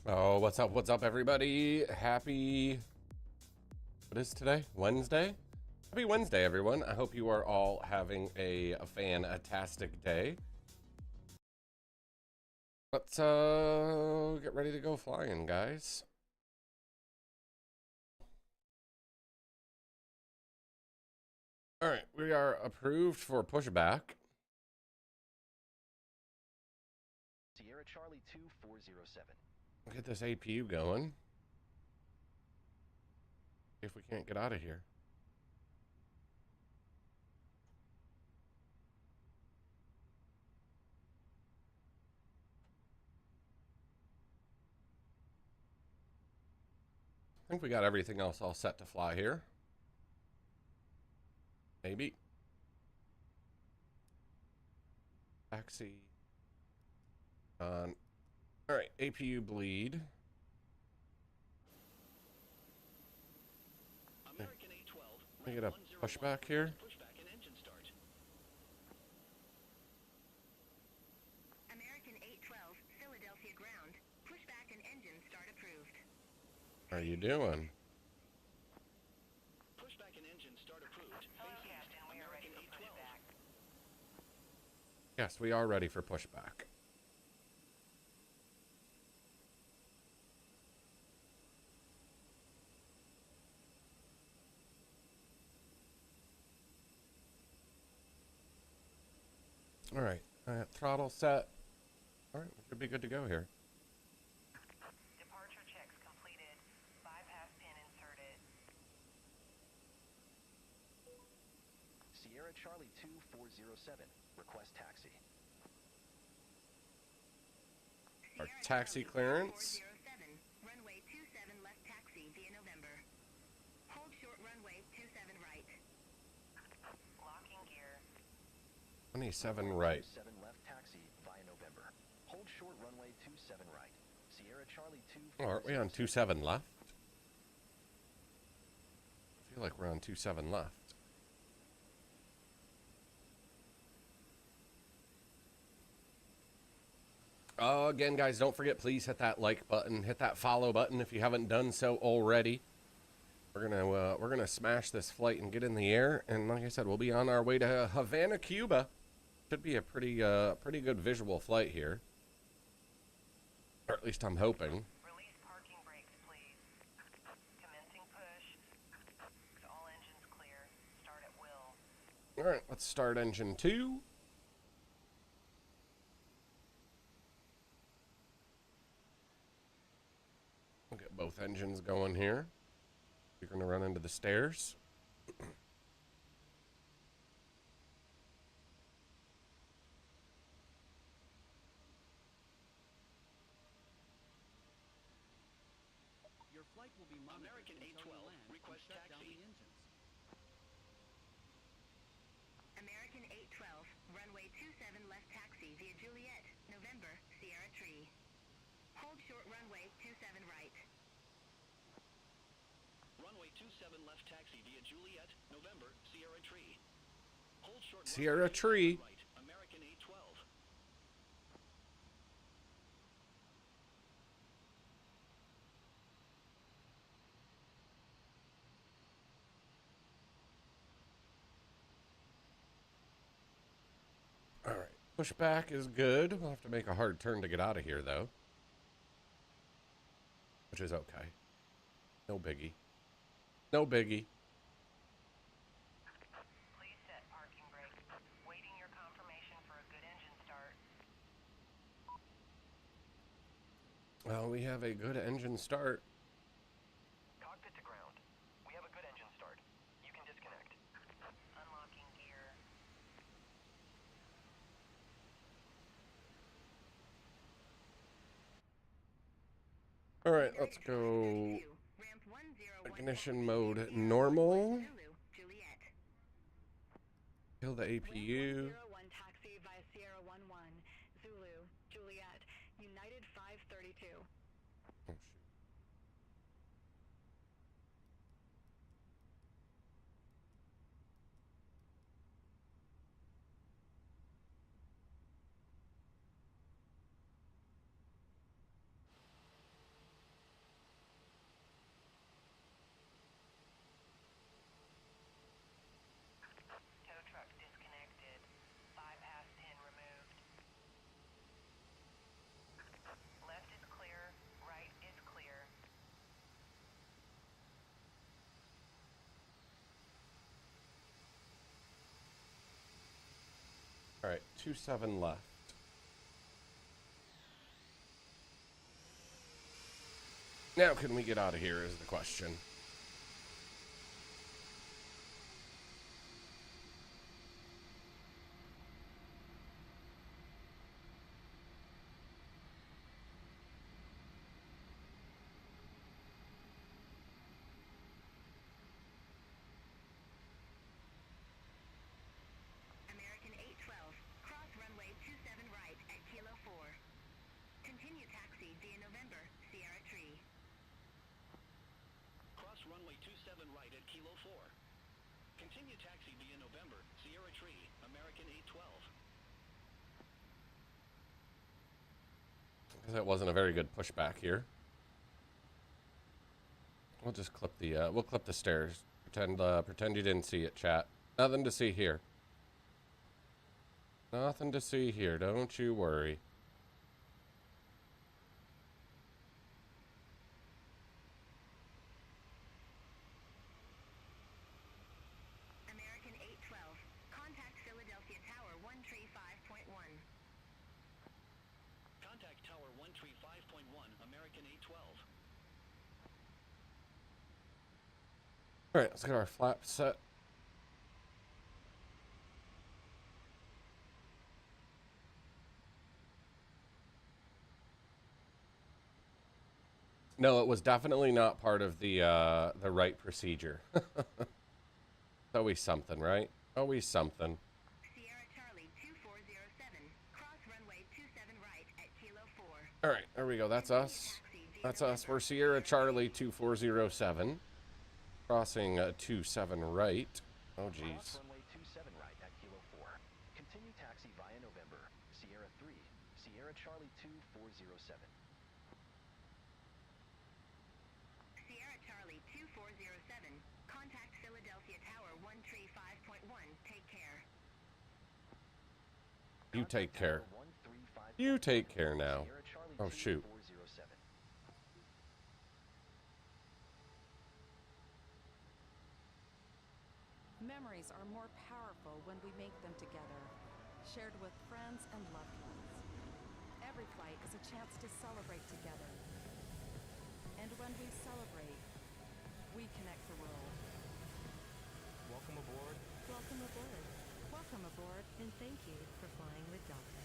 Oh, what's up, everybody? Happy, what is today? Wednesday? Happy Wednesday, everyone. I hope you are all having a fantastic day. Let's get ready to go flying, guys. All right, we are approved for pushback. Sierra Charlie 2407. Get this APU going. See if we can't get out of here. I think we got everything else all set to fly here. Maybe. Taxi. On. All right, APU bleed. American 812. Let me get a pushback here. Pushback and engine start. American 812, Philadelphia ground. Pushback and engine start approved. How are you doing? Pushback and engine start approved. Hello, Captain. We are ready for pushback. Yes, we are ready for pushback. All right, throttle set. All right, we should be good to go here. Departure checks completed. Bypass pin inserted. Sierra Charlie 2407. Request taxi. Our taxi clearance. 407, runway 27 left taxi via November. Hold short runway 27 right. Locking gear. 27 right. 7 left taxi via November. Hold short runway 27 right. Sierra Charlie 2407. Oh, aren't we on 27 left? I feel like we're on 27 left. Again, guys, don't forget, please hit that like button, hit that follow button if you haven't done so already. We're gonna smash this flight and get in the air, and like I said, we'll be on our way to Havana, Cuba. Should be a pretty good visual flight here, or at least I'm hoping. Release parking brakes, please. Commencing push. All engines clear. Start at will. All right, let's start engine 2. We'll get both engines going here. We're gonna run into the stairs. Your flight will be monitored American until you 812, land request and shut down taxi. the engines. American 812, runway 27 left taxi via Juliet, November, Sierra Tree. Hold short runway 27 right. Runway 27 left taxi via Juliet, November, Sierra Tree. Hold short Sierra runway Tree. 27 right. American 812. All right, pushback is good. We'll have to make a hard turn to get out of here, though, which is okay. No biggie. No biggie. Please set parking brake. Waiting your confirmation for a good engine start. Well, we have a good engine start. Cockpit to ground. We have a good engine start. You can disconnect. Unlocking gear. All right, let's go. Ramp 101. Ignition mode normal. Zulu, Juliet. Kill the APU. 101 taxi via Sierra 11, Zulu, Juliet, United 532. Oh, shoot. right, 27 left. Now, can we get out of here is the question. American 812, cross runway 27 right at Kilo 4. Continue taxi via November, Sierra Tree. Cross runway 27 right at Kilo 4. Continue taxi via November, Sierra Tree, American 812. That wasn't a very good pushback here. We'll just clip the we'll clip the stairs. Pretend you didn't see it, chat. Nothing to see here. Nothing to see here. Don't you worry. American 812, contact Philadelphia Tower 135.1. Contact Tower 135.1, American 812. All right, let's get our flap set. No, it was definitely not part of the right procedure. It's always something, right? Always something. Sierra Charlie 2407, cross runway 27 right at Kilo 4. All right, there we go. That's us. That's us. We're Sierra Charlie 2407, crossing 27 right. Oh, Cross geez. runway 27 right at Kilo 4. Continue taxi via November, Sierra 3, Sierra Charlie 2407. Sierra Charlie 2407, contact Philadelphia Tower 135.1. Take care. You take care. Tower 135.1, You take care now. Sierra Charlie Oh, shoot. 2407. Memories are more powerful when we make them together, shared with friends and loved ones. Every flight is a chance to celebrate together. And when we celebrate, we connect the world. Welcome aboard. Welcome aboard. Welcome aboard, and thank you for flying with Delta.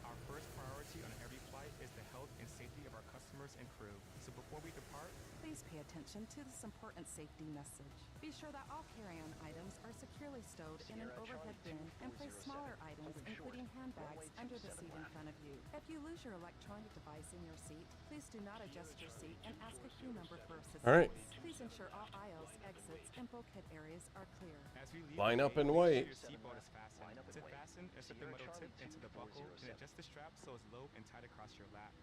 Our first priority on every flight is the health and safety of our customers and crew. So before we depart, Please pay attention to this important safety message. Be sure that all carry-on items are securely stowed in an Sierra overhead Charlie bin and place 2407, smaller items, holding short, including handbags, runway under the 27 seat in left. front of you. If you lose your electronic device in your seat, please do not adjust your seat and ask a crew member for assistance. All right. Please ensure all aisles, exits, and bulkhead areas are clear. as we leave, Line the up gate, and make wait. sure your seatbelt is fastened. Line up and To wait. fasten, insert the Sierra metal tip Charlie into the buckle and 2407. adjust the strap so it's low and tight across your lap.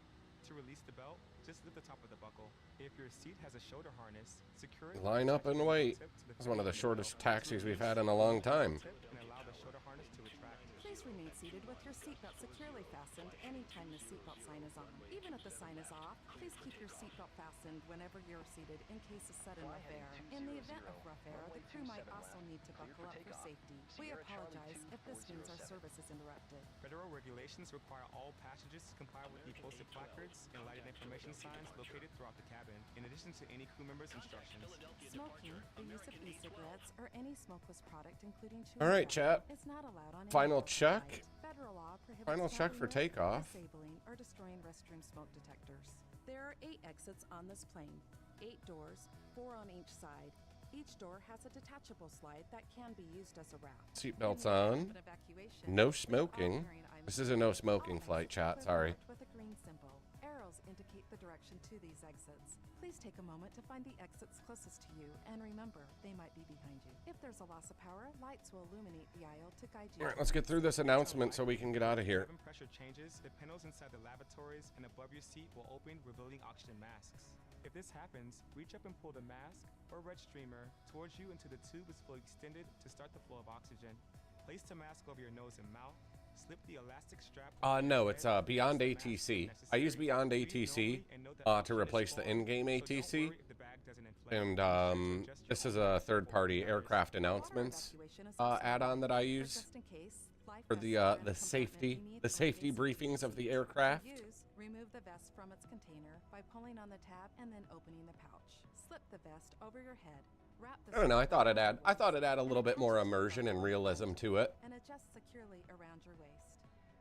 To release the belt, just lift the top of the buckle. If your seat has a shoulder harness, secure it. Line up and wait. That's one of the shortest taxis we've had in a long time. And allow the shoulder harness to retract. Please remain seated with your seatbelt securely fastened anytime the seatbelt sign is on. Even if the sign is off, please keep your seatbelt fastened whenever you're seated in case of sudden rough air. In the event of rough air, the crew might also need to buckle up for safety. We Sierra Charlie apologize if this means our 2407. service is interrupted. Federal regulations require all passengers to comply with the posted placards and lighted information signs located throughout the cabin, in addition to any crew members' instructions. Smoking, the use of e-cigarettes, or any smokeless product, including chewing All right, tobacco, chat. is not allowed on any Final flight. check. Federal law prohibits Final check for tampering with, takeoff. disabling, or destroying restroom smoke detectors. There are 8 exits on this plane, 8 doors, 4 on each side. Each door has a detachable slide that can be used as a raft. Seatbelts In the event on. of an evacuation, No leave all smoking. carrying items This is a no behind. smoking All flight, exits chat. are Sorry. marked with a green symbol. Arrows indicate the direction to these exits. Please take a moment to find the exits closest to you, and remember, they might be behind you. If there's a loss of power, lights will illuminate the aisle to guide you. All right, let's get through this announcement so we can get out of here. Cabin pressure changes, the panels inside the lavatories and above your seat will open, revealing oxygen masks. If this happens, reach up and pull the mask or red streamer towards you until the tube is fully extended to start the flow of oxygen. Place the mask over your nose and mouth. Slip the elastic strap. No, it's Beyond ATC. I use Beyond ATC to replace the in-game ATC. And this is a third-party aircraft announcements Evacuation is add-on that I use. Just in case, Flight for vests are in the a safety compartment beneath the or safety facing briefings of the seat. aircraft. To use, remove the vest from its container by pulling on the tab and then opening the pouch. Slip the vest over your head. Wrap the I don't know. I suit thought around it'd your add. I thought waist it'd add a and little bit more attach it to the immersion and leather realism belt to it. and adjust securely around your waist.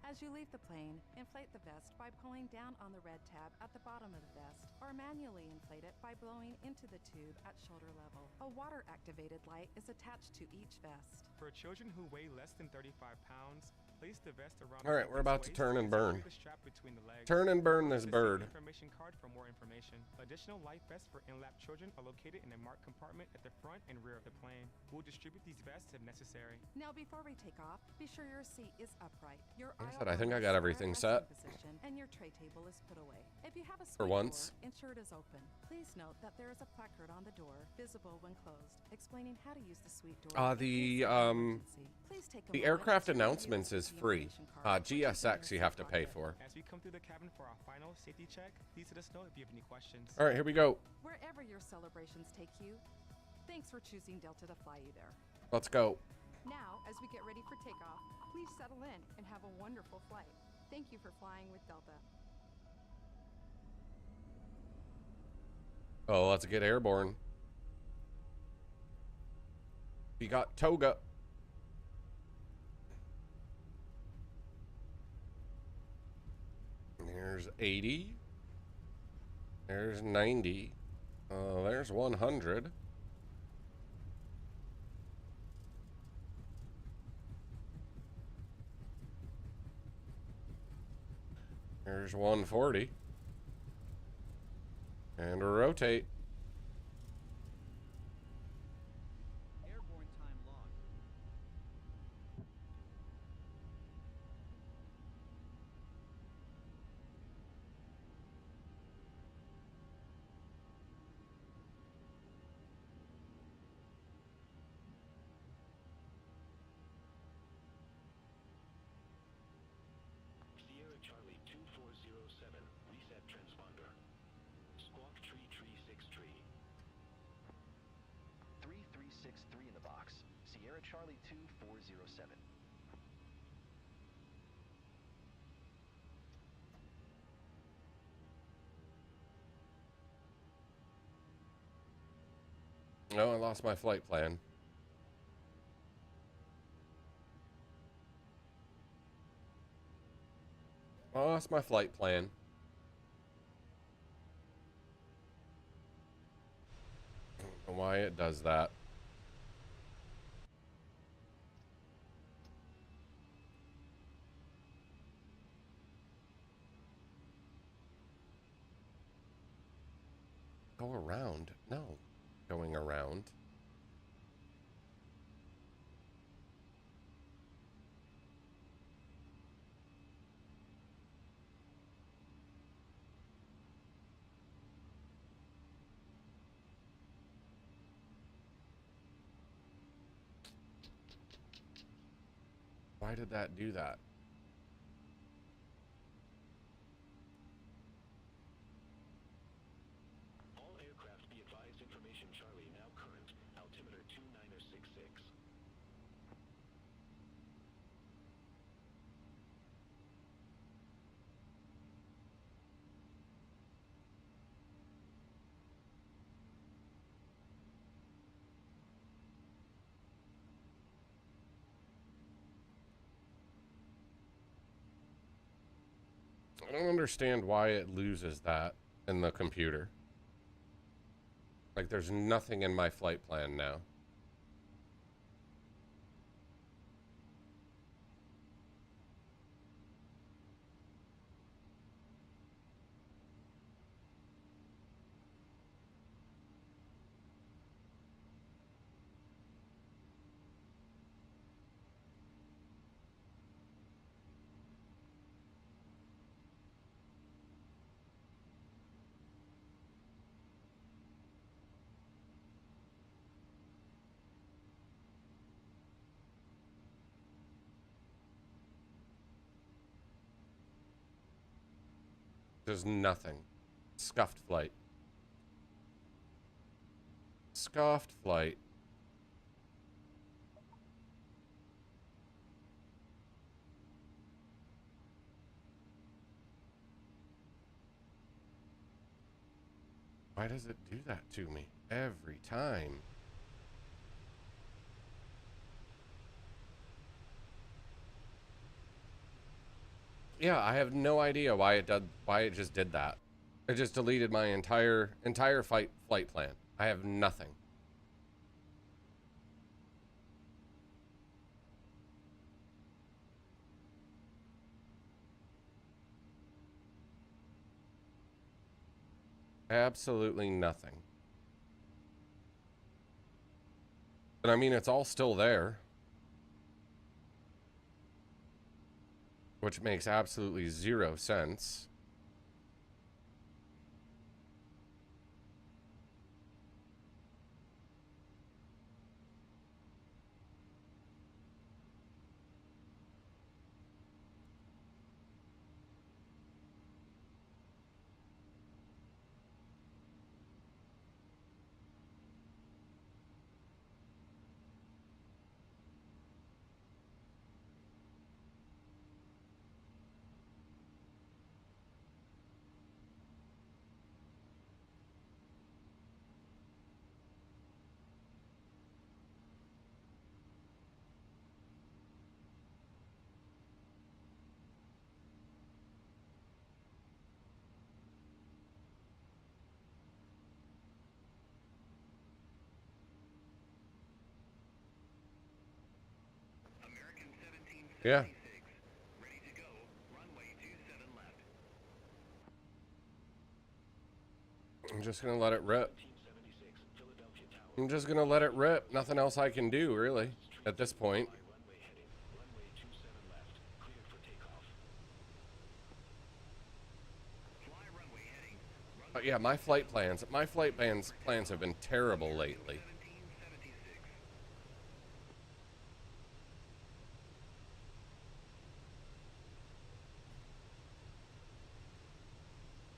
As you leave the plane, inflate the vest by pulling down on the red tab at the bottom of the vest, or manually inflate it by blowing into the tube at shoulder level. A water-activated light is attached to each vest. For children who weigh less than 35 pounds, place the vest around All right, we're about to waist turn and burn. secure the strap between the legs. Turn and burn this The bird. safety information card for more information. Additional life vests for in-lap children are located in a marked compartment at the front and rear of the plane. We'll distribute these vests if necessary. Now, before we take off, be sure your seat is upright. Your Like I aisle said, I think I arms got are everything at set. resting position, and your tray table is put away. If you have a For suite once. door, ensure it is open. Please note that there is a placard on the door, visible when closed, explaining how to use the suite door. in case of an emergency. Please take a The moment aircraft to review announcements is the free. information card, which is in your GSX you have to seat pay pocket. for. As we come through the cabin for our final safety check, please let us know if you have any questions. All right, here we go. Wherever your celebrations take you, thanks for choosing Delta to fly you there. Let's go. Now, as we get ready for takeoff, please settle in and have a wonderful flight. Thank you for flying with Delta. Oh, let's get airborne. We got toga. There's 80. There's 90. There's 100. There's 140. And rotate. Airborne time logged. Sierra Charlie 2407, reset transponder. Squawk tree 63. 3363 in the box. Sierra Charlie 2407. No, I lost my flight plan. I lost my flight plan. I don't know why it does that. Go around? No. Going around. Why did that do that? All aircraft be advised information Charlie now current. Altimeter 2966. I don't understand why it loses that in the computer. Like, there's nothing in my flight plan now. There's nothing. Scuffed flight. Scuffed flight. Why does it do that to me every time? Yeah, I have no idea why it just did that. It just deleted my entire flight plan. I have nothing. Absolutely nothing. And I mean, it's all still there, which makes absolutely zero sense. Yeah. Ready to go. Runway 27 left. I'm just gonna let it rip. I'm just gonna let it rip. Nothing else I can do, really, at this point. Runway heading. Runway 27 left. Cleared for takeoff. Fly runway heading. But yeah, my flight plans have been terrible lately. 1776.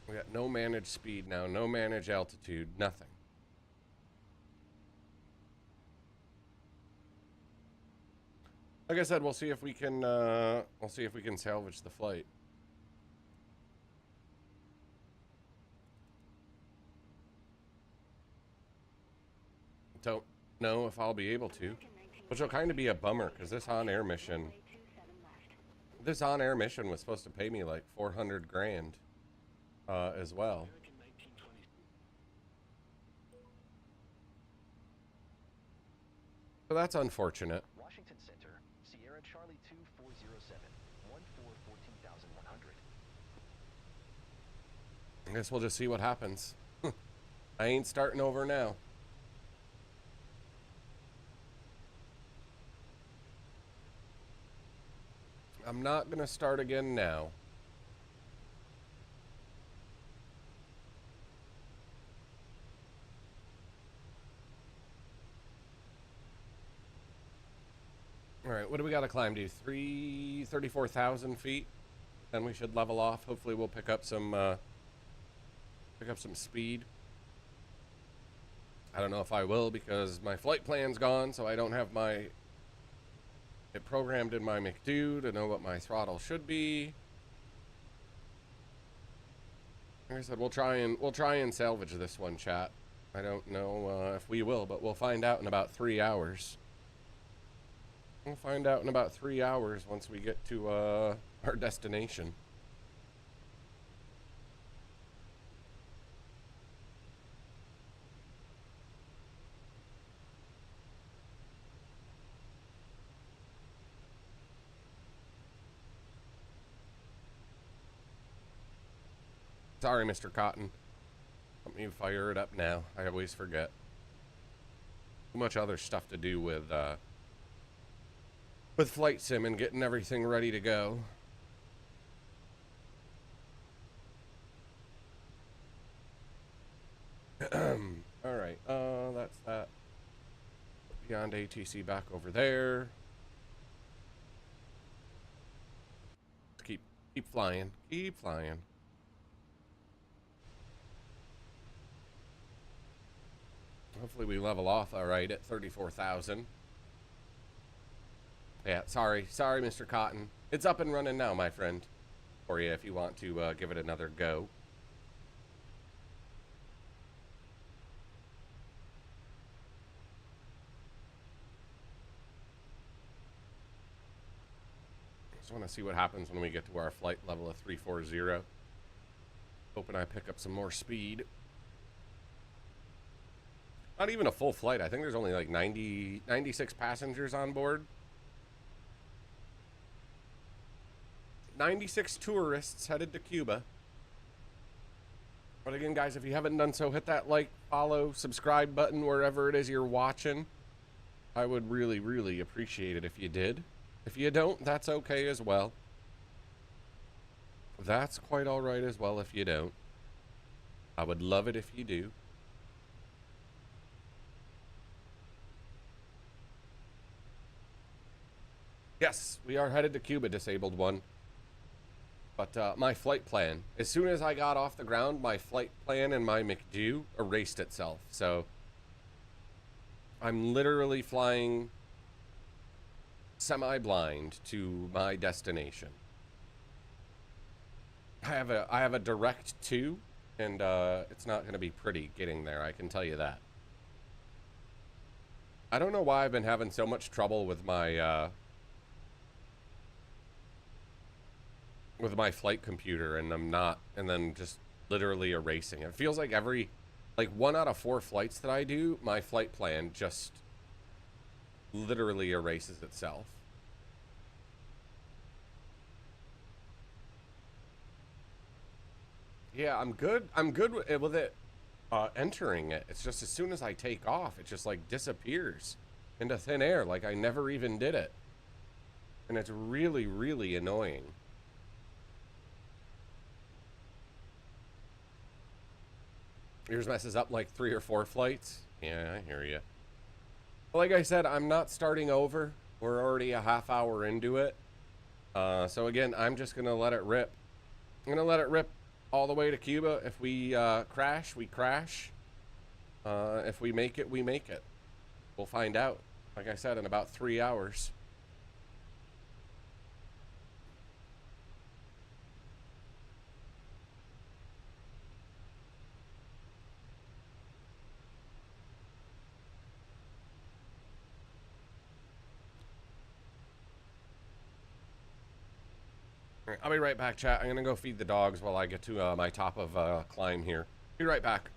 We got no managed speed now, no managed altitude, nothing. Like I said, we'll see if we can salvage the flight. Don't know if I'll be able to, which will kind of be a bummer because this on-air mission was supposed to pay me like 400 grand as well. So that's unfortunate. Washington Center. Sierra Charlie 2407. 14,100. I guess we'll just see what happens. I ain't starting over now. I'm not gonna start again now. All right, what do we got to climb to? 34,000 feet. Then we should level off. Hopefully we'll pick up some speed. I don't know if I will because my flight plan's gone, so I don't have it programmed in my McDo to know what my throttle should be. Like I said, we'll try and salvage this one, chat. I don't know if we will, but we'll find out in about 3 hours. We'll find out in about 3 hours once we get to our destination. Sorry, Mr. Cotton. Let me fire it up now. I always forget. Too much other stuff to do with Flight Sim and getting everything ready to go. All right, that's that. Beyond ATC back over there. Keep flying. Keep flying. Hopefully we level off all right at 34,000. Yeah, sorry, Mr. Cotton. It's up and running now, my friend. For you, if you want to give it another go. Just want to see what happens when we get to our flight level of 340. Hoping I pick up some more speed. Not even a full flight. I think there's only like 96 passengers on board. 96 tourists headed to Cuba. But again, guys, if you haven't done so, hit that like, follow, subscribe button wherever it is you're watching. I would really, really appreciate it if you did. If you don't, that's okay as well. That's quite all right as well if you don't. I would love it if you do. Yes, we are headed to Cuba, Disabled One. But my flight plan, as soon as I got off the ground, my flight plan and my McDo erased itself. So I'm literally flying semi-blind to my destination. I have a direct to, and it's not going to be pretty getting there, I can tell you that. I don't know why I've been having so much trouble with my flight computer, and I'm not, and then just literally erasing. It feels like like 1 out of 4 flights that I do, my flight plan just literally erases itself. Yeah, I'm good with it entering it. It's just as soon as I take off, it just like disappears into thin air, like I never even did it. And it's really, really annoying. Yours messes up like 3 or 4 flights. Yeah, I hear you. Like I said, I'm not starting over. We're already a half hour into it. So again, I'm just going to let it rip. I'm going to let it rip all the way to Cuba. If we crash, we crash. If we make it, we make it. We'll find out. Like I said, in about 3 hours. I'll be right back, chat. I'm going to go feed the dogs while I get to my top of climb here. Be right back.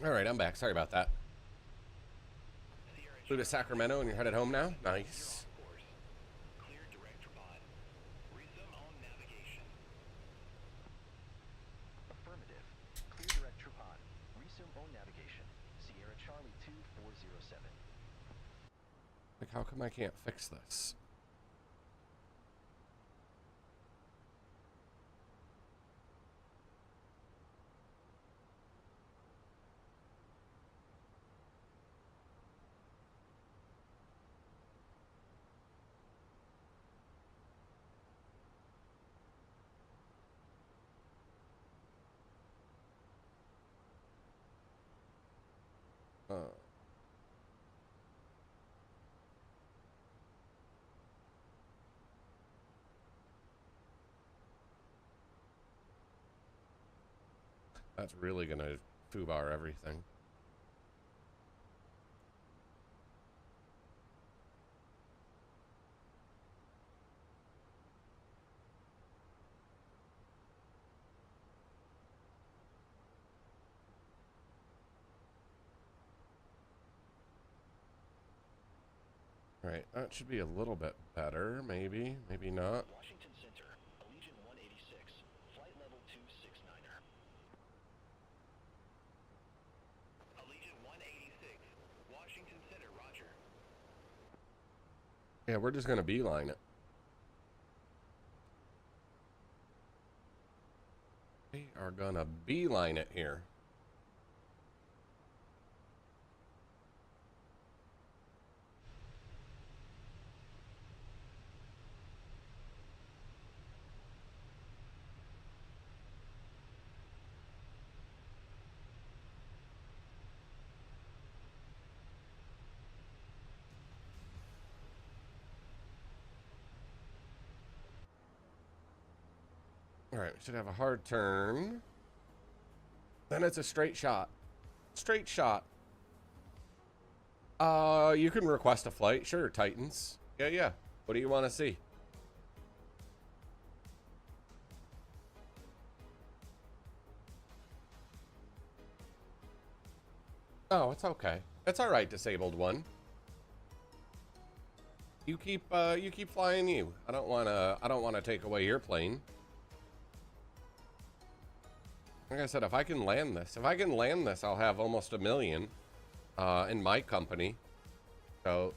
All right, I'm back. Sorry about that. Flew to Sacramento and you're headed home now? Nice. Clear direct tripod. Resume on navigation. Affirmative. Clear direct tripod. Resume on navigation. Sierra Charlie 2407. Like, how come I can't fix this? That's really gonna foobar everything. All right, that should be a little bit better, maybe, maybe not. Washington Center. Allegiant 186. Flight level 269er. Allegiant 186. Washington Center, roger. Yeah, we're just gonna beeline it. We are gonna beeline it here. All right, we should have a hard turn. Then it's a straight shot. Straight shot. You can request a flight. Sure, Titans. Yeah. What do you want to see? Oh, it's okay. It's all right, disabled one. You keep flying you. I don't wanna take away your plane. Like I said, if I can land this, I'll have almost $1 million in my company. So,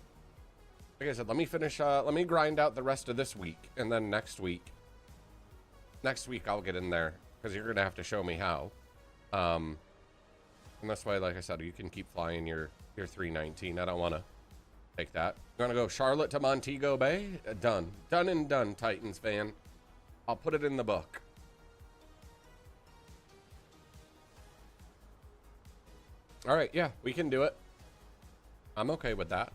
like I said, let me grind out the rest of this week, and then next week I'll get in there, because you're gonna have to show me how. And that's why, like I said, you can keep flying your 319. I don't want to take that. You want to go Charlotte to Montego Bay? Done and done, Titans fan. I'll put it in the book. All right, yeah, we can do it. I'm okay with that.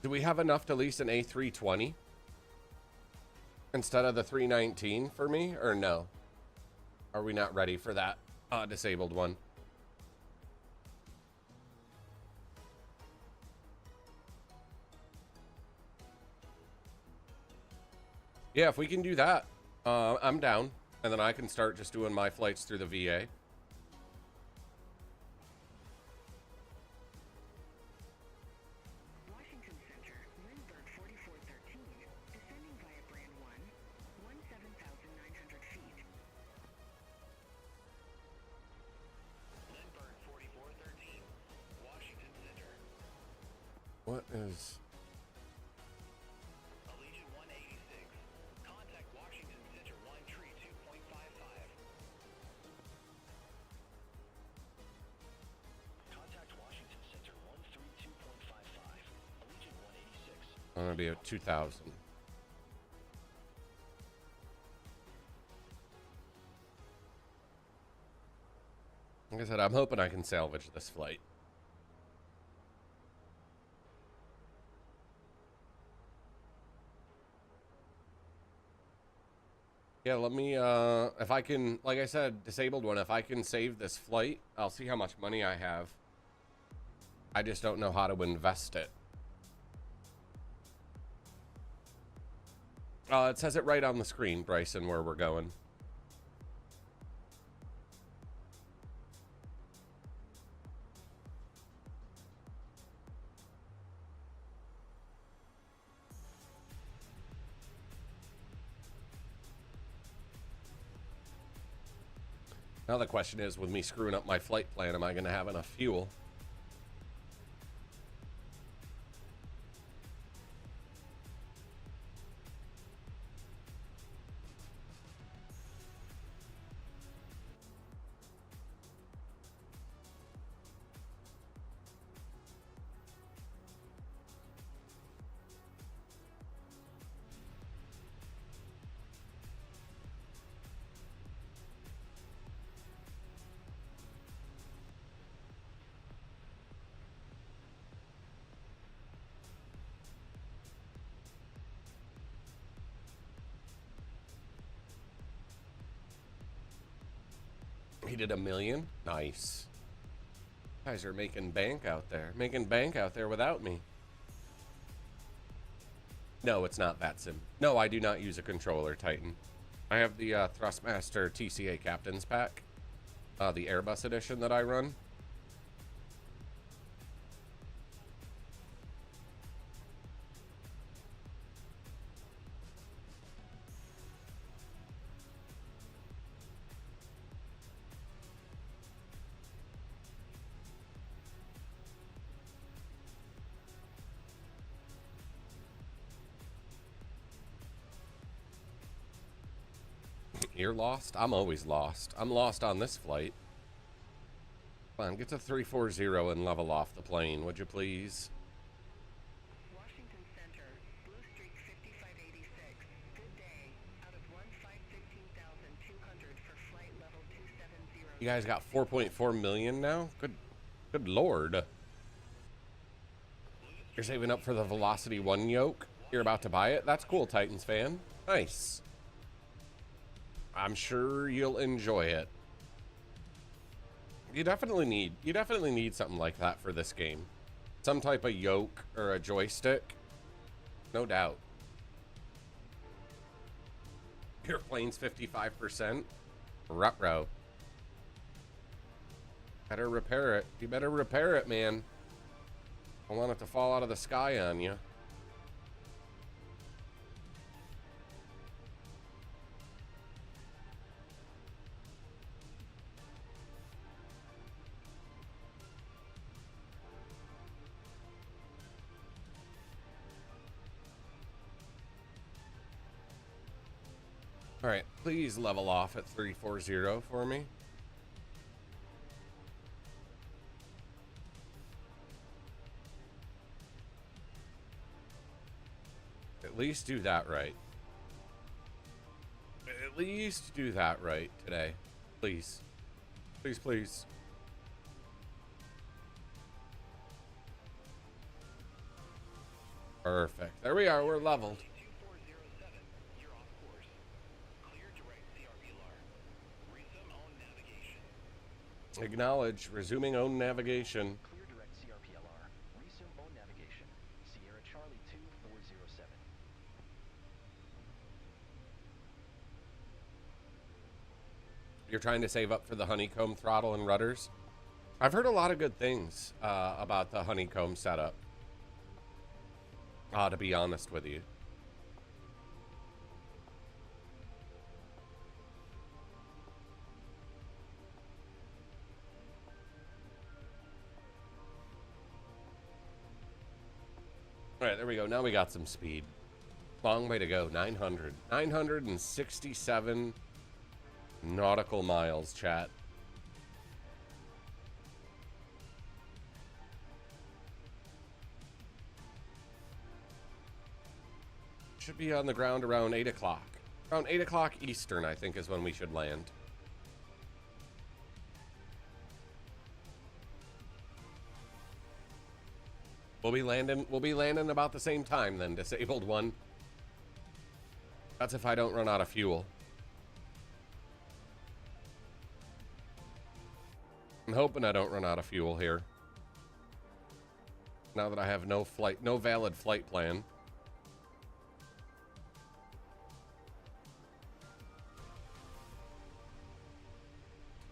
Do we have enough to lease an A320 instead of the 319 for me, or no? Are we not ready for that disabled one? Yeah, if we can do that, I'm down. And then I can start just doing my flights through the VA. Washington Center, Lindbergh 4413, descending via Brand 1, 17,900 feet. Lindbergh 4413. Washington Center. What is... Allegiant 186. Contact Washington Center 132.55. Contact Washington Center 132.55. Allegiant 186. I'm gonna be at 2,000. Like I said, I'm hoping I can salvage this flight. Yeah, let me, if I can, like I said, disabled one, if I can save this flight, I'll see how much money I have. I just don't know how to invest it. It says it right on the screen, Bryson, where we're going. Now the question is, with me screwing up my flight plan, am I going to have enough fuel? He did $1 million. Nice. You guys are making bank out there. Making bank out there without me. No, it's not that sim. No, I do not use a controller, Titan. I have the Thrustmaster TCA Captain's Pack. The Airbus edition that I run. You're lost? I'm always lost. I'm lost on this flight. Come on, get to 340 and level off the plane, would you please? Washington Center, Blue Streak 5586. Good day. Out of 1,515,200 for flight level 270. You guys got 4.4 million now? Good lord. You're saving up for the Velocity 1 yoke? You're about to buy it? That's cool, Titans fan. Nice. I'm sure you'll enjoy it. You definitely need something like that for this game. Some type of yoke or a joystick. No doubt. Your plane's 55%. Ruh-roh. Better repair it. You better repair it, man. I want it to fall out of the sky on you. All right, please level off at 340 for me. At least do that right. At least do that right today. Please. Please, please. Perfect. There we are. We're leveled. Acknowledge. Resuming own navigation. Clear direct CRPLR. Resume own navigation. Sierra Charlie 2407. You're trying to save up for the honeycomb throttle and rudders? I've heard a lot of good things about the honeycomb setup. To be honest with you. All right, there we go. Now we got some speed. Long way to go. 900. 967 nautical miles, chat. Should be on the ground around 8 o'clock. Around 8 o'clock Eastern, I think, is when we should land. We'll be landing about the same time then, disabled one. That's if I don't run out of fuel. I'm hoping I don't run out of fuel here. Now that I have no valid flight plan.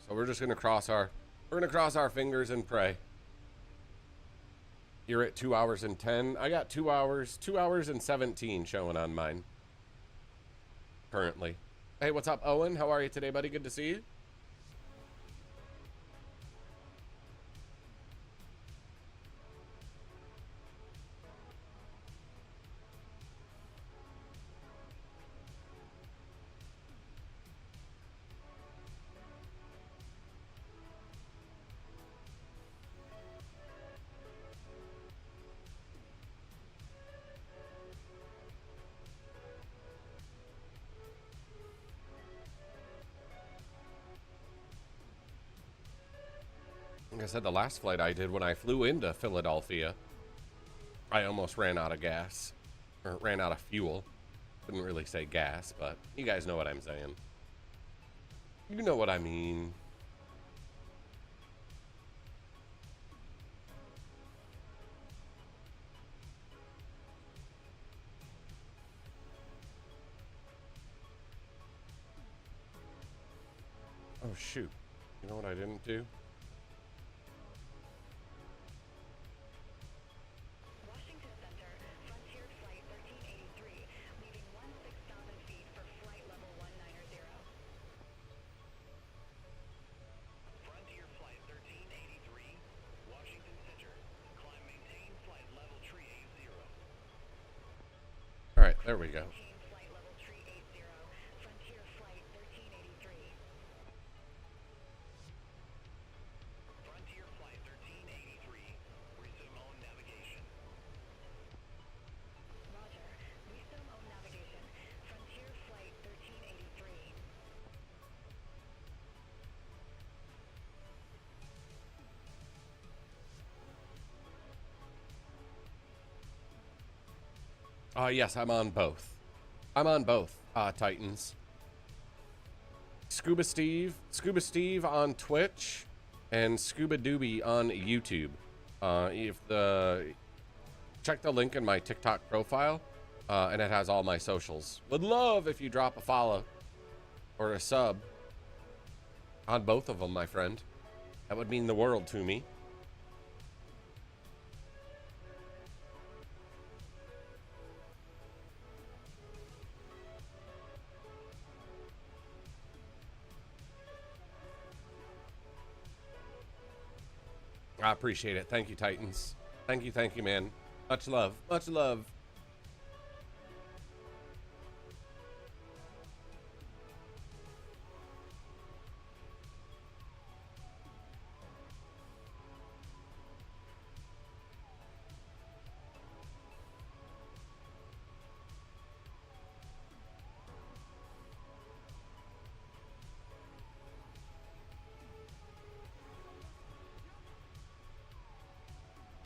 So we're just gonna cross our fingers and pray. You're at 2 hours and 10. I got 2 hours and 17 showing on mine. Currently. Hey, what's up, Owen? How are you today, buddy? Good to see you. said, the last flight I did when I flew into Philadelphia, I almost ran out of gas. Or ran out of fuel. Couldn't really say gas, but you guys know what I'm saying. You know what I mean. Oh, shoot. You know what I didn't do? Washington Center, Frontier Flight 1383, leaving 16,000 feet for flight level 190. Frontier Flight 1383, Washington Center. Climb maintain flight level 380. All right, there we go. Maintain flight level 380, Frontier Flight 1383. Frontier Flight 1383, resume on navigation. Roger, resume on navigation. Frontier Flight 1383. Yes, I'm on both. I'm on both, Titans. Scuba Steve on Twitch, and Scuba Doobie on YouTube. Check the link in my TikTok profile, and it has all my socials. Would love if you drop a follow or a sub on both of them, my friend. That would mean the world to me. I appreciate it. Thank you, Titans. Thank you, man. Much love. Much love.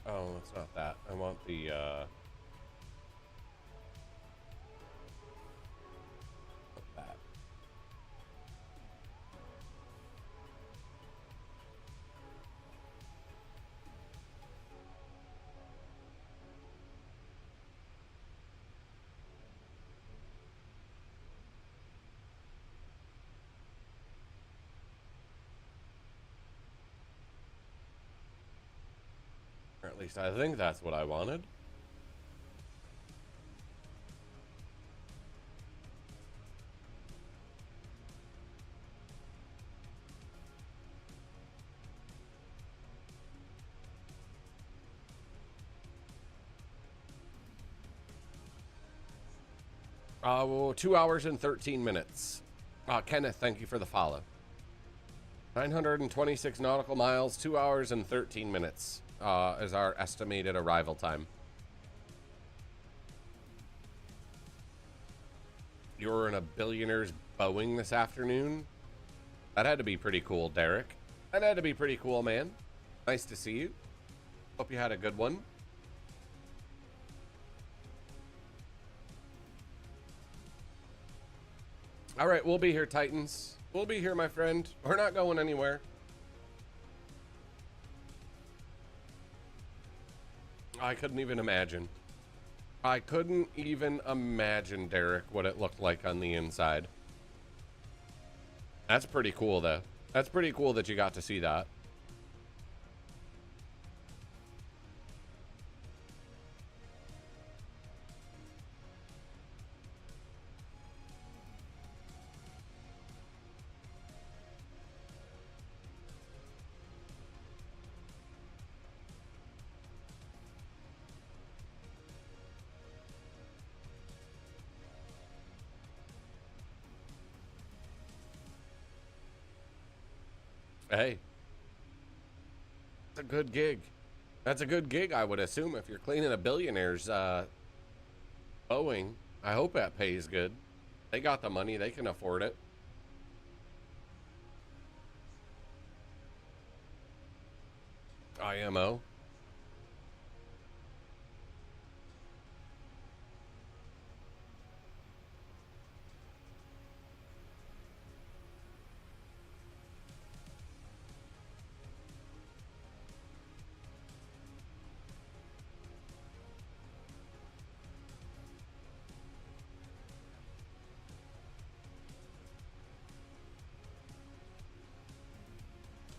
Oh, it's not that. I want the, that. Or at least I think that's what I wanted. Well, 2 hours and 13 minutes. Kenneth, thank you for the follow. 926 nautical miles, 2 hours and 13 minutes is our estimated arrival time. You were in a billionaire's Boeing this afternoon? That had to be pretty cool, Derek. That had to be pretty cool, man. Nice to see you. Hope you had a good one. All right, we'll be here, Titans. We'll be here, my friend. We're not going anywhere. I couldn't even imagine. I couldn't even imagine, Derek, what it looked like on the inside. That's pretty cool, though. That's pretty cool that you got to see that. Hey, that's a good gig. That's a good gig, I would assume, if you're cleaning a billionaire's Boeing. I hope that pays good. They got the money. They can afford it. IMO.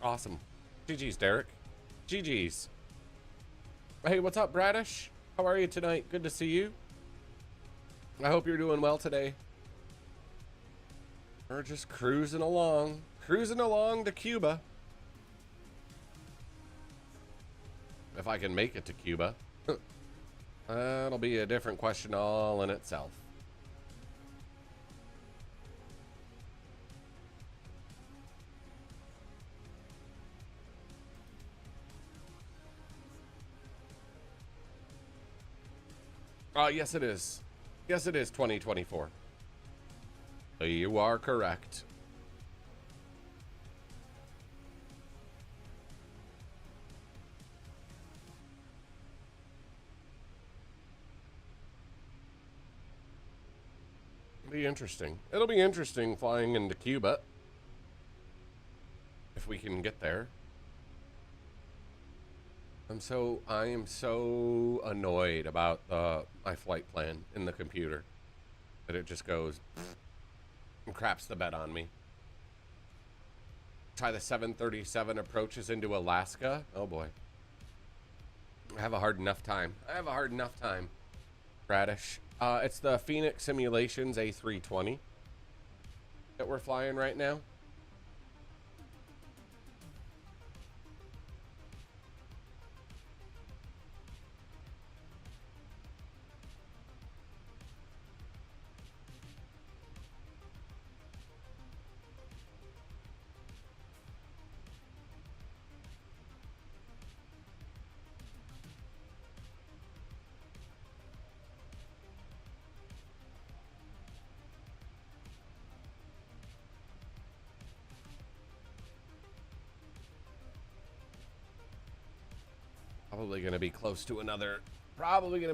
Awesome. GG's, Derek. GG's. Hey, what's up, Bradish? How are you tonight? Good to see you. I hope you're doing well today. We're just cruising along to Cuba. If I can make it to Cuba. That'll be a different question all in itself. Yes it is. Yes it is 2024. You are correct. Be interesting. It'll be interesting flying into Cuba. If we can get there. I am so annoyed about my flight plan in the computer that it just goes and craps the bed on me. Try the 737 approaches into Alaska. Oh boy. I have a hard enough time. Radish. It's the Phoenix Simulations A320 that we're flying right now. Probably going to be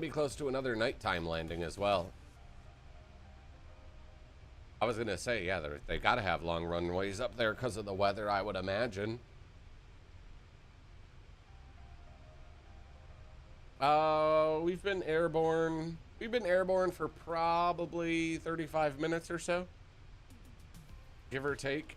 close to another nighttime landing as well. I was going to say, yeah, they got to have long runways up there because of the weather, I would imagine. We've been airborne for probably 35 minutes or so, give or take.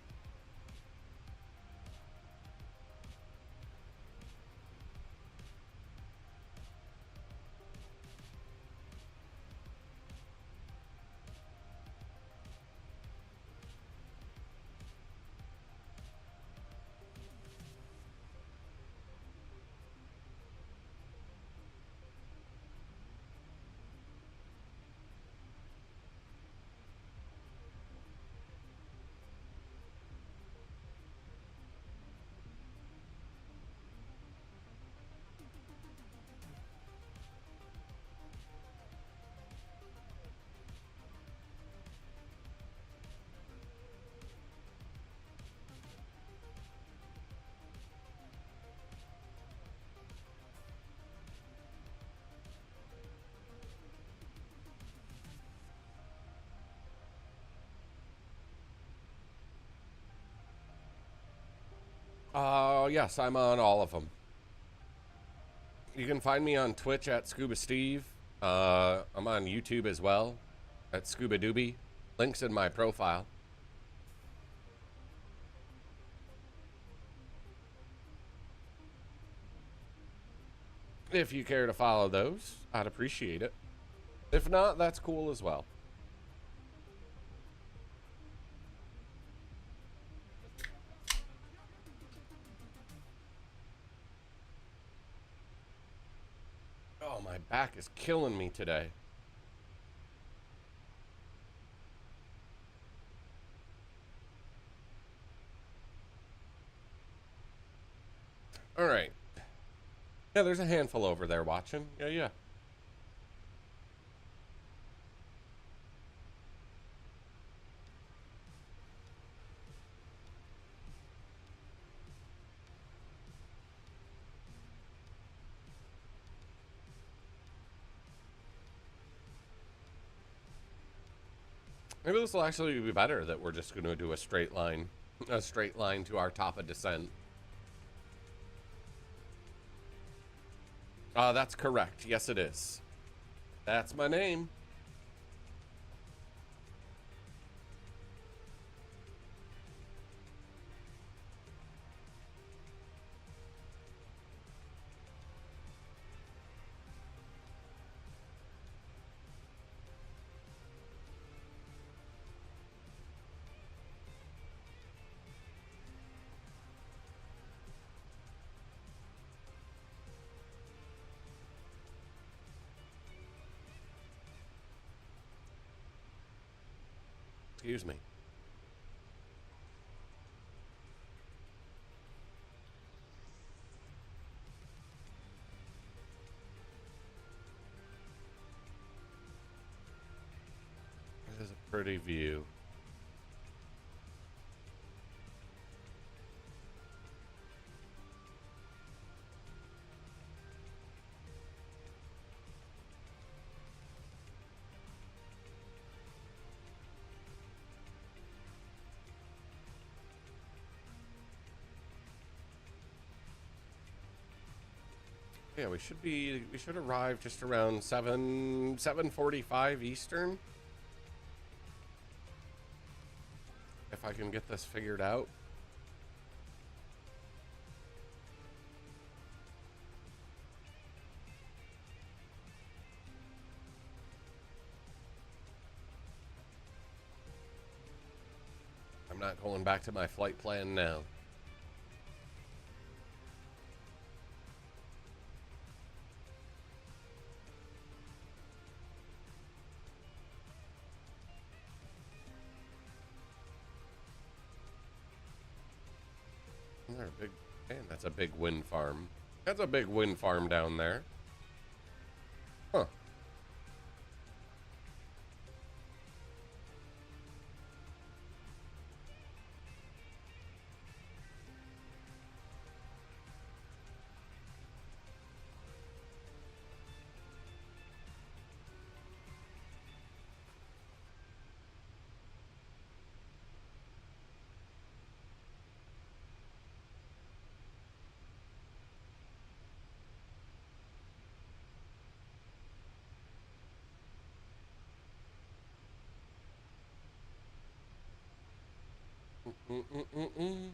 Yes, I'm on all of them. You can find me on Twitch at Scuba Steve. I'm on YouTube as well at Scuba Doobie. Links in my profile. If you care to follow those, I'd appreciate it. If not, that's cool as well. Oh, my back is killing me today. All right. Yeah, there's a handful over there watching. Yeah. Maybe this will actually be better that we're just going to do a straight line to our top of descent. That's correct. Yes, it is. That's my name. Excuse me. This is a pretty view. Yeah, we should arrive just around 7:45 Eastern. If I can get this figured out. I'm not going back to my flight plan now. Man, that's a big wind farm. That's a big wind farm down there. Huh. Mm-mm-mm-mm.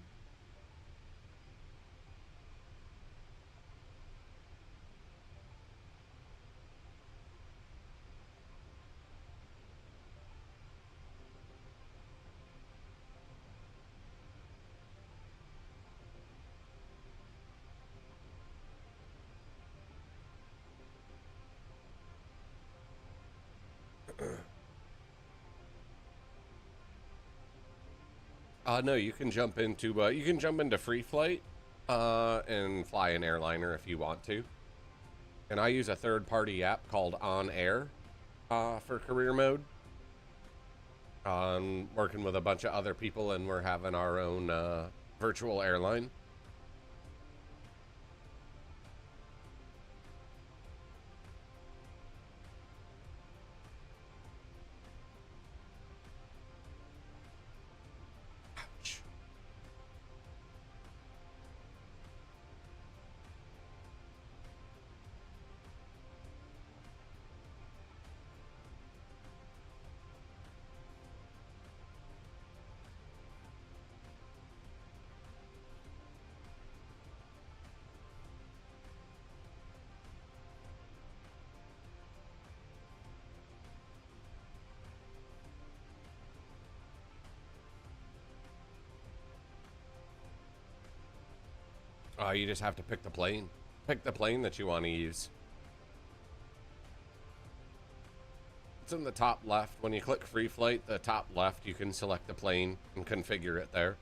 No, you can jump into free flight, and fly an airliner if you want to. And I use a third-party app called On Air, for career mode. Working with a bunch of other people, and we're having our own virtual airline. Ouch. You just have to pick the plane. Pick the plane that you want to use. It's in the top left. When you click free flight, the top left, you can select the plane and configure it there.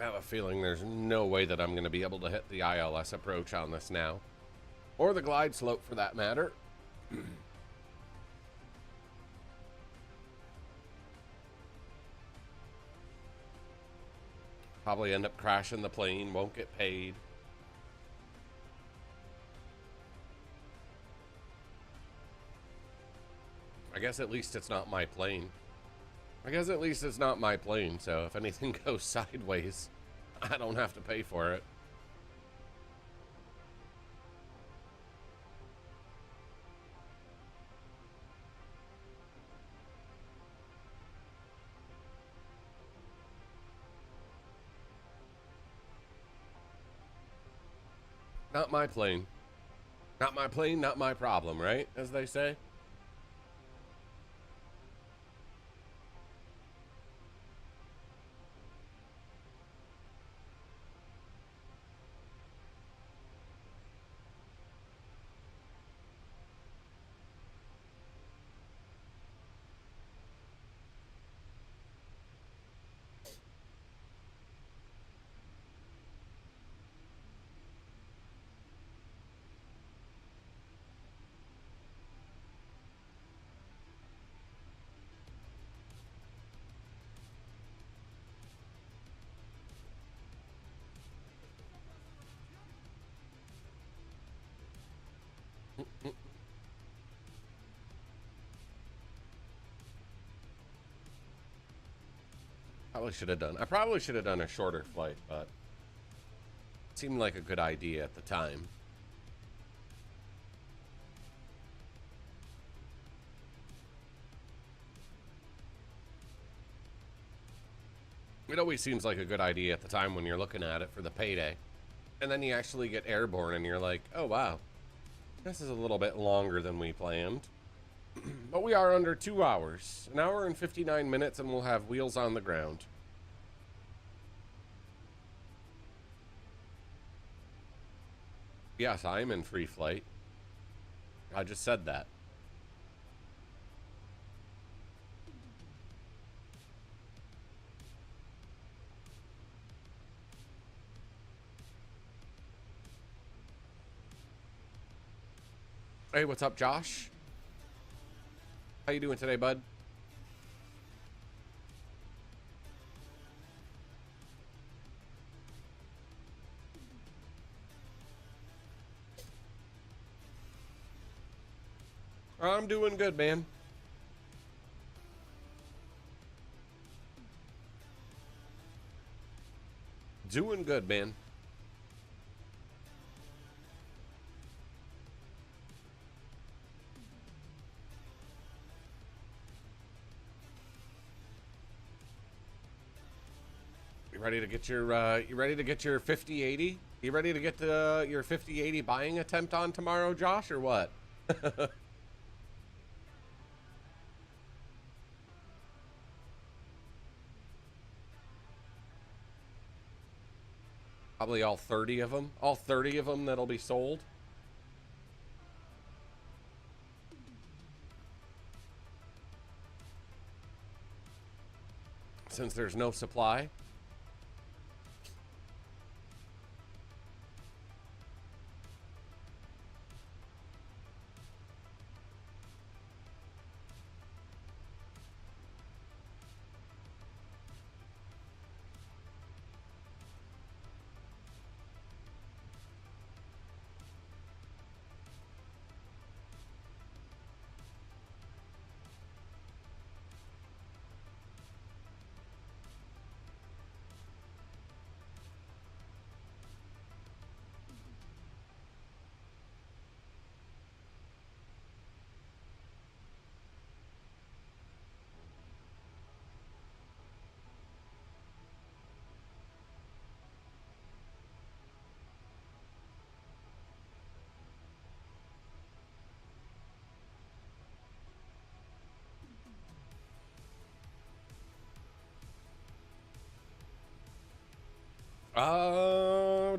have a feeling there's no way that I'm going to be able to hit the ILS approach on this now. Or the glide slope, for that matter. Probably end up crashing the plane, won't get paid. I guess at least it's not my plane. So if anything goes sideways, I don't have to pay for it. Not my plane. Not my plane, not my problem, right? As they say. I probably should have done a shorter flight, but it seemed like a good idea at the time. It always seems like a good idea at the time when you're looking at it for the payday. And then you actually get airborne and you're like, oh wow, this is a little bit longer than we planned. But we are under 2 hours. An hour and 59 minutes and we'll have wheels on the ground. Yes, I'm in free flight. I just said that. Hey, what's up, Josh? How you doing today, bud? I'm doing good, man. Doing good, man. You ready to get your 50-80? You ready to get your 50-80 buying attempt on tomorrow, Josh, or what? Probably all 30 of them. All 30 of them that'll be sold. Since there's no supply.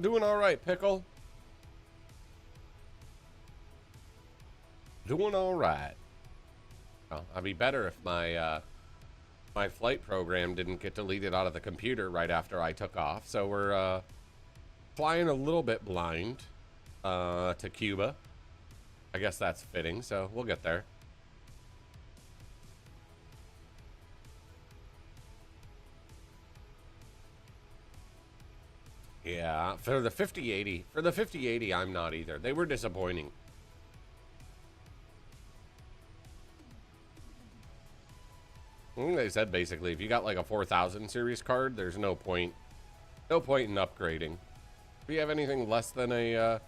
Doing all right, Pickle. Doing all right. Well, I'd be better if my my flight program didn't get deleted out of the computer right after I took off. So we're flying a little bit blind to Cuba. I guess that's fitting, so we'll get there. Yeah, for the 5080, I'm not either. They were disappointing. They said basically if you got like a 4000 series card, there's no point in upgrading. If you have anything less than a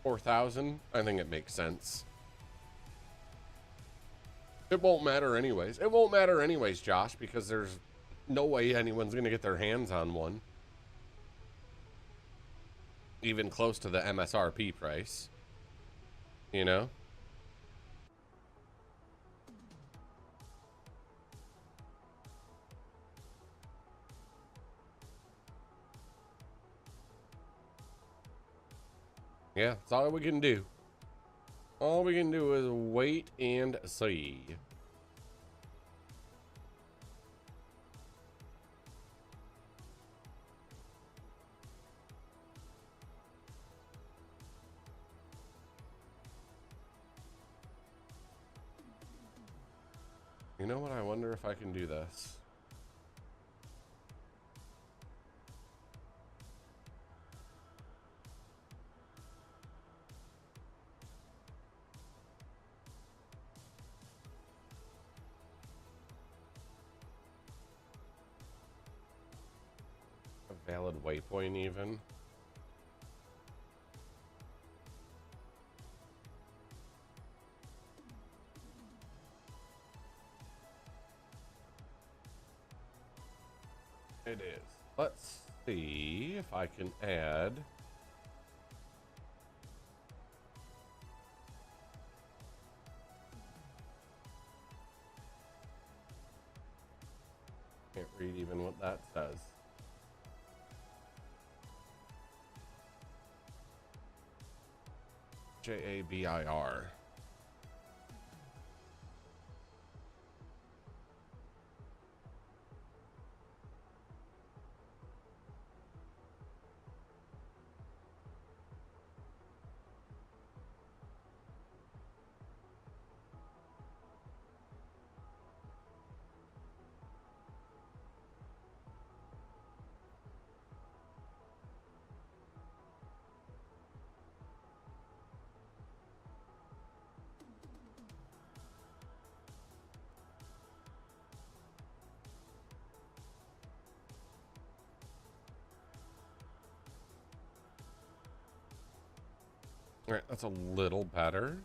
4000, I think it makes sense. It won't matter anyways. It won't matter anyways, Josh, because there's no way anyone's gonna get their hands on one, even close to the MSRP price, you know? Yeah, that's all we can do. All we can do is wait and see. You know what? I wonder if I can do this. A valid waypoint even. It is. Let's see if I can add. Can't read even what that says. JABIR. All right, that's a little better.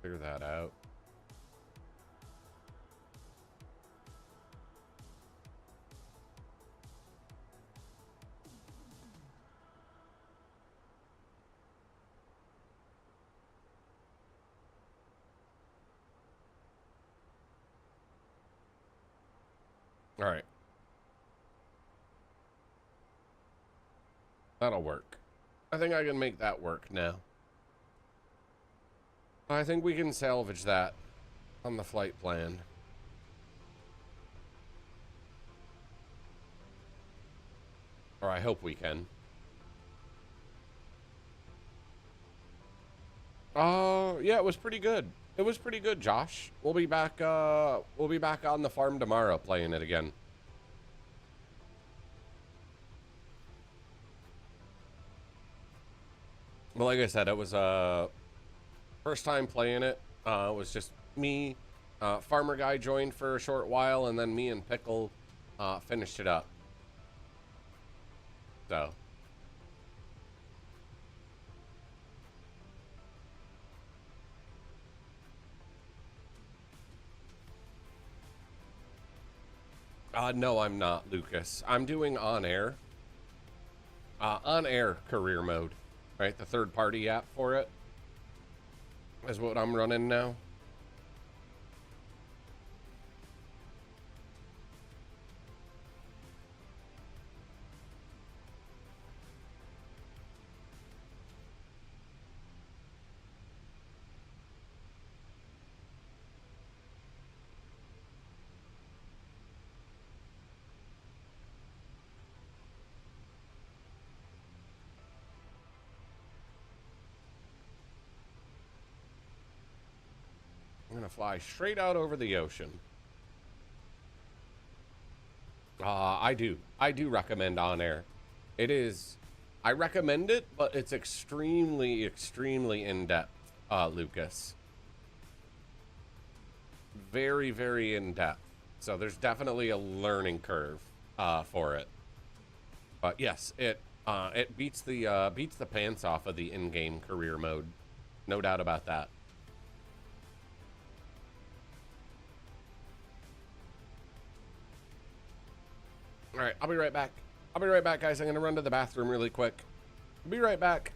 Figure that out. All right. That'll work. I think I can make that work now. I think we can salvage that on the flight plan. Or I hope we can. Yeah, it was pretty good. It was pretty good, Josh. We'll be back on the farm tomorrow playing it again. Well, like I said, it was first time playing it. It was just me, Farmer Guy joined for a short while, and then me and Pickle finished it up. So. No, I'm not, Lucas. I'm doing on-air career mode. Right, the third-party app for it is what I'm running now. fly straight out over the ocean. I do recommend On Air. It is, I recommend it, but it's extremely, extremely in-depth, Lucas. Very, very in-depth. So there's definitely a learning curve for it. But yes, it beats the pants off of the in-game career mode. No doubt about that. All right, I'll be right back. I'll be right back, guys. I'm going to run to the bathroom really quick. Be right back.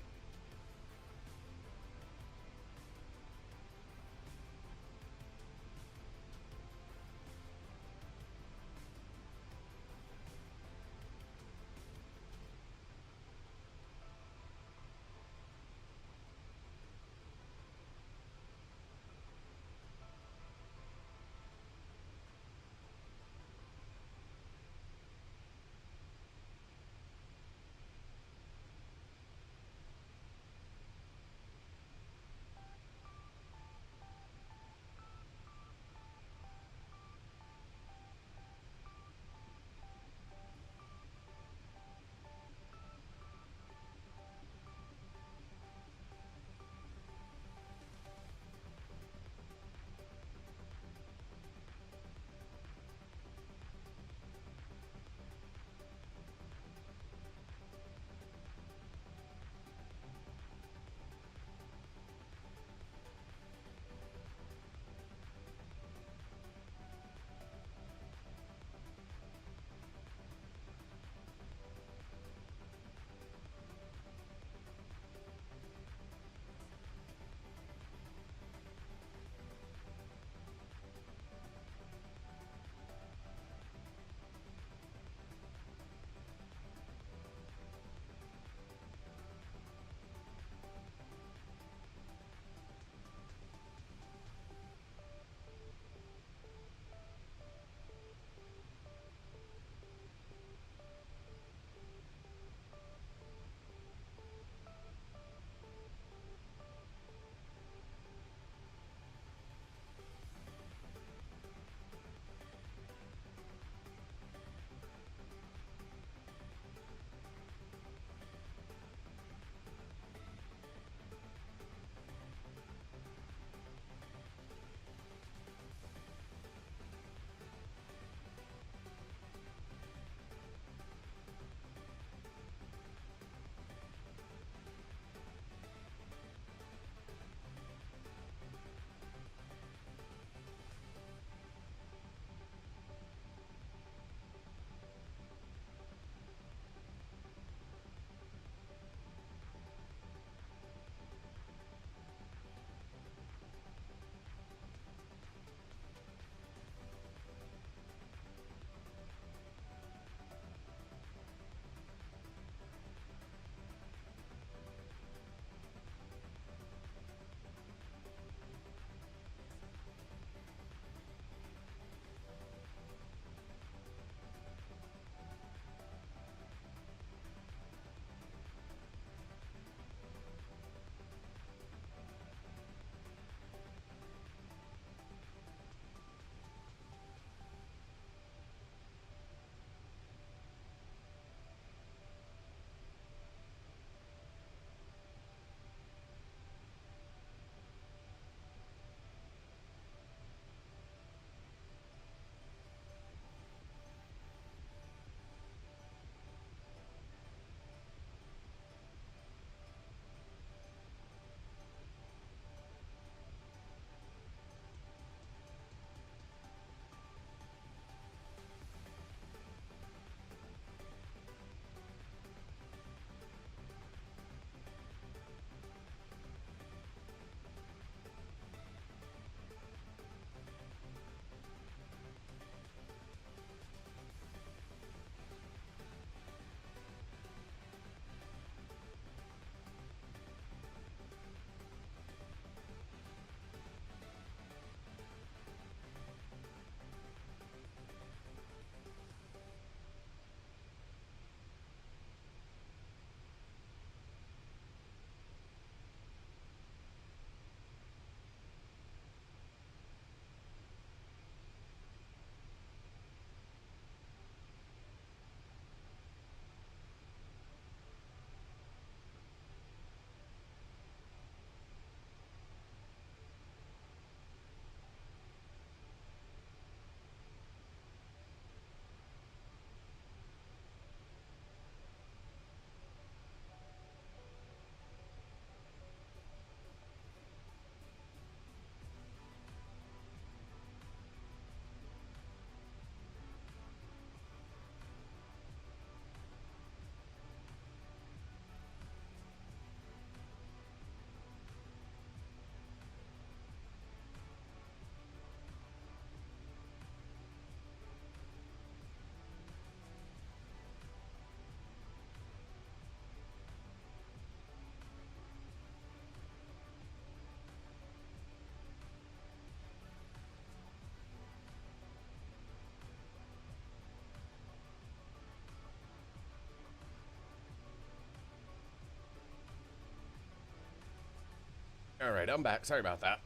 All right, I'm back. Sorry about that.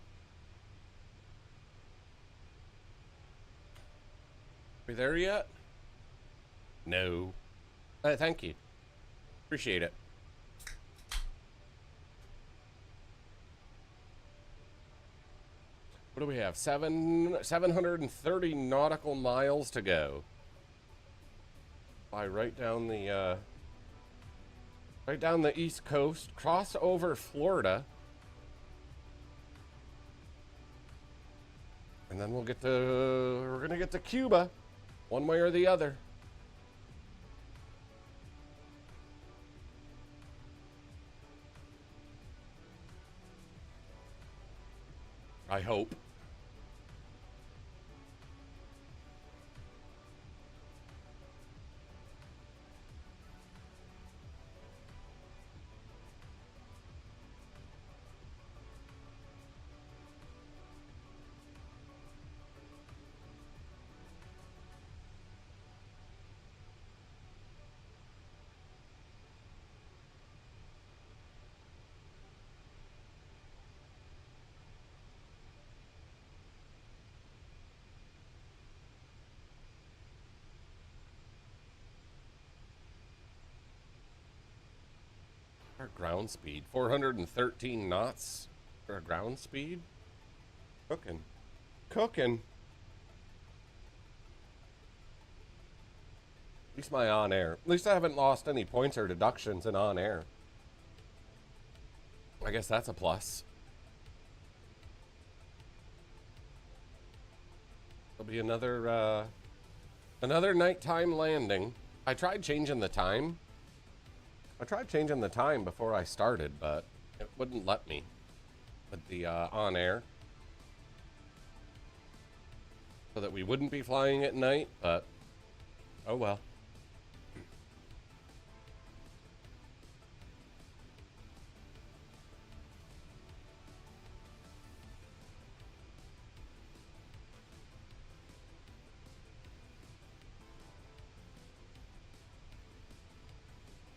We there yet? No. Thank you. Appreciate it. What do we have? 730 nautical miles to go. Fly right down the East Coast, cross over Florida, and then we're gonna get to Cuba, one way or the other. I hope. Our ground speed, 413 knots for our ground speed. Cooking. At least my on air. At least I haven't lost any points or deductions in on air. I guess that's a plus. There'll be another nighttime landing. I tried changing the time before I started, but it wouldn't let me with the on air. So that we wouldn't be flying at night, but oh well.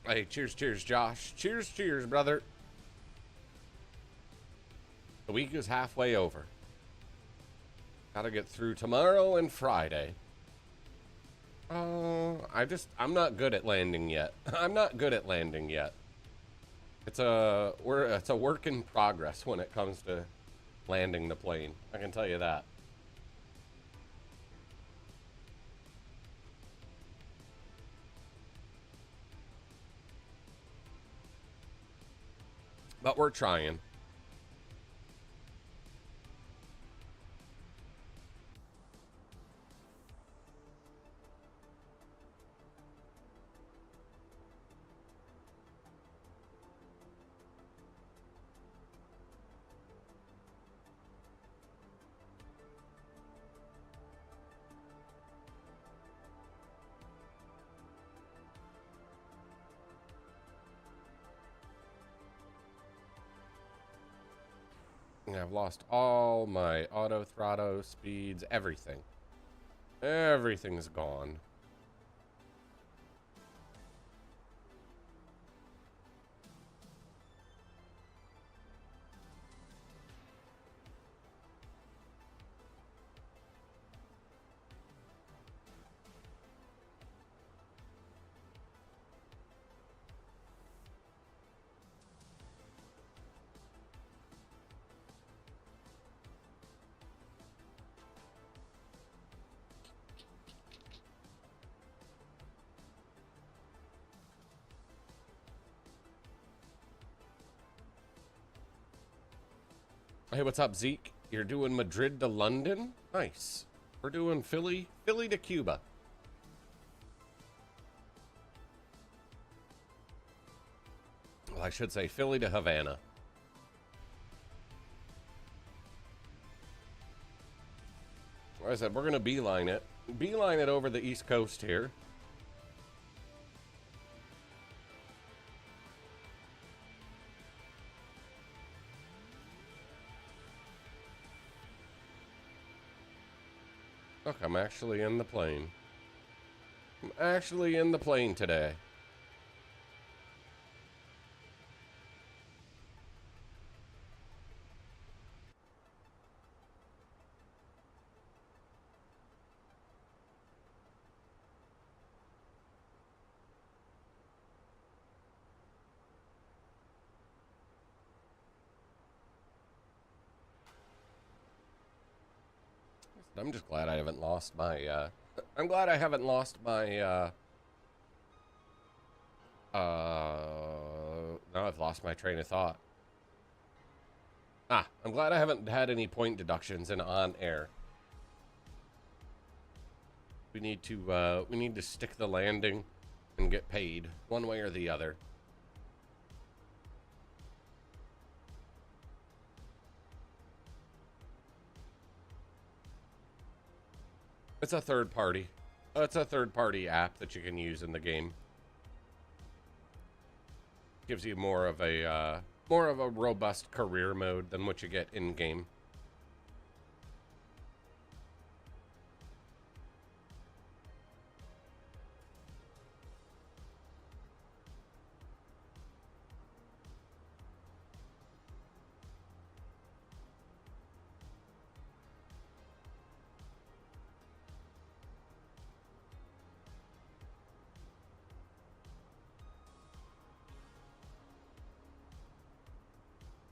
Hey, cheers, Josh. Cheers, brother. The week is halfway over. Gotta get through tomorrow and Friday. I'm not good at landing yet. It's a work in progress when it comes to landing the plane. I can tell you that. But we're trying. I've lost all my auto throttle speeds, everything. Everything's gone. Hey, what's up, Zeke? You're doing Madrid to London? Nice. We're doing Philly to Cuba. Well, I should say Philly to Havana. Like I said, we're going to beeline it. Beeline it over the East Coast here. Look, I'm actually in the plane. I'm actually in the plane today. I'm just glad I haven't lost my, I'm glad I haven't lost my, now I've lost my train of thought. I'm glad I haven't had any point deductions in on air. We need to stick the landing and get paid one way or the other. It's a third party. It's a third party app that you can use in the game. Gives you more of a robust career mode than what you get in game.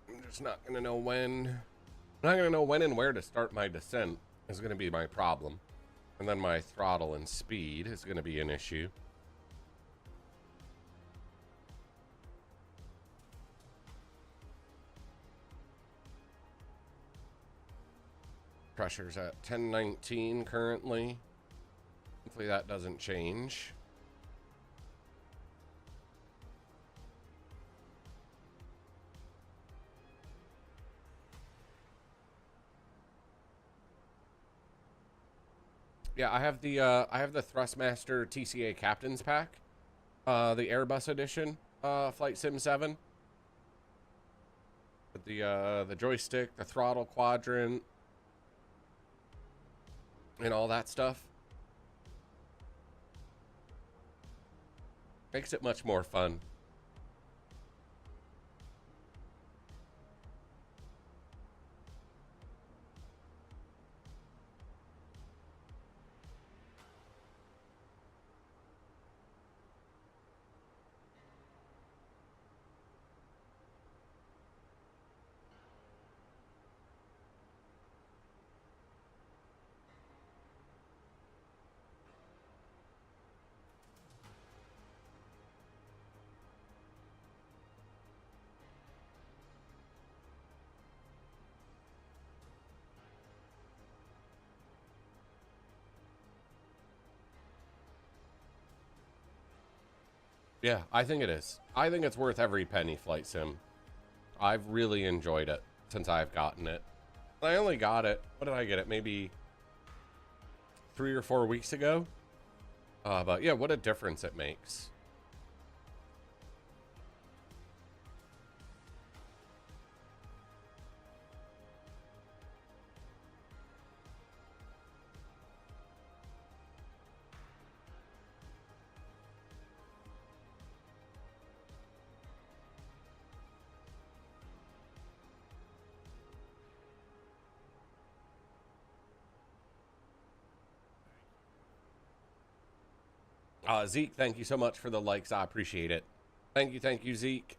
I'm just not gonna know when. I'm not gonna know when and where to start my descent is gonna be my problem, and then my throttle and speed is gonna be an issue. Pressure's at 1019 currently. Hopefully that doesn't change. Yeah, I have the Thrustmaster TCA Captain's Pack, the Airbus edition, Flight Sim 7. With the joystick, the throttle quadrant, and all that stuff. Makes it much more fun. Yeah, I think it is. I think it's worth every penny, Flight Sim. I've really enjoyed it since I've gotten it. I only got it, what did I get it? Maybe 3 or 4 weeks ago? But yeah, what a difference it makes. Zeke, thank you so much for the likes. I appreciate it. Thank you, Zeke.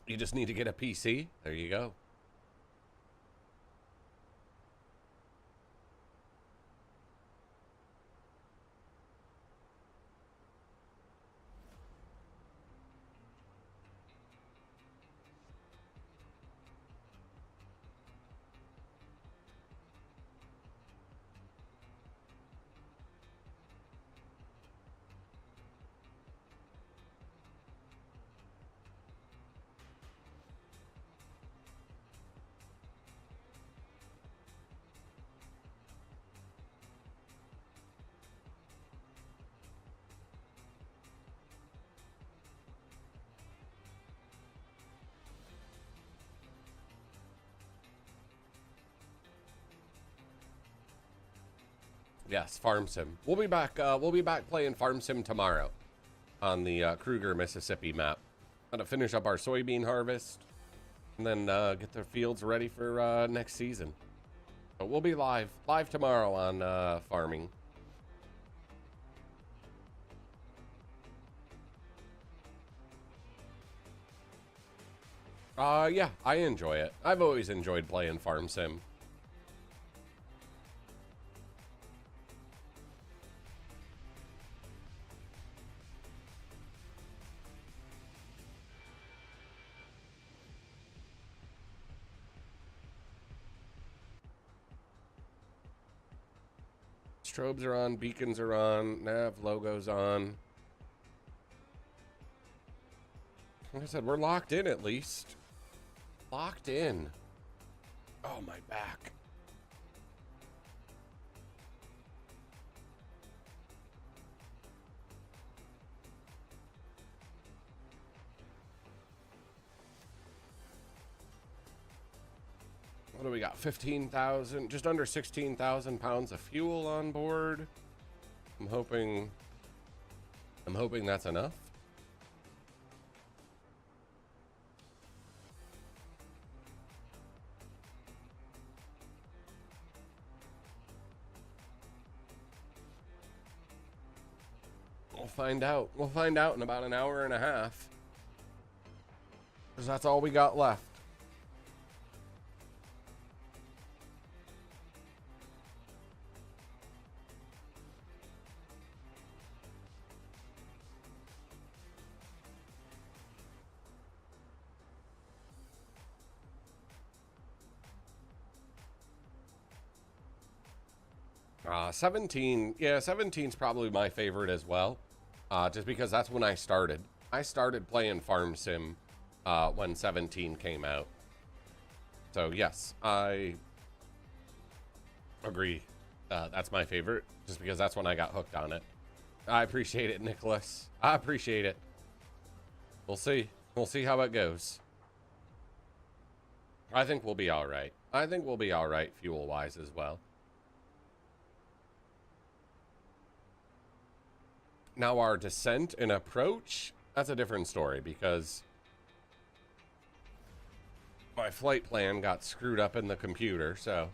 You just need to get a PC. There you go. Yes, Farm Sim. We'll be back. We'll be back playing Farm Sim tomorrow on the Kruger, Mississippi map. Gonna finish up our soybean harvest and then get the fields ready for next season. But we'll be live tomorrow on farming. Yeah, I enjoy it. I've always enjoyed playing Farm Sim. Strobes are on, beacons are on, nav logo's on. Like I said, we're locked in at least. Locked in. Oh, my back. What do we got? 15,000, just under 16,000 pounds of fuel on board. I'm hoping that's enough. We'll find out. We'll find out in about an hour and a half. Because that's all we got left. Uh, 17, yeah, 17's probably my favorite as well. Just because that's when I started. I started playing Farm Sim when 17 came out. So yes, I agree. That's my favorite, just because that's when I got hooked on it. I appreciate it, Nicholas. I appreciate it. We'll see. We'll see how it goes. I think we'll be all right. I think we'll be all right fuel-wise as well. Now our descent and approach, that's a different story because my flight plan got screwed up in the computer, so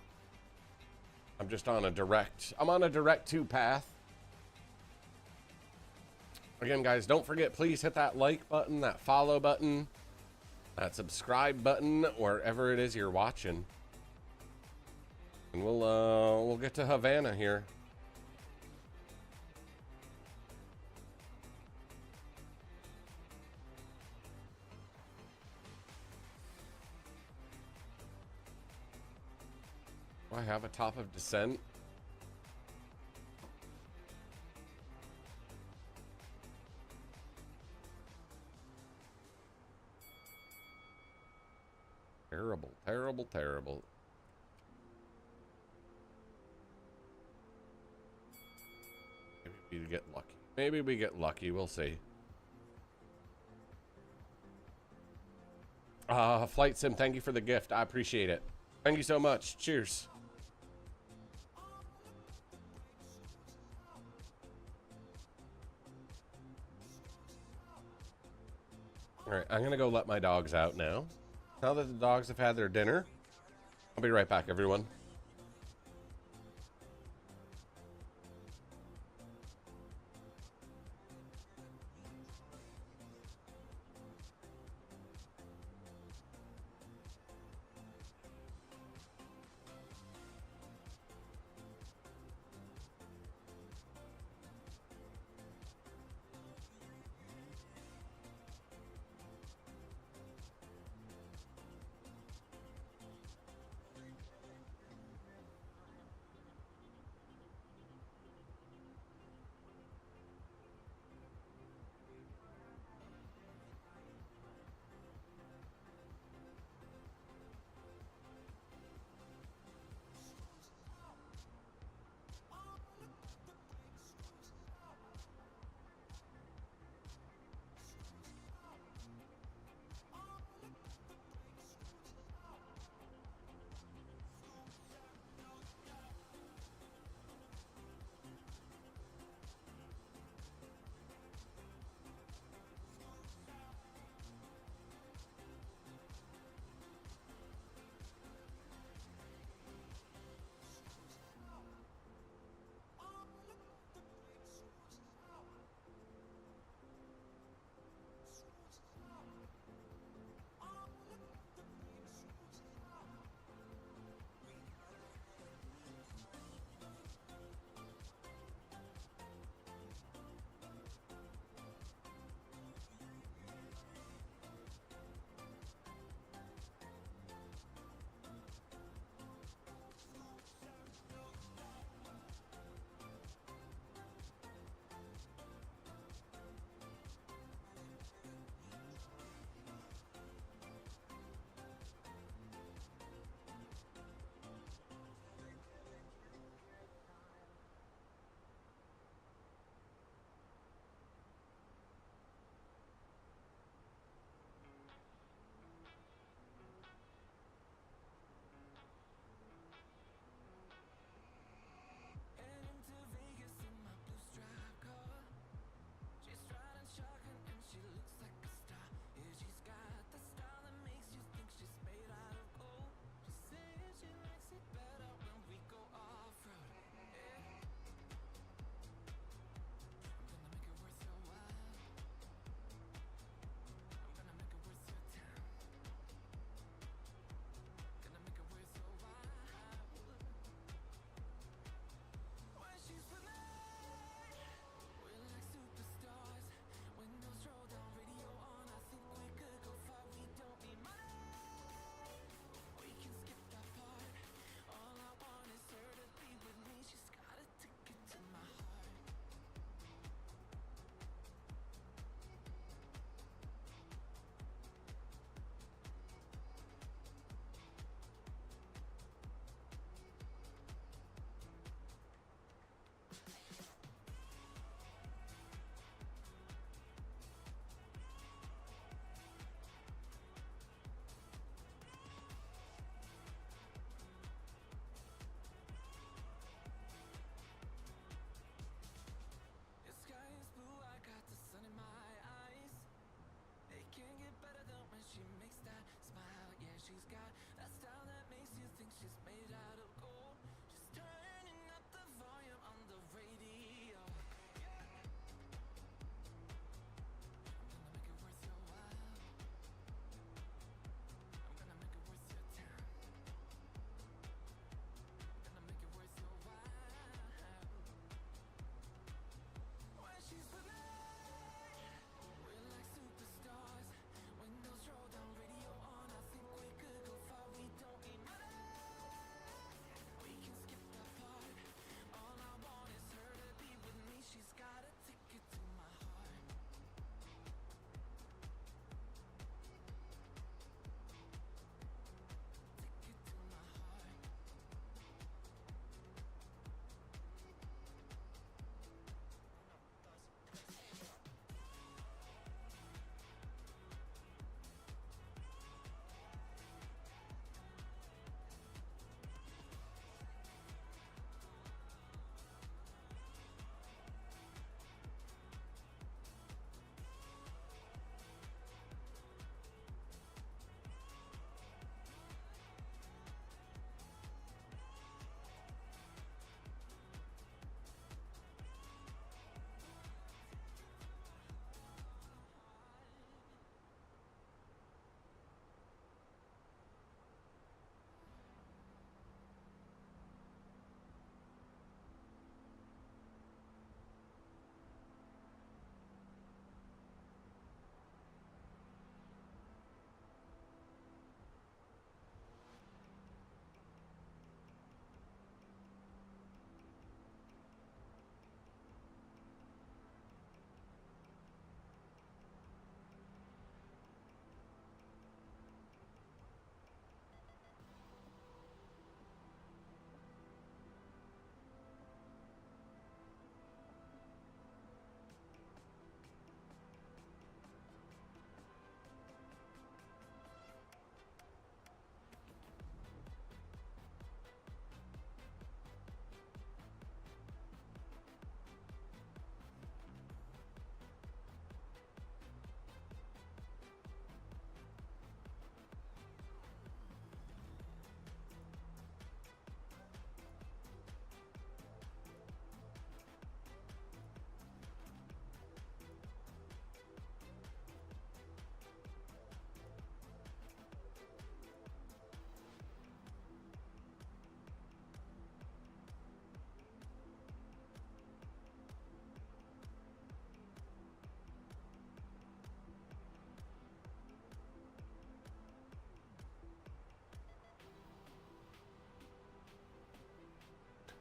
I'm just on a direct, I'm on a direct to path. Again, guys, don't forget, please hit that like button, that follow button, that subscribe button, wherever it is you're watching. And we'll get to Havana here. Do I have a top of descent? Terrible, terrible, terrible. Maybe we get lucky. Maybe we get lucky. We'll see. Flight Sim, thank you for the gift. I appreciate it. Thank you so much. Cheers. All right, I'm going to go let my dogs out now. Now that the dogs have had their dinner, I'll be right back, everyone.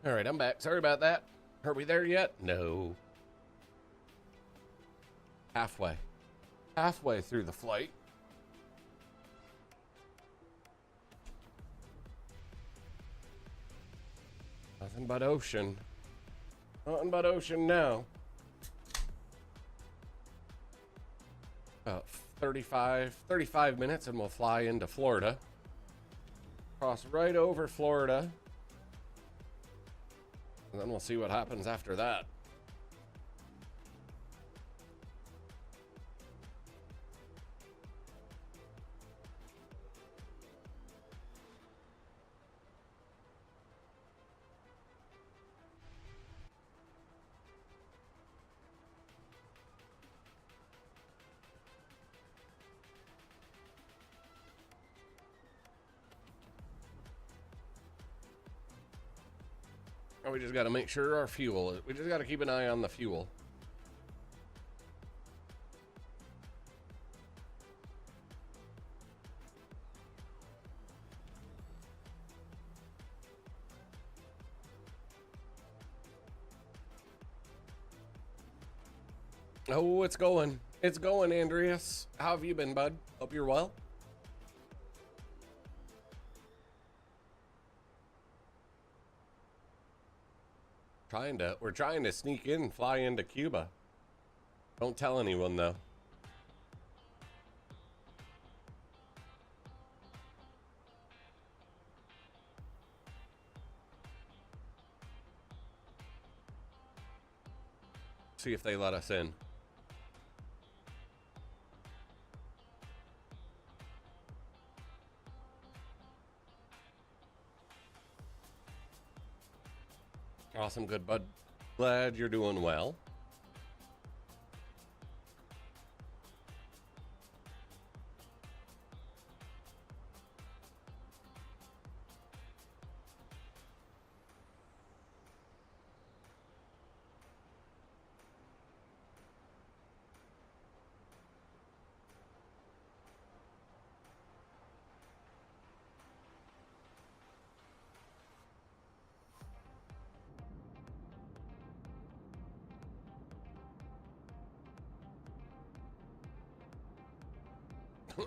All right, I'm back. Sorry about that. Are we there yet? No. Halfway. Halfway through the flight. Nothing but ocean. Nothing but ocean now. About 35 minutes and we'll fly into Florida. Cross right over Florida. And then we'll see what happens after that. We just got to make sure our fuel, we just got to keep an eye on the fuel. Oh, it's going. It's going, Andreas. How have you been, bud? Hope you're well. We're trying to sneak in, fly into Cuba. Don't tell anyone though. See if they let us in. Awesome, good bud. Glad you're doing well.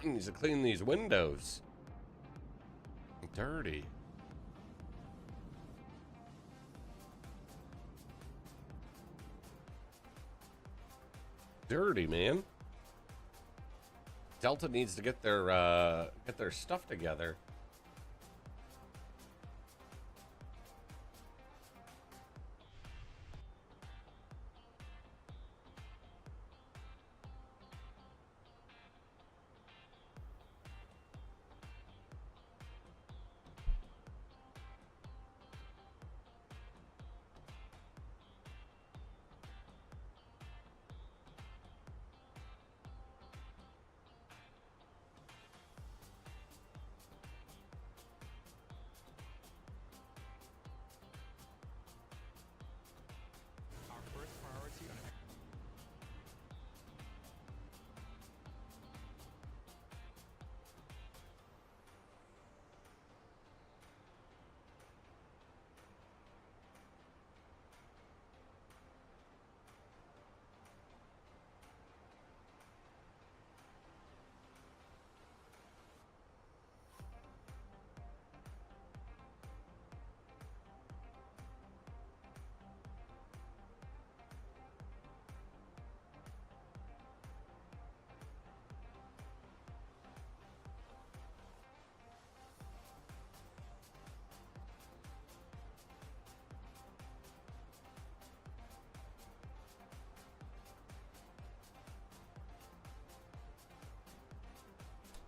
Needs to clean these windows. Dirty. Dirty, man. Delta needs to get their stuff together.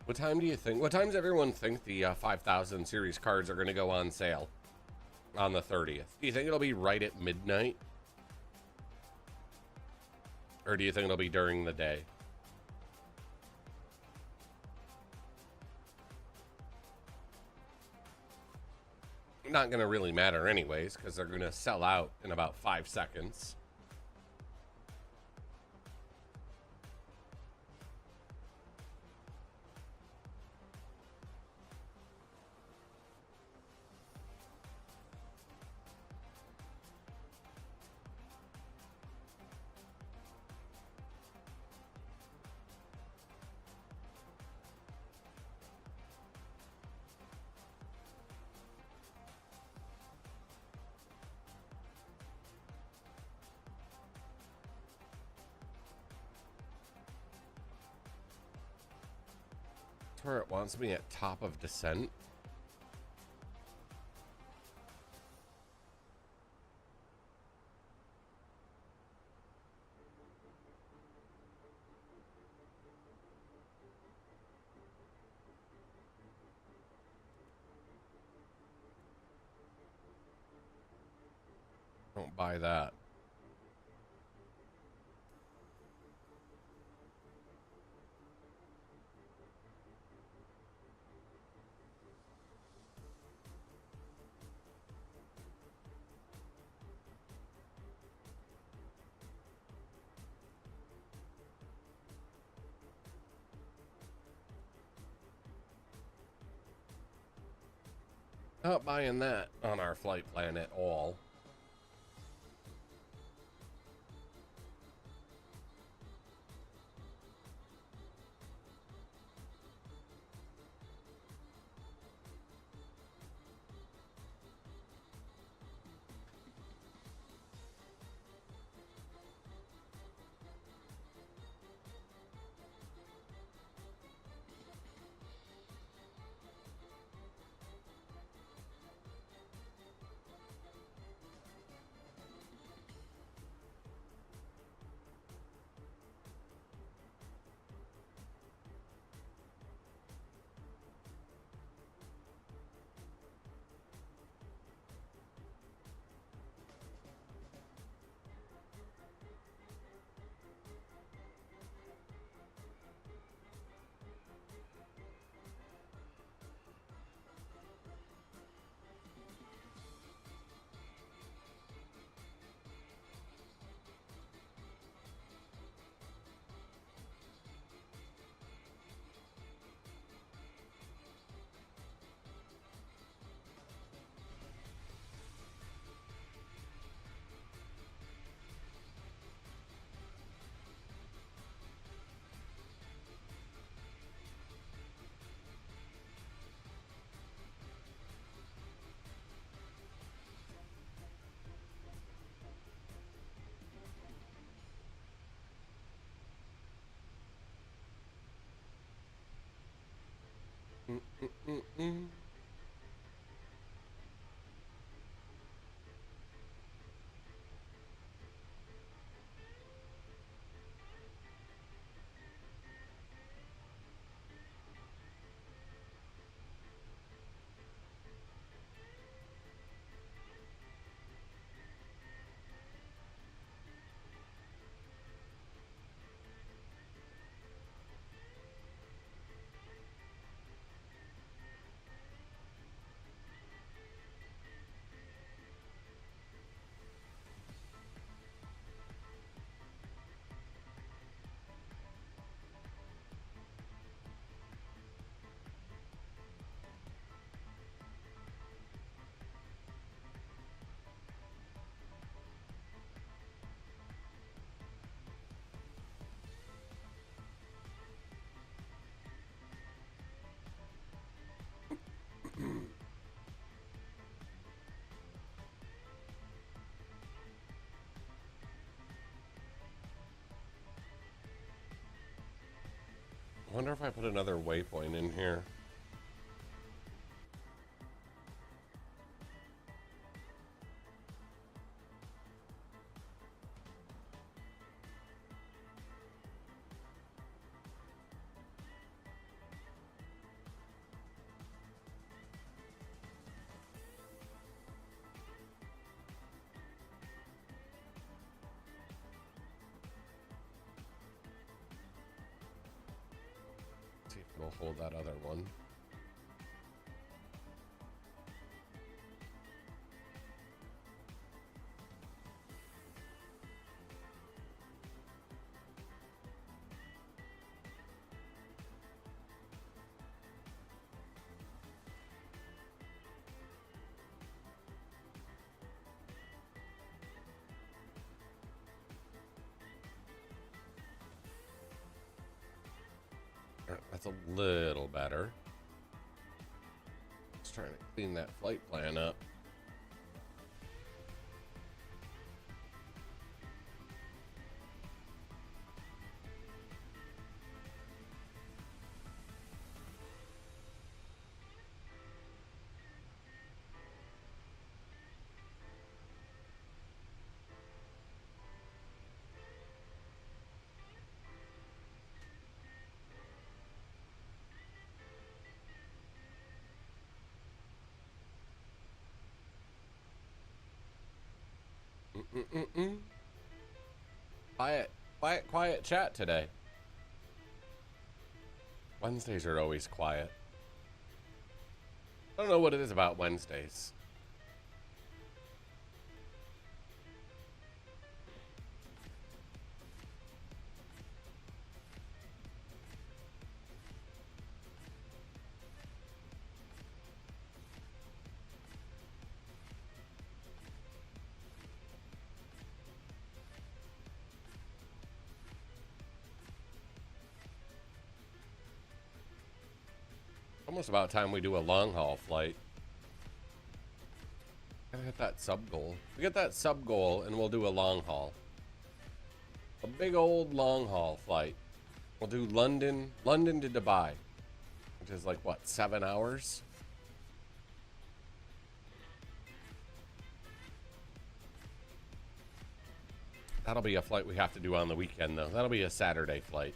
What time do you think? What time does everyone think the 5000 series cards are going to go on sale on the 30th? Do you think it'll be right at midnight? Or do you think it'll be during the day? Not going to really matter anyways, because they're going to sell out in about 5 seconds. where it wants me at top of descent. Don't buy that. Not buying that on our flight plan at all. I wonder if I put another waypoint in here. See if it'll hold that other one. Alright, that's a little better. Just trying to clean that flight plan up. Quiet, quiet chat today. Wednesdays are always quiet. I don't know what it is about Wednesdays. Almost about time we do a long haul flight. Gotta hit that sub goal. We get that sub goal and we'll do a long haul. A big old long haul flight. We'll do London to Dubai, which is like what, 7 hours? That'll be a flight we have to do on the weekend though. That'll be a Saturday flight.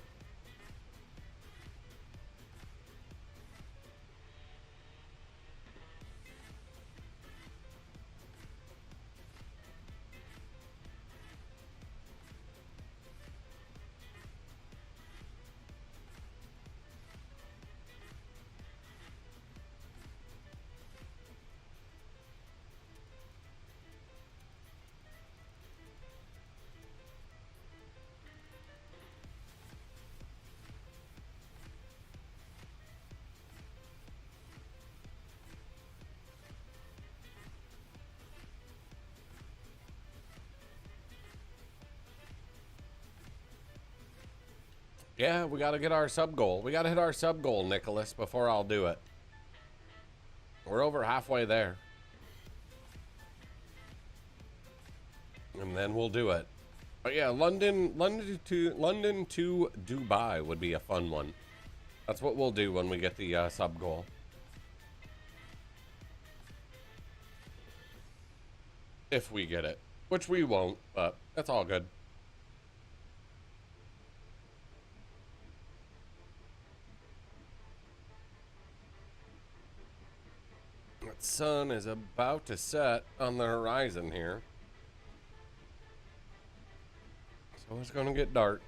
Yeah, we got to get our sub goal. We got to hit our sub goal, Nicholas, before I'll do it. We're over halfway there. And then we'll do it. But yeah, London to Dubai would be a fun one. That's what we'll do when we get the sub goal. If we get it, which we won't, but that's all good. The sun is about to set on the horizon here. So it's gonna get dark.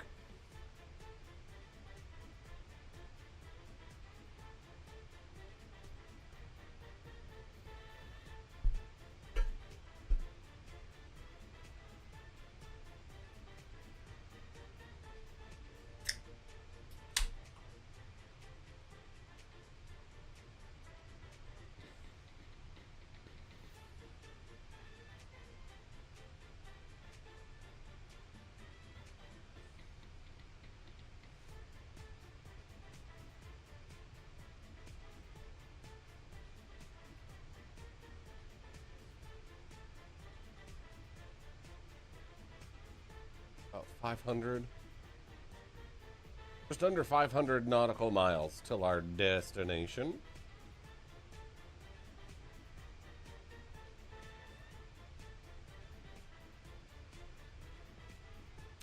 About 500. Just under 500 nautical miles till our destination.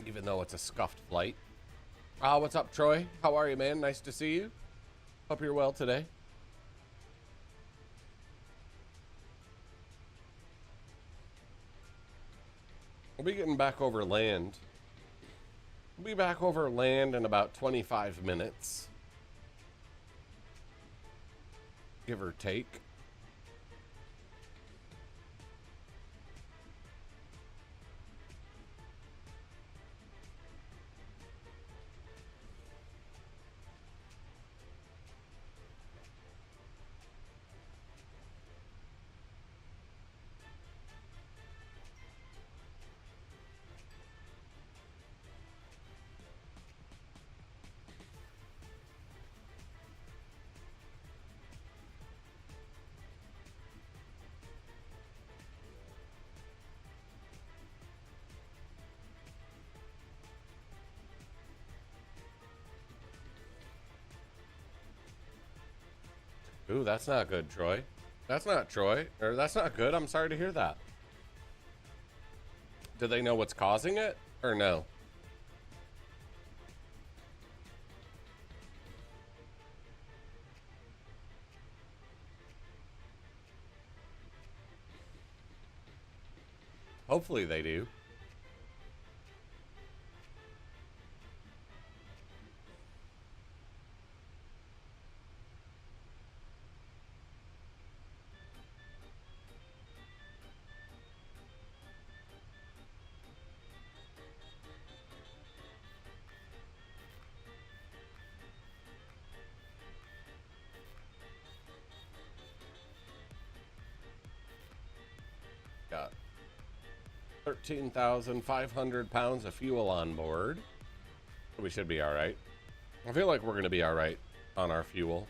Even though it's a scuffed flight. What's up, Troy? How are you, man? Nice to see you. Hope you're well today. We'll be getting back over land. We'll be back over land in about 25 minutes. Give or take. Ooh, that's not good, Troy. That's not Troy. Or that's not good. I'm sorry to hear that. Do they know what's causing it? Or no? Hopefully they do. Got 13,500 pounds of fuel on board. We should be all right. I feel like we're going to be all right on our fuel.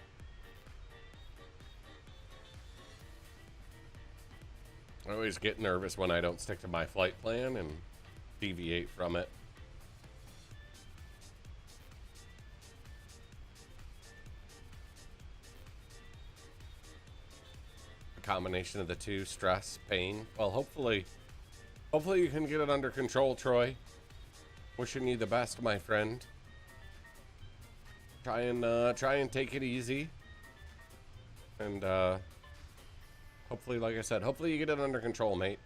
I always get nervous when I don't stick to my flight plan and deviate from it. A combination of the two, stress, pain. Well, hopefully you can get it under control, Troy. Wishing you the best, my friend. Try and take it easy. And hopefully, like I said, hopefully you get it under control, mate.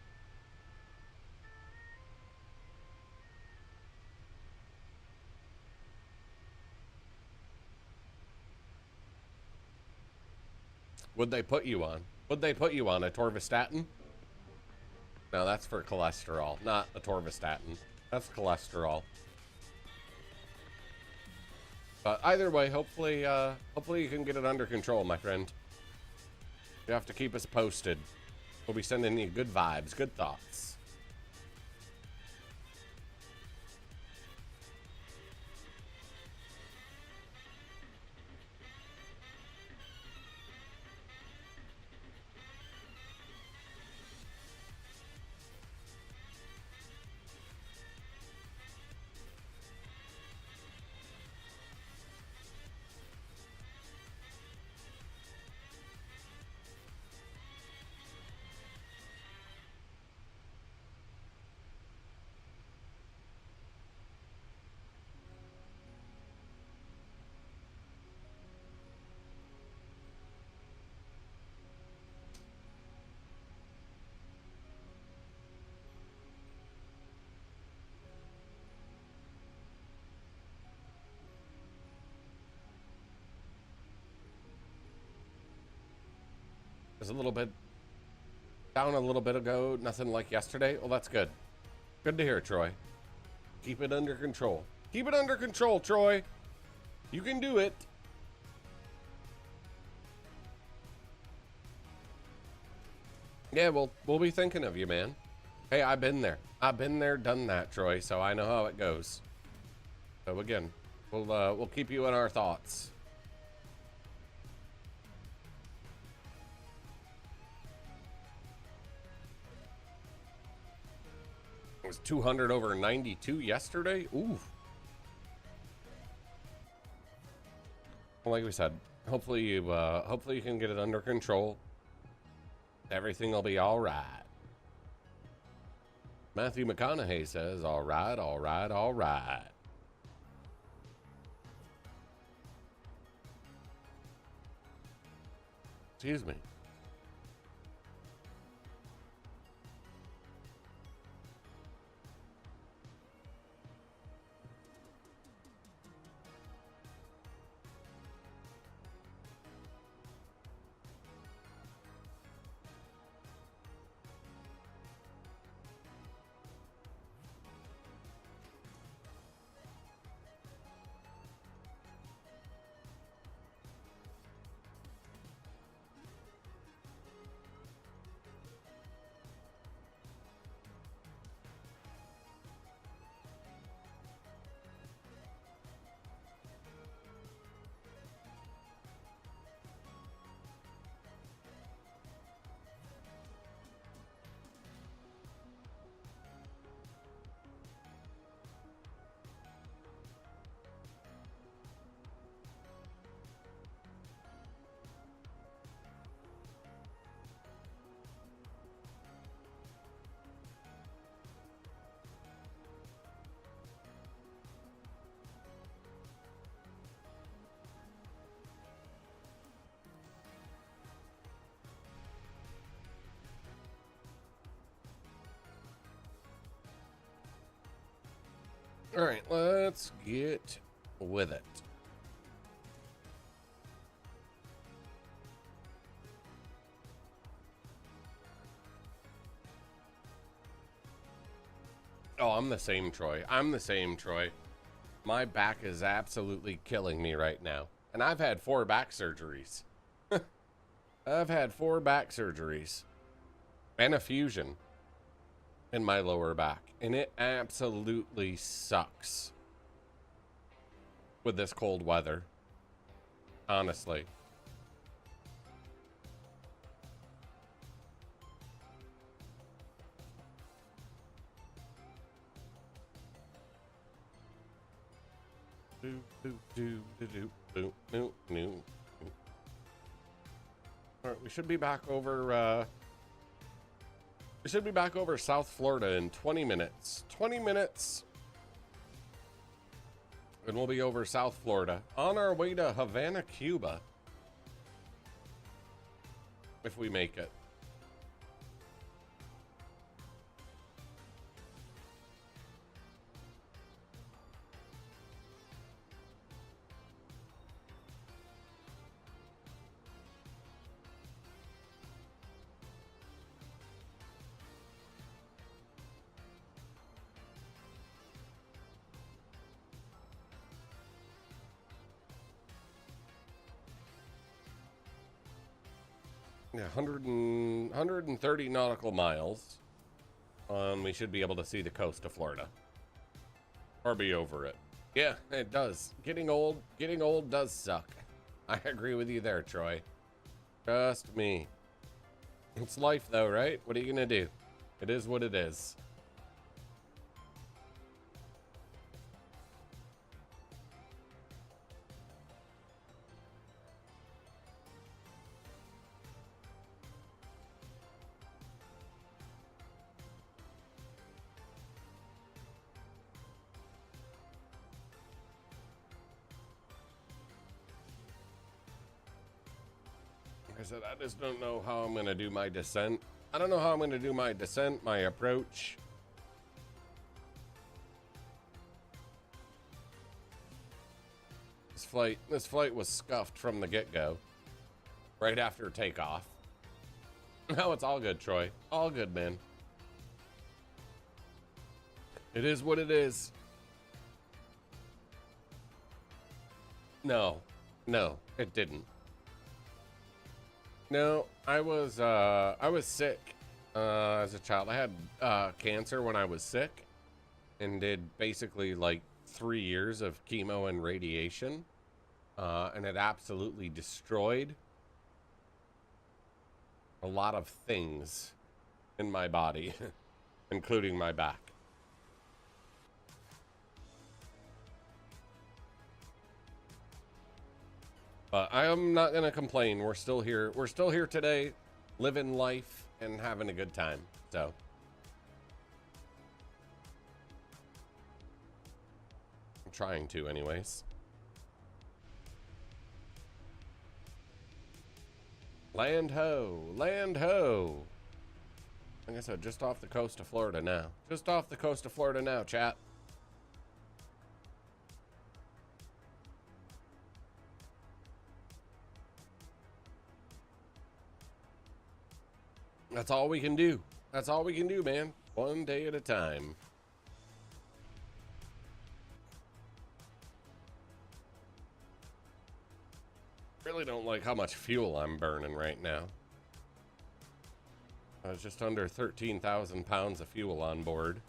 Would they put you on? Would they put you on a torvastatin? No, that's for cholesterol, not a torvastatin. That's cholesterol. But either way, hopefully you can get it under control, my friend. You have to keep us posted. We'll be sending you good vibes, good thoughts. It was a little bit down a little bit ago, nothing like yesterday. Well, that's good. Good to hear, Troy. Keep it under control. Keep it under control, Troy. You can do it. Yeah, we'll be thinking of you, man. Hey, I've been there. I've been there, done that, Troy, so I know how it goes. So again, we'll keep you in our thoughts. It was 200 over 92 yesterday. Ooh. Well, like we said, hopefully you can get it under control. Everything will be all right. Matthew McConaughey says, all right, all right, all right. Excuse me. All right, let's get with it. Oh, I'm the same, Troy. I'm the same, Troy. My back is absolutely killing me right now. And I've had 4 back surgeries. I've had 4 back surgeries. And a fusion in my lower back. And it absolutely sucks with this cold weather. Honestly. All right, we should be back over South Florida in 20 minutes. 20 minutes. And we'll be over South Florida on our way to Havana, Cuba. If we make it. Yeah, 130 nautical miles. We should be able to see the coast of Florida. Or be over it. Yeah, it does. Getting old does suck. I agree with you there, Troy. Trust me. It's life though, right? What are you gonna do? It is what it is. I said, I just don't know how I'm going to do my descent. I don't know how I'm going to do my descent, my approach. This flight was scuffed from the get-go. Right after takeoff. No, it's all good, Troy. All good, man. It is what it is. No, it didn't. No, I was sick as a child. I had cancer when I was sick and did basically like 3 years of chemo and radiation. And it absolutely destroyed a lot of things in my body, including my back. But I am not going to complain. We're still here. We're still here today, living life and having a good time. So. I'm trying to anyways. Land ho. Land ho. Like I said, just off the coast of Florida now. Just off the coast of Florida now, chat. That's all we can do. That's all we can do, man. One day at a time. Really don't like how much fuel I'm burning right now. I was just under 13,000 pounds of fuel on board.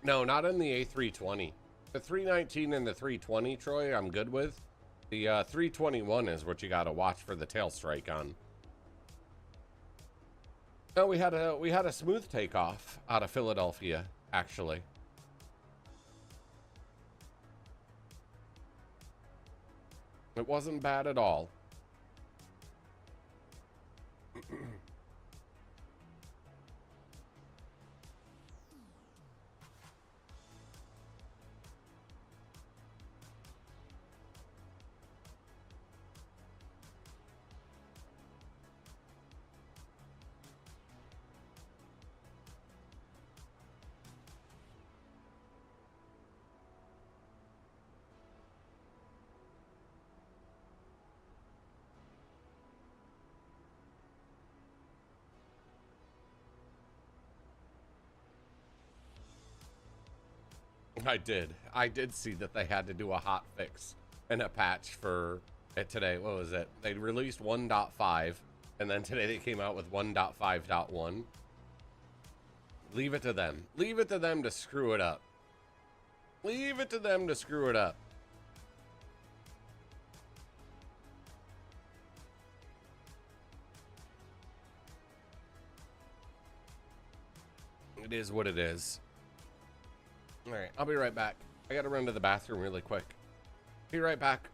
No, not in the A320. The 319 and the 320, Troy, I'm good with. The 321 is what you got to watch for the tail strike on. No, we had a smooth takeoff out of Philadelphia, actually. It wasn't bad at all. I did. I did see that they had to do a hot fix and a patch for it today. What was it? They released 1.5, and then today they came out with 1.5.1. Leave it to them. Leave it to them to screw it up. Leave it to them to screw it up. It is what it is. All right, I'll be right back. I gotta run to the bathroom really quick. Be right back.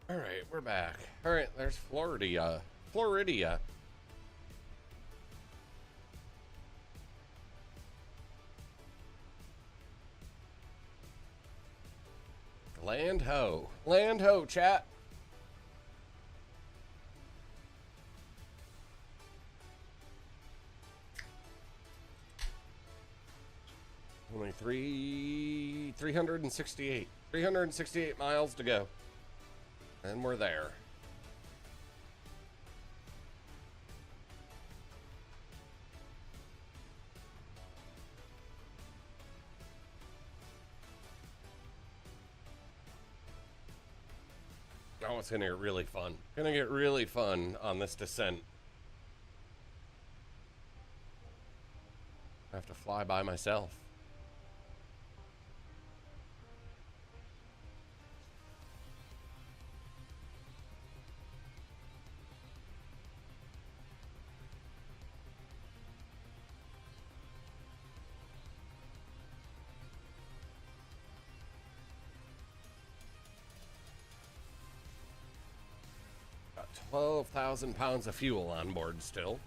All right, we're back. All right, there's Florida. Florida. Land ho. Land ho, chat. Only 368. 368 miles to go. And we're there. Oh, it's gonna get really fun. Gonna get really fun on this descent. I have to fly by myself. Got 12,000 pounds of fuel on board still.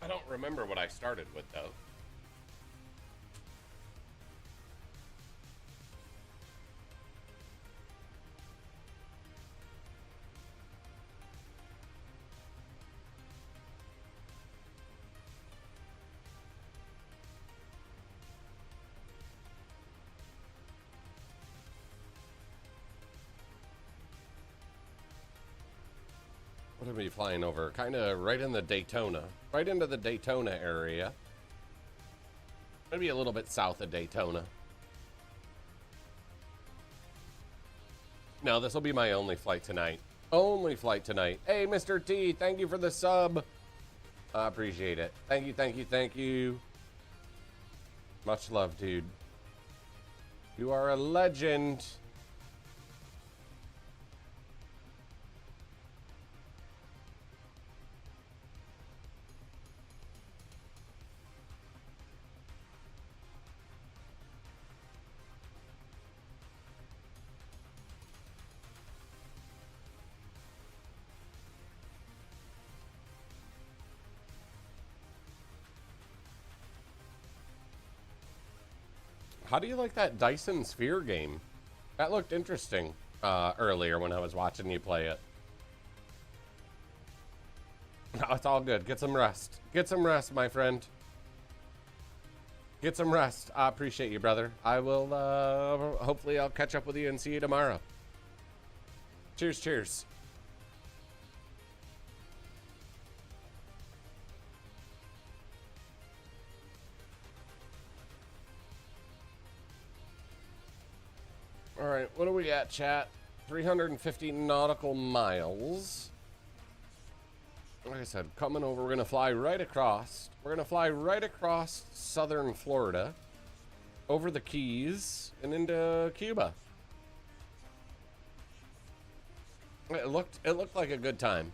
I don't remember what I started with, though. What are we flying over? Kind of right in the Daytona. Right into the Daytona area. Maybe a little bit south of Daytona. No, this will be my only flight tonight. Only flight tonight. Hey, Mr. T, thank you for the sub. I appreciate it. Thank you, thank you, thank you. Much love, dude. You are a legend. How do you like that Dyson Sphere game? That looked interesting earlier when I was watching you play it. No, it's all good. Get some rest. Get some rest, my friend. Get some rest. I appreciate you, brother. I will, hopefully I'll catch up with you and see you tomorrow. Cheers, cheers. All right, what are we at, chat? 350 nautical miles. Like I said, coming over, we're going to fly right across. We're going to fly right across southern Florida, over the Keys, and into Cuba. It looked like a good time.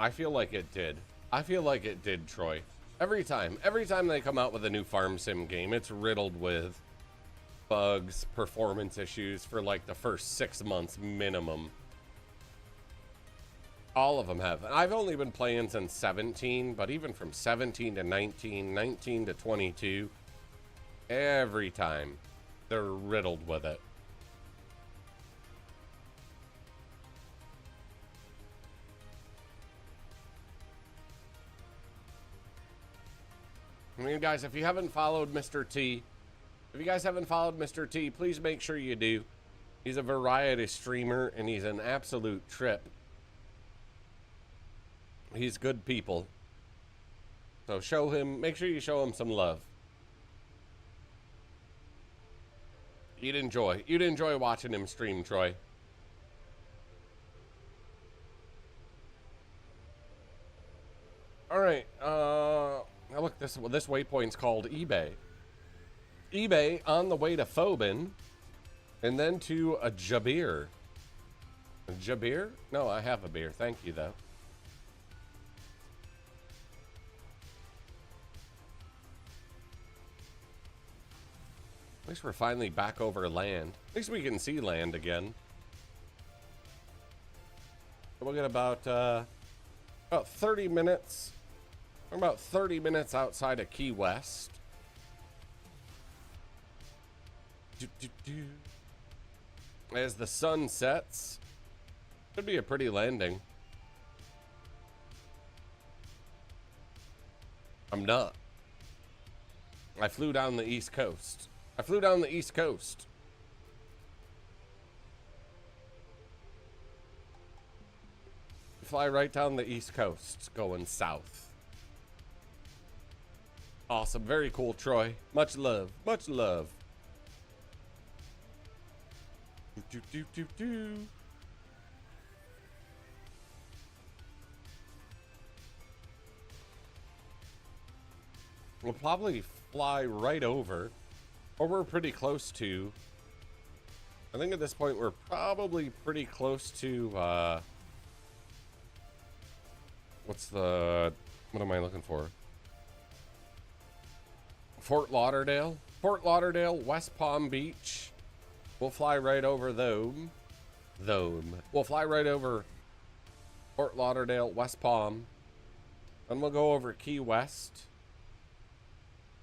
I feel like it did. I feel like it did, Troy. Every time they come out with a new farm sim game, it's riddled with bugs, performance issues for like the first 6 months minimum. All of them have. I've only been playing since 17, but even from 17 to 19, 19 to 22, every time they're riddled with it. I mean, guys, if you haven't followed Mr. T, please make sure you do. He's a variety streamer, and he's an absolute trip. He's good people. So make sure you show him some love. You'd enjoy watching him stream, Troy. All right, now look, this waypoint's called eBay. eBay on the way to Phobin, and then to a Jabir. Jabir? No, I have a beer. Thank you, though. At least we're finally back over land. At least we can see land again. We'll get about 30 minutes. We're about 30 minutes outside of Key West. As the sun sets, should be a pretty landing. I'm not. I flew down the East Coast. I flew down the East Coast. Fly right down the East Coast, going south. Awesome. Very cool, Troy. Much love. Much love. Do, do, do, do, do. We'll probably fly right over, or we're pretty close to. I think at this point we're probably pretty close to, what am I looking for? Fort Lauderdale. Fort Lauderdale, West Palm Beach. We'll fly right over them. We'll fly right over Fort Lauderdale, West Palm. Then we'll go over Key West.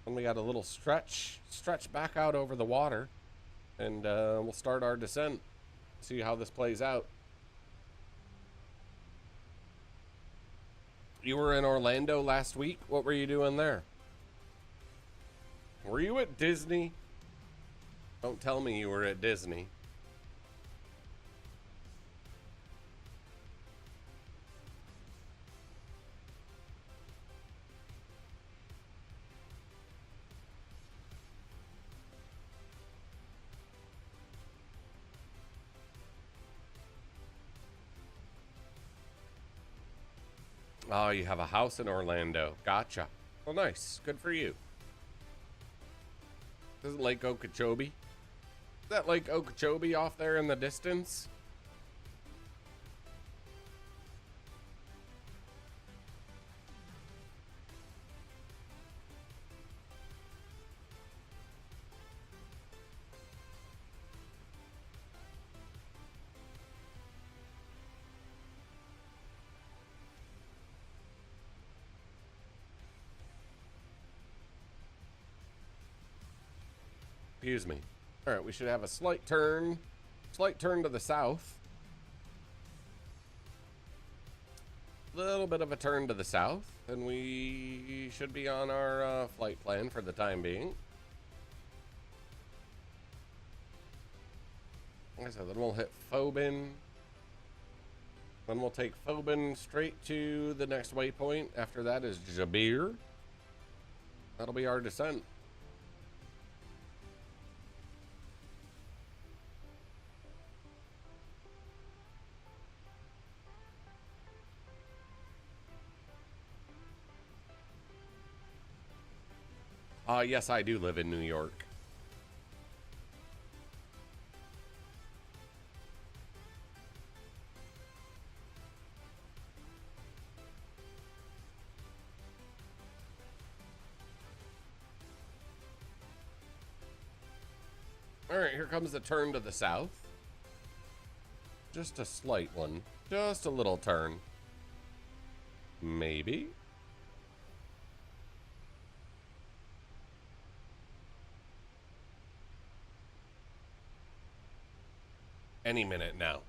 Then we got a little stretch back out over the water. And we'll start our descent. See how this plays out. You were in Orlando last week. What were you doing there? Were you at Disney? Don't tell me you were at Disney. Oh, you have a house in Orlando. Gotcha. Well, nice. Good for you. Isn't Lake Okeechobee? Is that Lake Okeechobee off there in the distance? Excuse me. All right, we should have a slight turn to the south. Little bit of a turn to the south, and we should be on our flight plan for the time being. Like I said, then we'll hit Phobin. Then we'll take Phobin straight to the next waypoint. After that is Jabir. That'll be our descent. Yes, I do live in New York. All right, here comes the turn to the south. Just a slight one. Just a little turn. Maybe. Any minute now.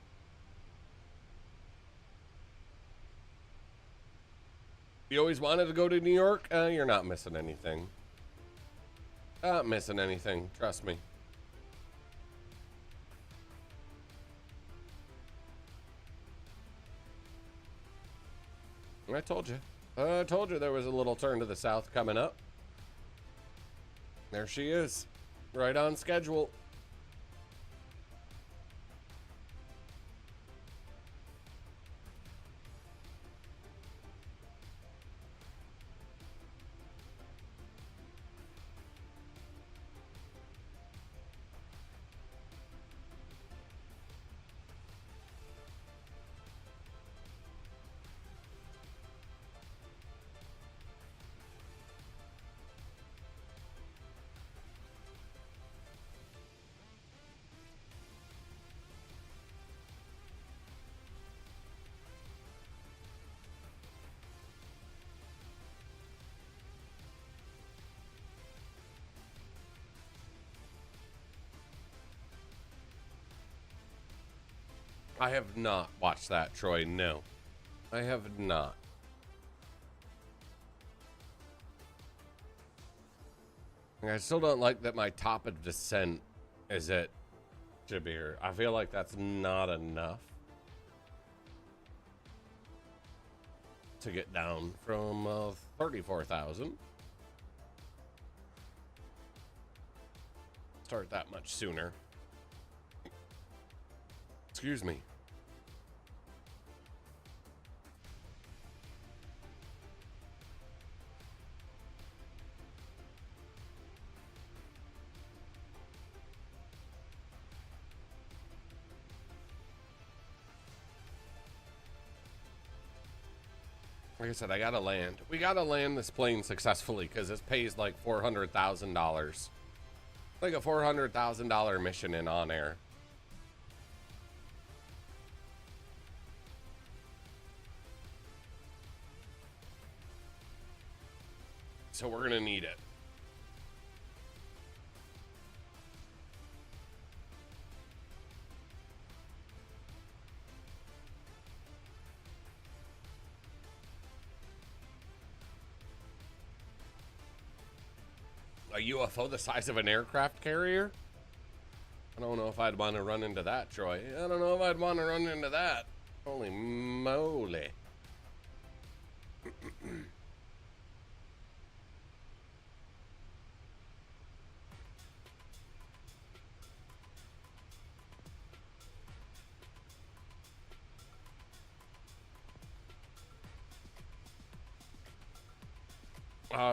You always wanted to go to New York? You're not missing anything. Not missing anything, trust me. I told you. I told you there was a little turn to the south coming up. There she is. Right on schedule. I have not watched that, Troy. No, I have not. I still don't like that my top of descent is at Jabir. I feel like that's not enough to get down from 34,000. Start that much sooner. Excuse me. Like I said, I gotta land. We gotta land this plane successfully because this pays like $400,000. Like a $400,000 mission in On Air. So we're gonna need it. A UFO the size of an aircraft carrier? I don't know if I'd want to run into that, Troy. I don't know if I'd want to run into that. Holy moly.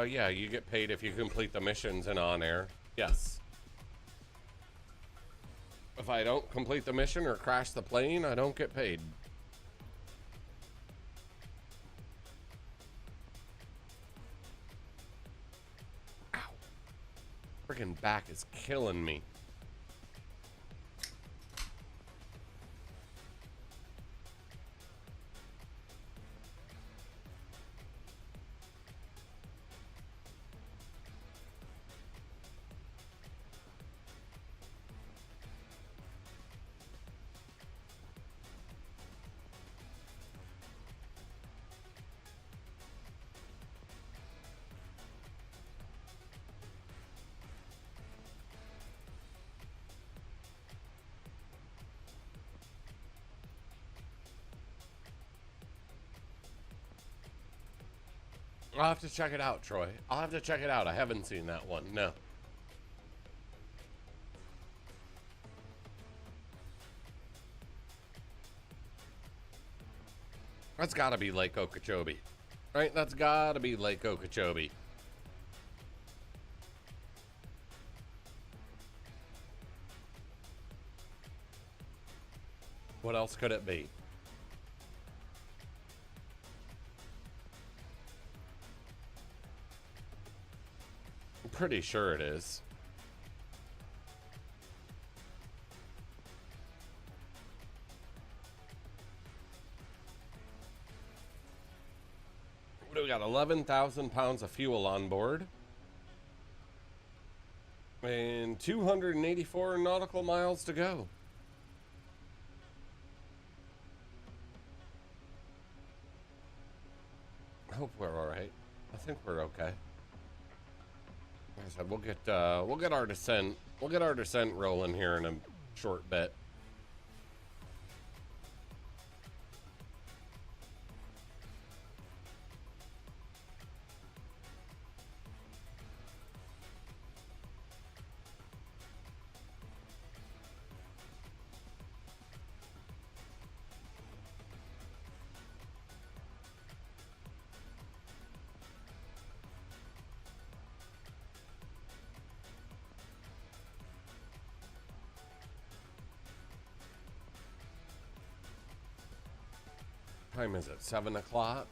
Yeah, you get paid if you complete the missions in On Air. Yes. If I don't complete the mission or crash the plane, I don't get paid. Ow. Freaking back is killing me. I'll have to check it out, Troy. I'll have to check it out. I haven't seen that one. No. That's gotta be Lake Okeechobee. Right? That's gotta be Lake Okeechobee. What else could it be? I'm pretty sure it is. What do we got? 11,000 pounds of fuel on board. And 284 nautical miles to go. I hope we're all right. I think we're okay. Like I said, we'll get our descent. We'll get our descent rolling here in a short bit. Time is it? 7 o'clock.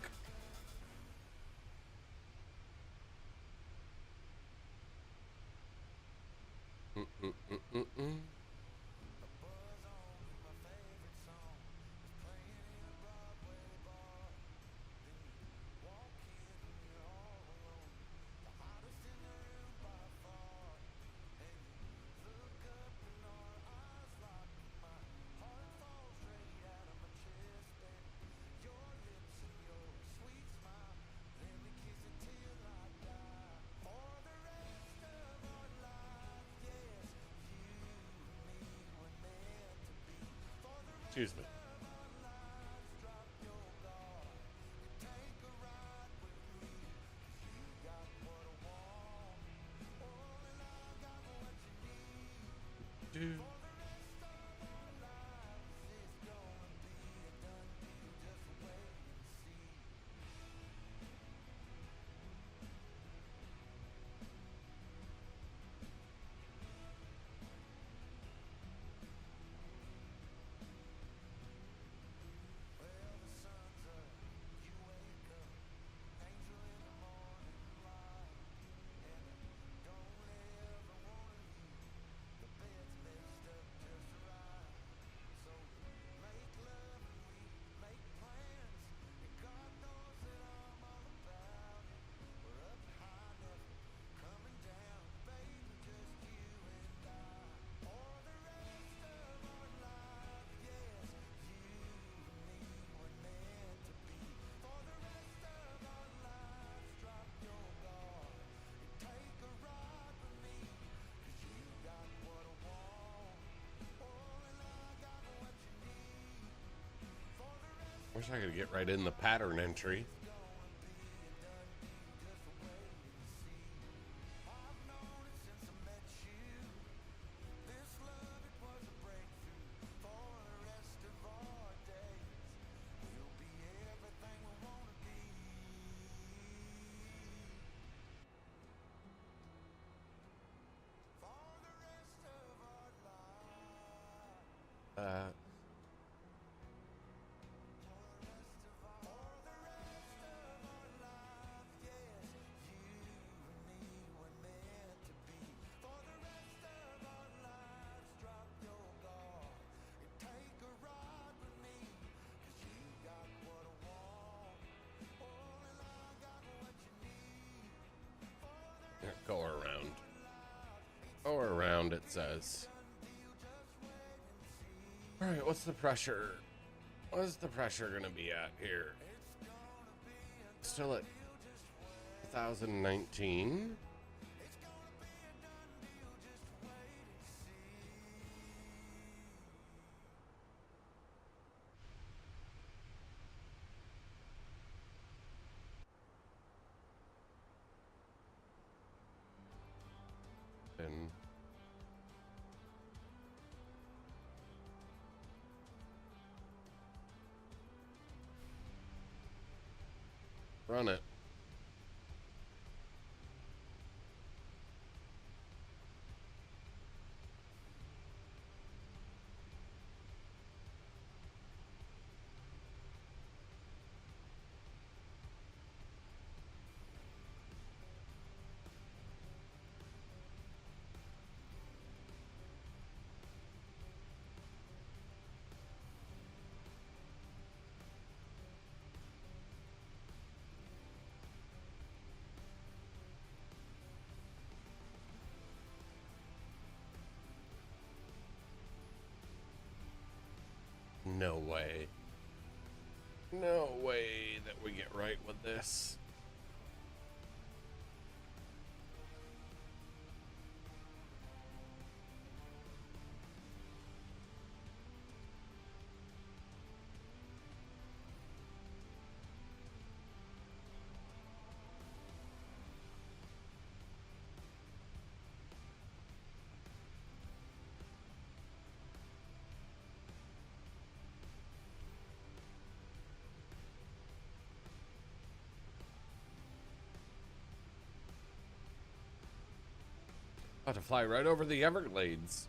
Excuse me. Dude. Wish I could get right in the pattern entry. Go around. Go around, it says. Alright, what's the pressure? What is the pressure going to be at here? Still at 2019. And run it. No way. No way that we get right with this. About to fly right over the Everglades.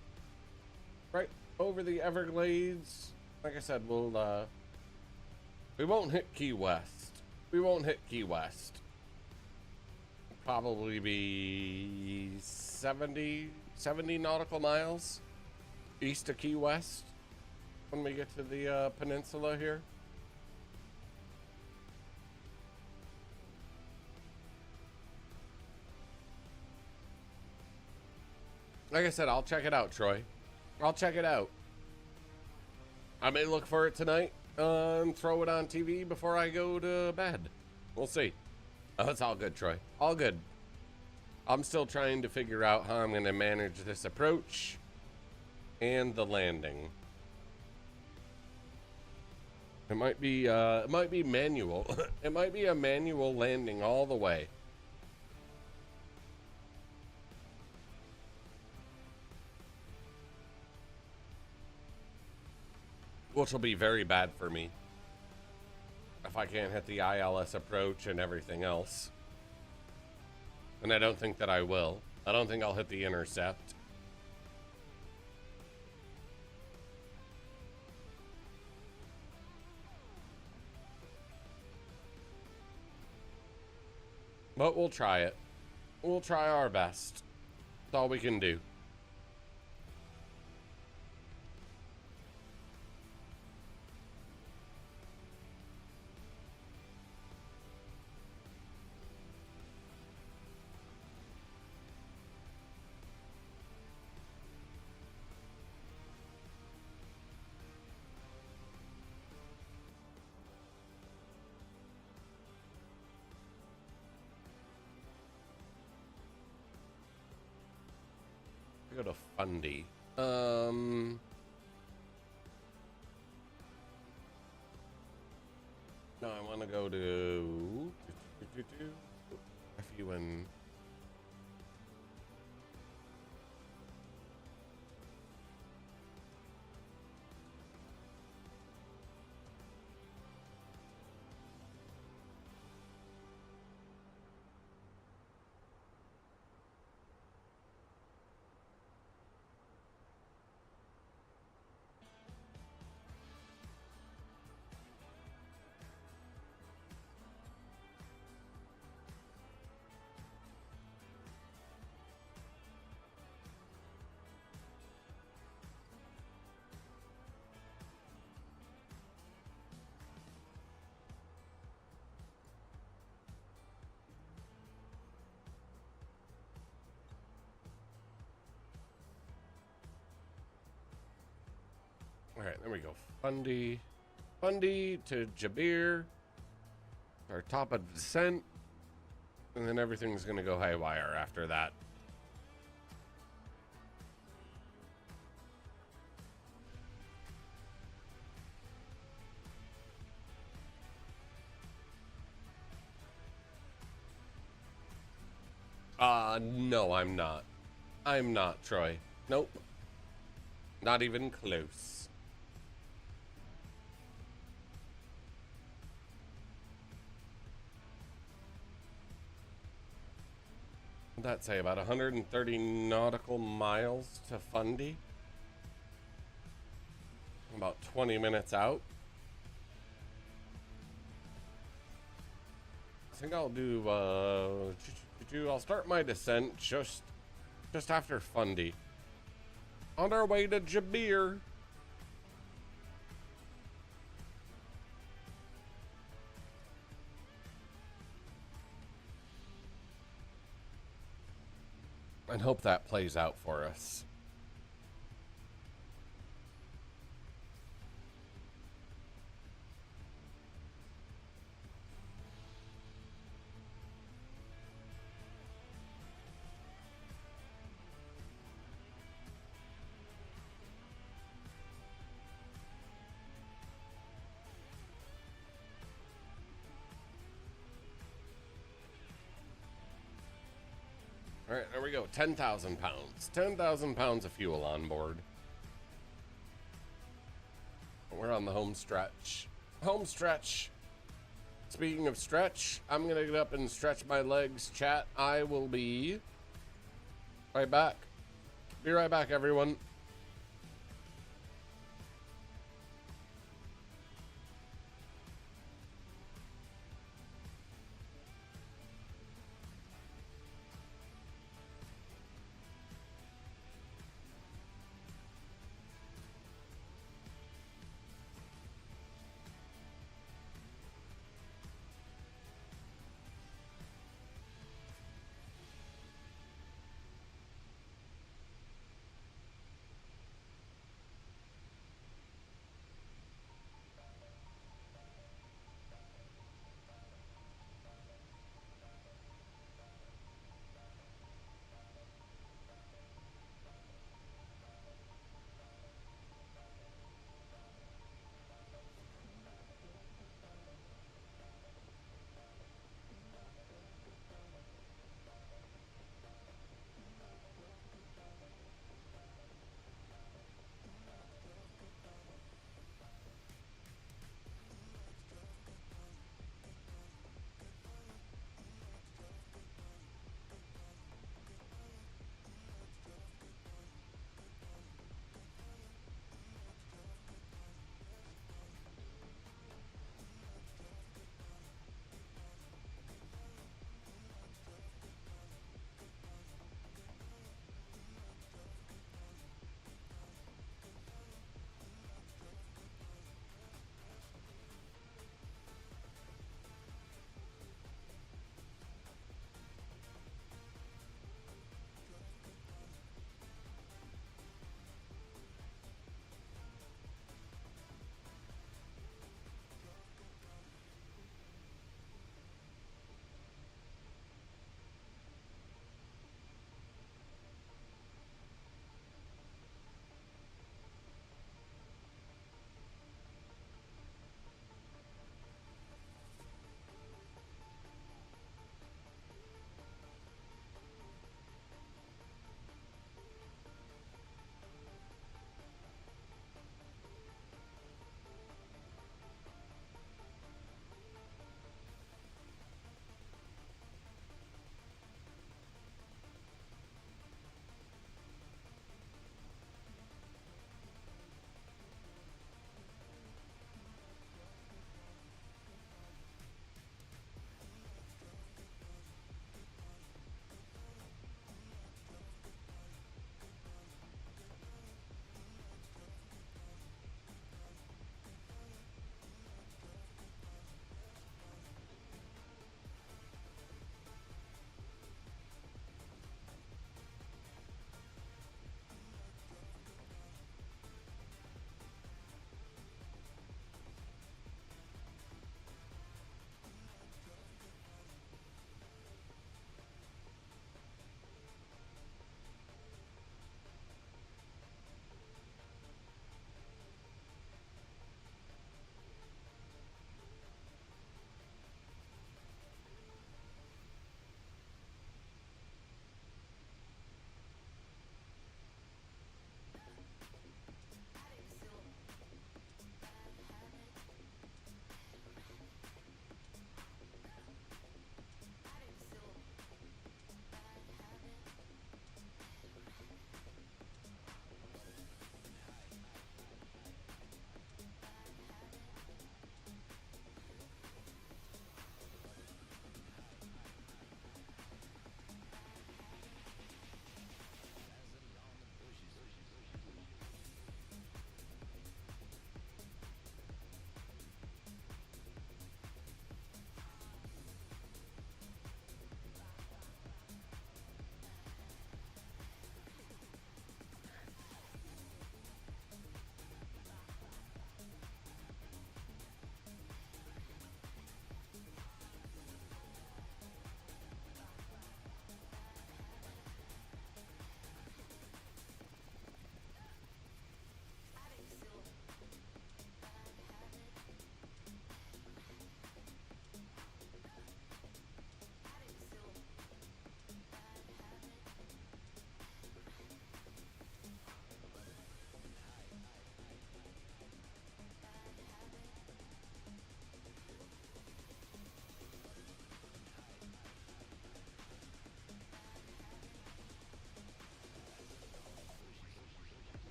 Right over the Everglades. Like I said, we'll we won't hit Key West. We won't hit Key West. Probably be 70 nautical miles east of Key West when we get to the peninsula here. Like I said, I'll check it out, Troy. I'll check it out. I may look for it tonight and throw it on TV before I go to bed. We'll see. Oh, it's all good, Troy. All good. I'm still trying to figure out how I'm going to manage this approach and the landing. It might be manual. It might be a manual landing all the way. Which will be very bad for me if I can't hit the ILS approach and everything else. And I don't think that I will. I don't think I'll hit the intercept. But we'll try it. We'll try our best. That's all we can do. Go to Fundy. No, I want to go to FUN. All right, there we go. Fundy to Jabir. Our top of descent. And then everything's going to go haywire after that. No, I'm not. I'm not, Troy. Nope. Not even close. What'd that say? About 130 nautical miles to Fundy? About 20 minutes out. I think I'll do, I'll start my descent just after Fundy. On our way to Jabir. And hope that plays out for us. All right, there we go. 10,000 pounds. 10,000 pounds of fuel on board. We're on the home stretch. Home stretch. Speaking of stretch, I'm going to get up and stretch my legs, chat. I will be right back. Be right back, everyone.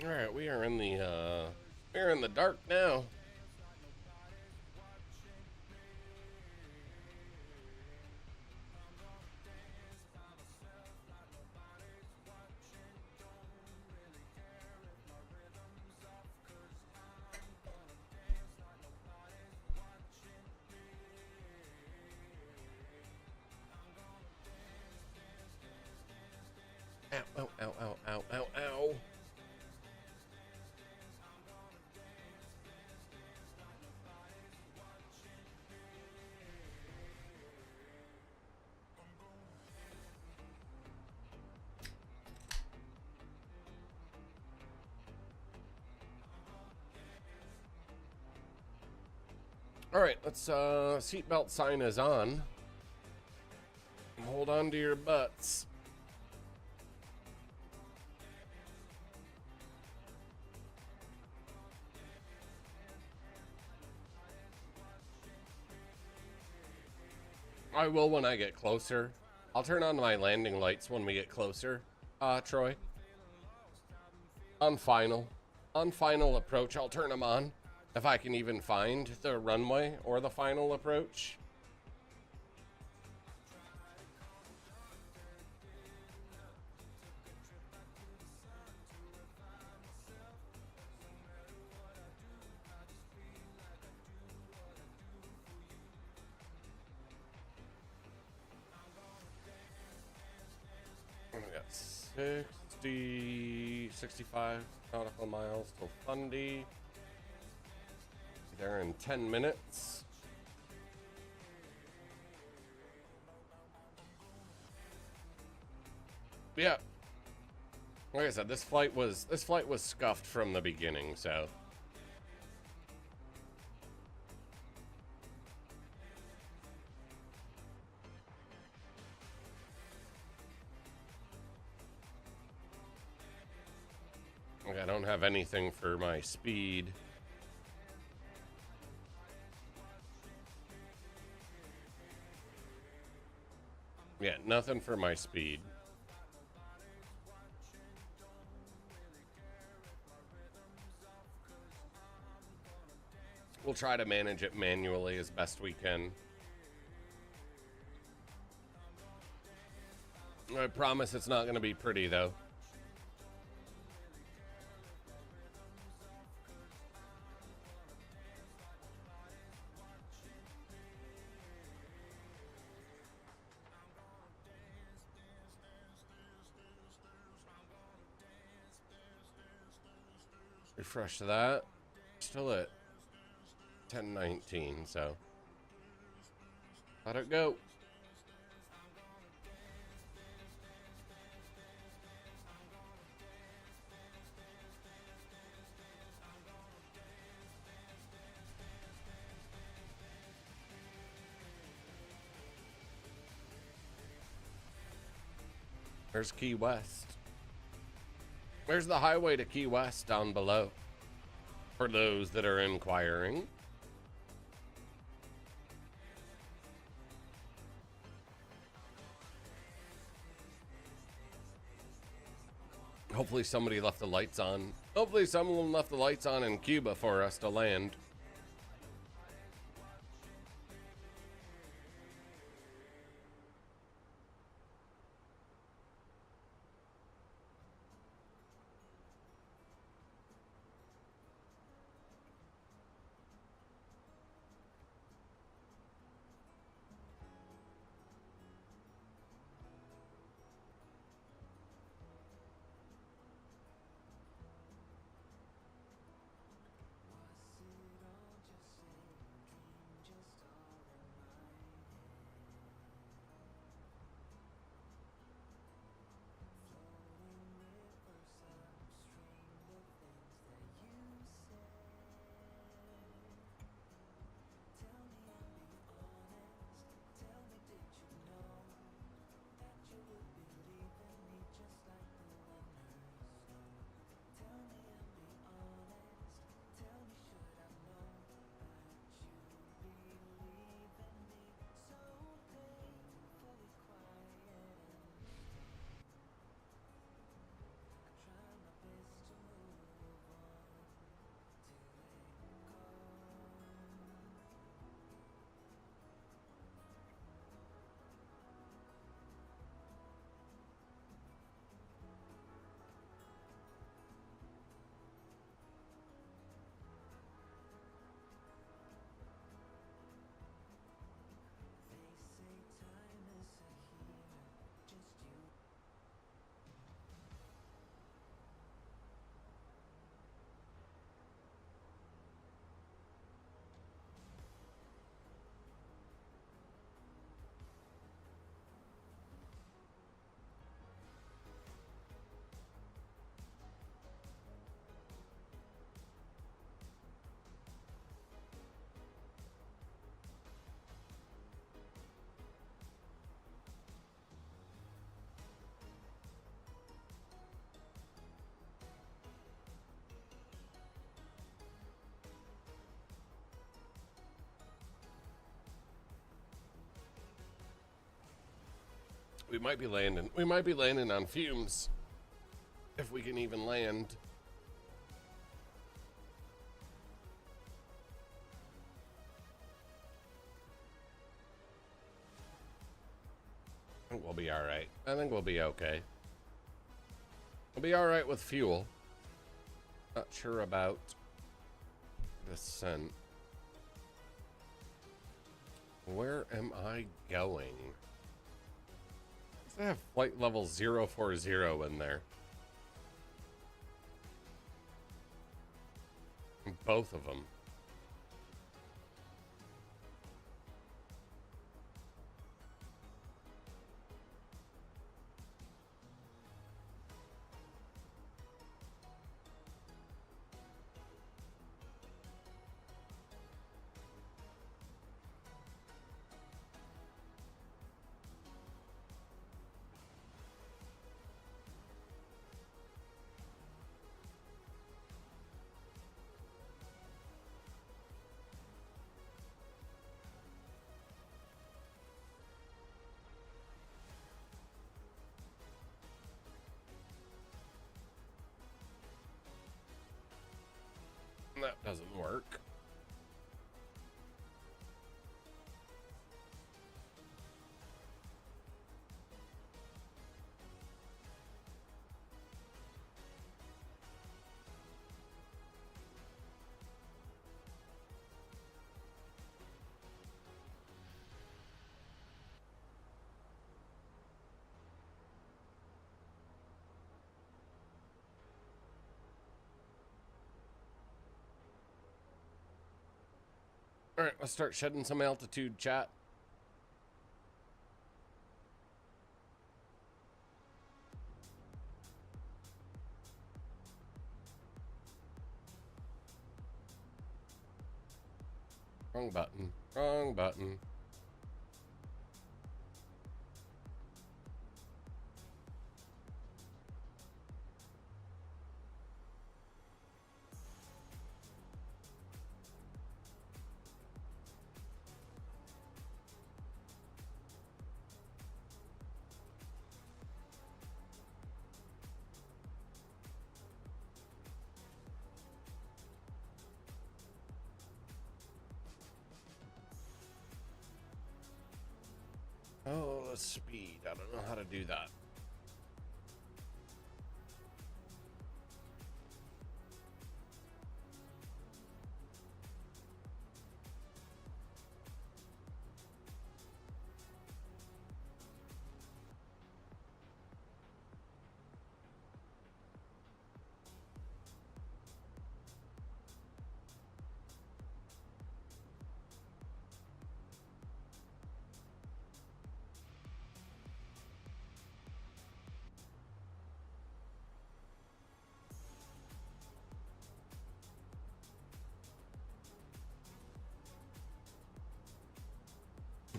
All right, we're in the dark now. Ow, ow, ow, ow, ow, ow, ow. All right, let's seatbelt sign is on. Hold on to your butts. I will when I get closer. I'll turn on my landing lights when we get closer, Troy. On final approach, I'll turn them on. If I can even find the runway or the final approach. We got 65 nautical miles till Fundy. There in 10 minutes. Yeah. Like I said, this flight was scuffed from the beginning, so. Like, I don't have anything for my speed. Yeah, nothing for my speed. We'll try to manage it manually as best we can. I promise it's not going to be pretty, though. Refresh that. Still at 10:19, so let it go. There's Key West. There's the highway to Key West down below, for those that are inquiring. Hopefully somebody left the lights on. Hopefully someone left the lights on in Cuba for us to land. We might be landing. We might be landing on fumes. If we can even land. I think we'll be all right. I think we'll be okay. We'll be all right with fuel. Not sure about descent. Where am I going? I have flight level 040 in there. Both of them. That doesn't work. All right, let's start shedding some altitude, chat. Wrong button. Wrong button. Oh, the speed. I don't know how to do that.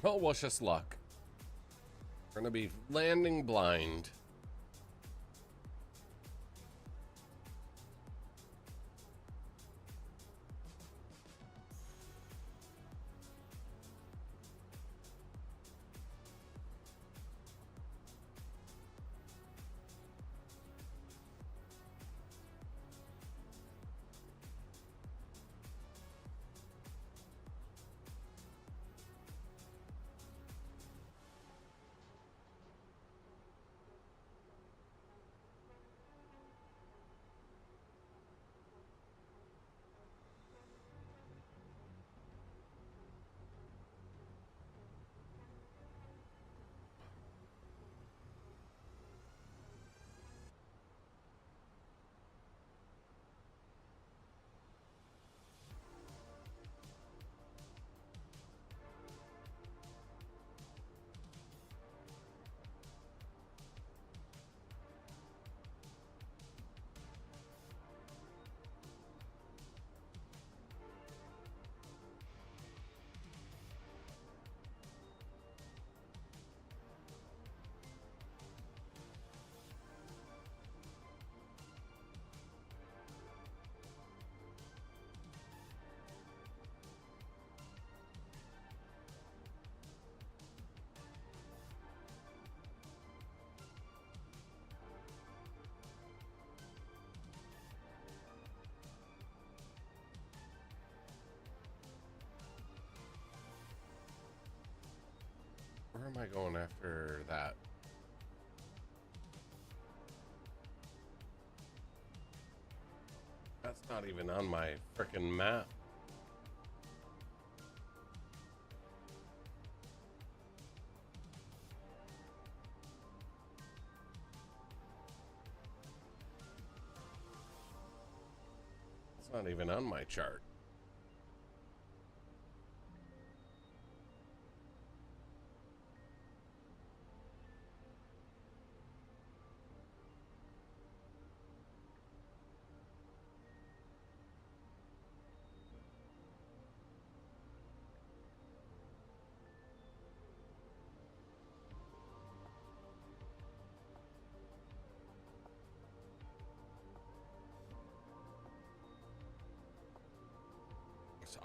Well, wish us luck. We're gonna be landing blind. Where am I going after that? That's not even on my frickin' map. It's not even on my chart.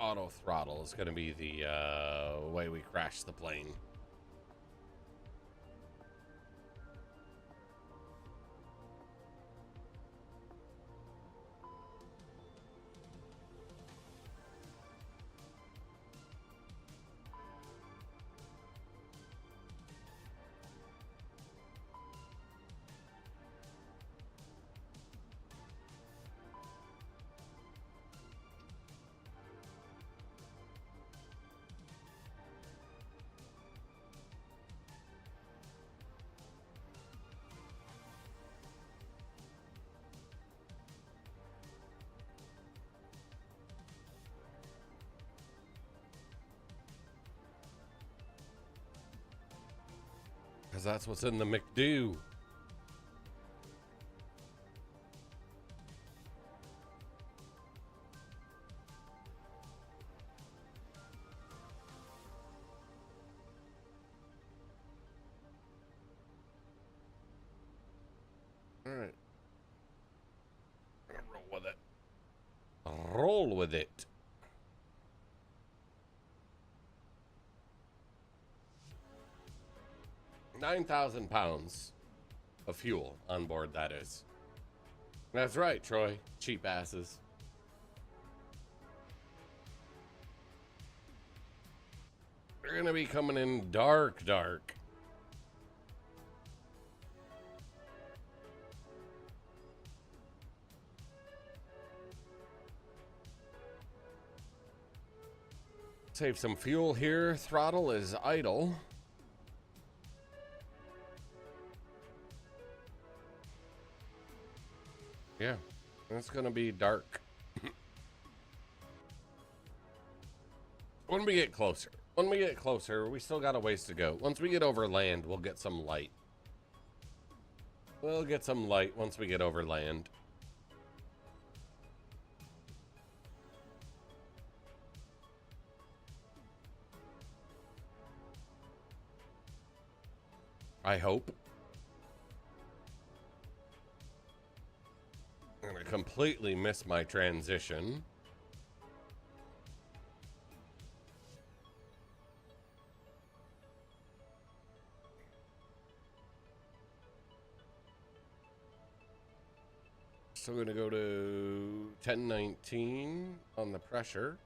Auto throttle is going to be the way we crash the plane. Because that's what's in the McDo. All right. Roll with it. Roll with it. £9,000 of fuel on board, that is. That's right, Troy. Cheap asses. They're gonna be coming in dark. Save some fuel here. Throttle is idle. Yeah, it's gonna be dark. When we get closer, we still got a ways to go. Once we get over land, we'll get some light. We'll get some light once we get over land. I hope. I'm gonna completely miss my transition. So we're gonna go to 1019 on the pressure.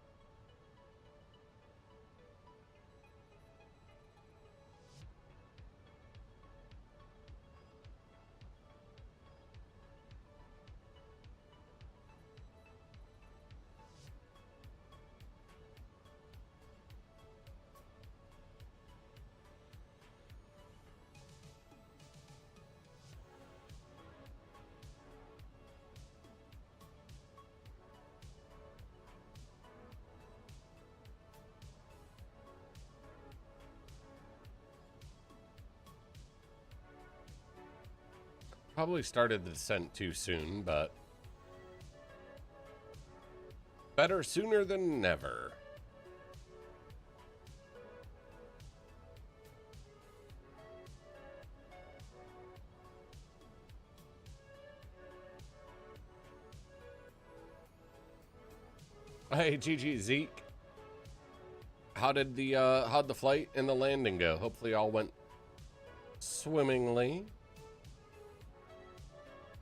Probably started the descent too soon, but better sooner than never. Hey, GG Zeke. How'd the flight and the landing go? Hopefully all went swimmingly.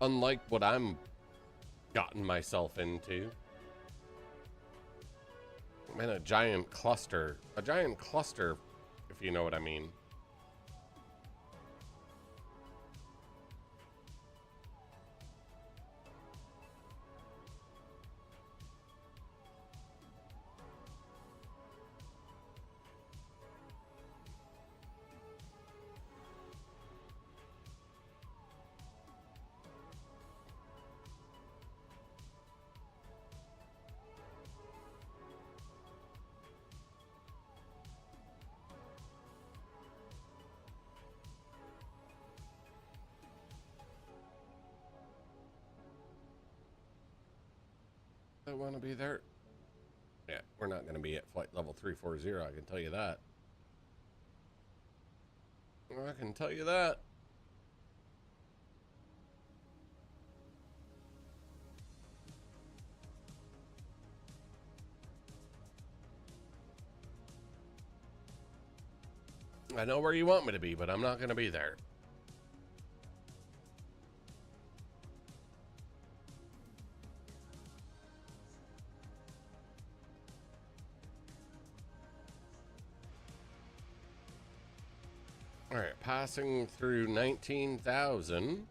Unlike what I'm gotten myself into. I'm in a giant cluster, if you know what I mean. I want to be there. Yeah, we're not going to be at flight level 340, I can tell you that. I can tell you that. I know where you want me to be, but I'm not going to be there. All right, passing through 19,000.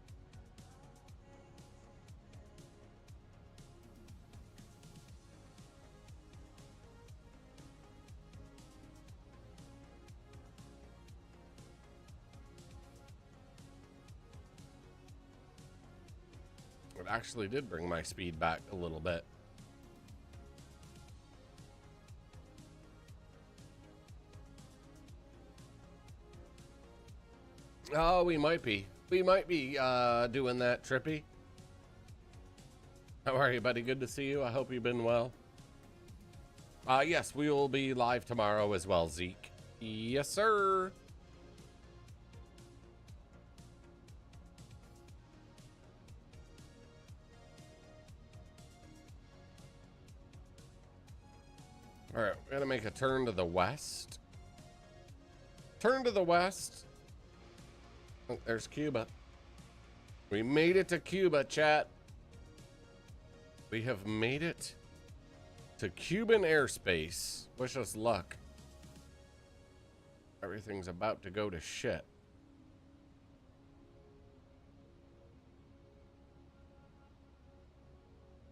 It actually did bring my speed back a little bit. Oh, we might be. We might be doing that, Trippy. How are you, buddy? Good to see you. I hope you've been well. Yes, we will be live tomorrow as well, Zeke. Yes, sir. All right, we're gonna make a turn to the west. Turn to the west. Oh, there's Cuba. We made it to Cuba, chat. We have made it to Cuban airspace. Wish us luck. Everything's about to go to shit.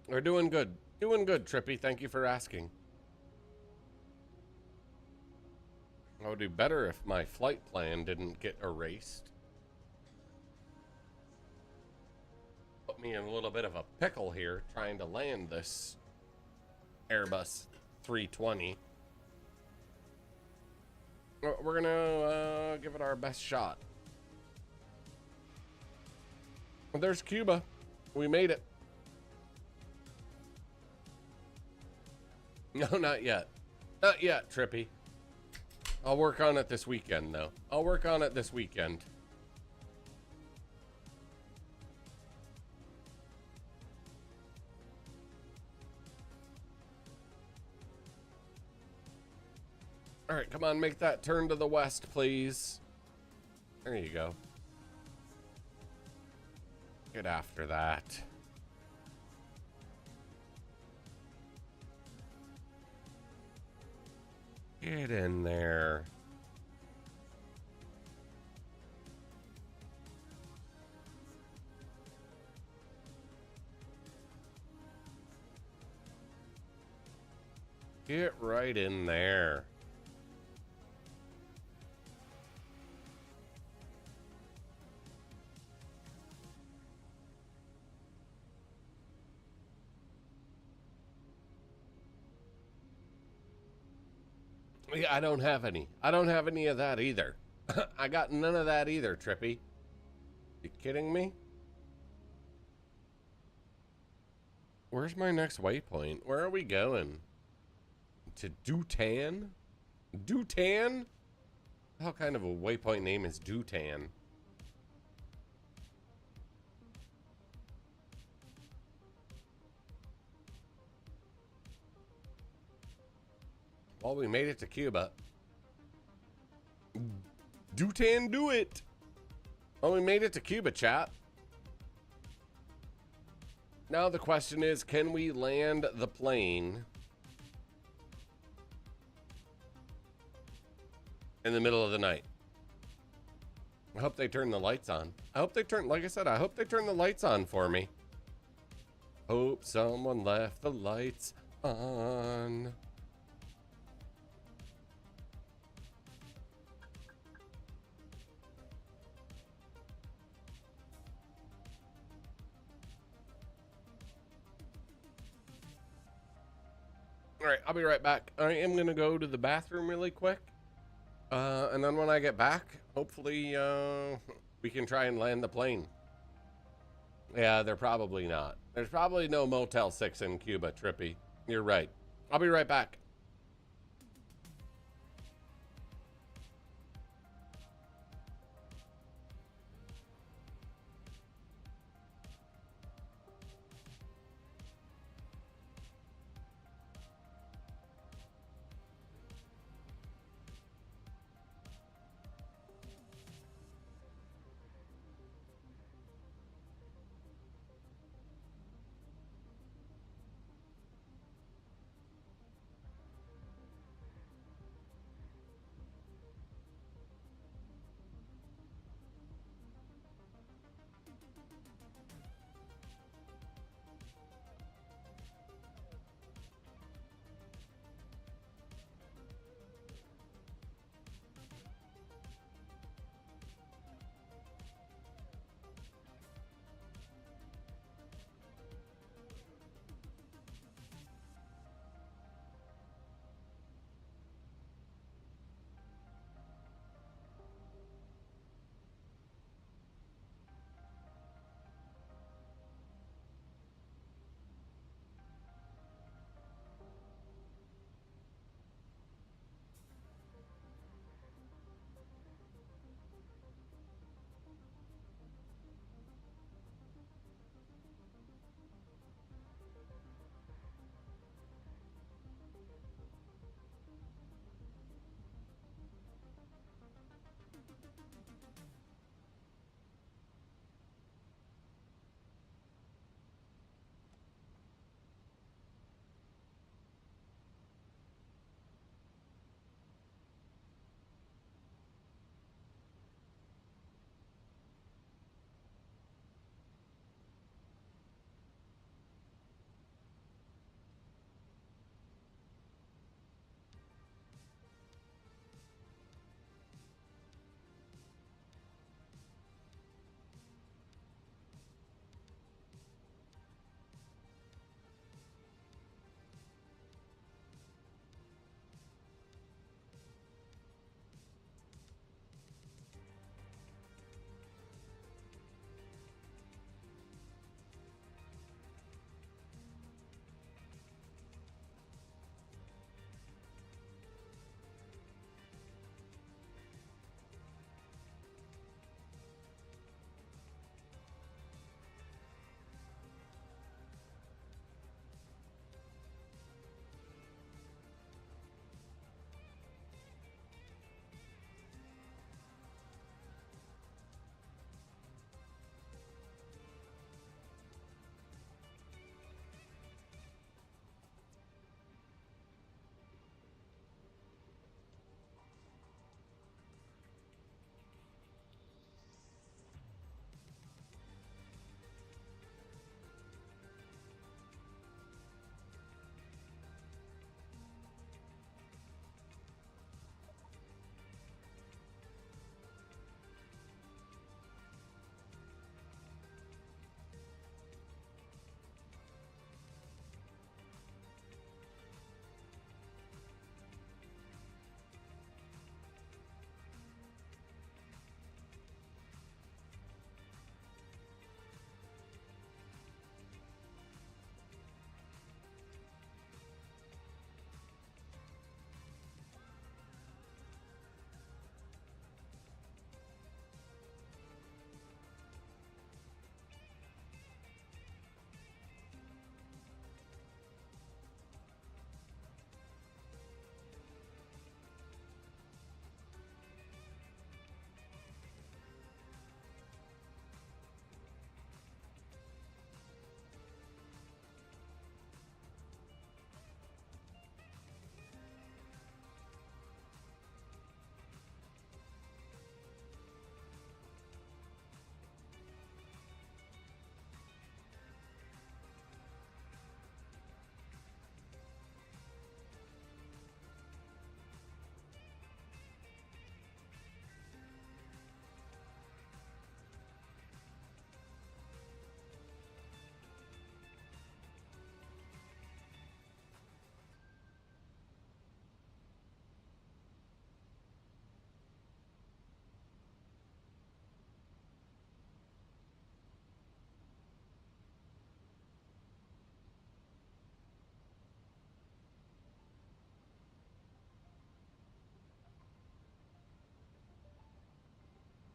We're doing good. Doing good, Trippy. Thank you for asking. I would do better if my flight plan didn't get erased. Put me in a little bit of a pickle here trying to land this Airbus 320. We're gonna give it our best shot. Well, there's Cuba. We made it. No, not yet. Not yet, Trippy. I'll work on it this weekend, though. I'll work on it this weekend. All right, come on, make that turn to the west, please. There you go. Get after that. Get in there. Get right in there. Yeah, I don't have any. I don't have any of that either. I got none of that either, Trippy. You kidding me? Where's my next waypoint? Where are we going? To Dutan? Dutan? What kind of a waypoint name is Dutan? Well, we made it to Cuba. Dutan, do it! Well, we made it to Cuba, chat. Now the question is, can we land the plane in the middle of the night? I hope they turn the lights on. I hope they turn, like I said, I hope they turn the lights on for me. Hope someone left the lights on. All right, I'll be right back. I am going to go to the bathroom really quick. And then when I get back, hopefully we can try and land the plane. Yeah, they're probably not. There's probably no Motel 6 in Cuba, Trippy. You're right. I'll be right back.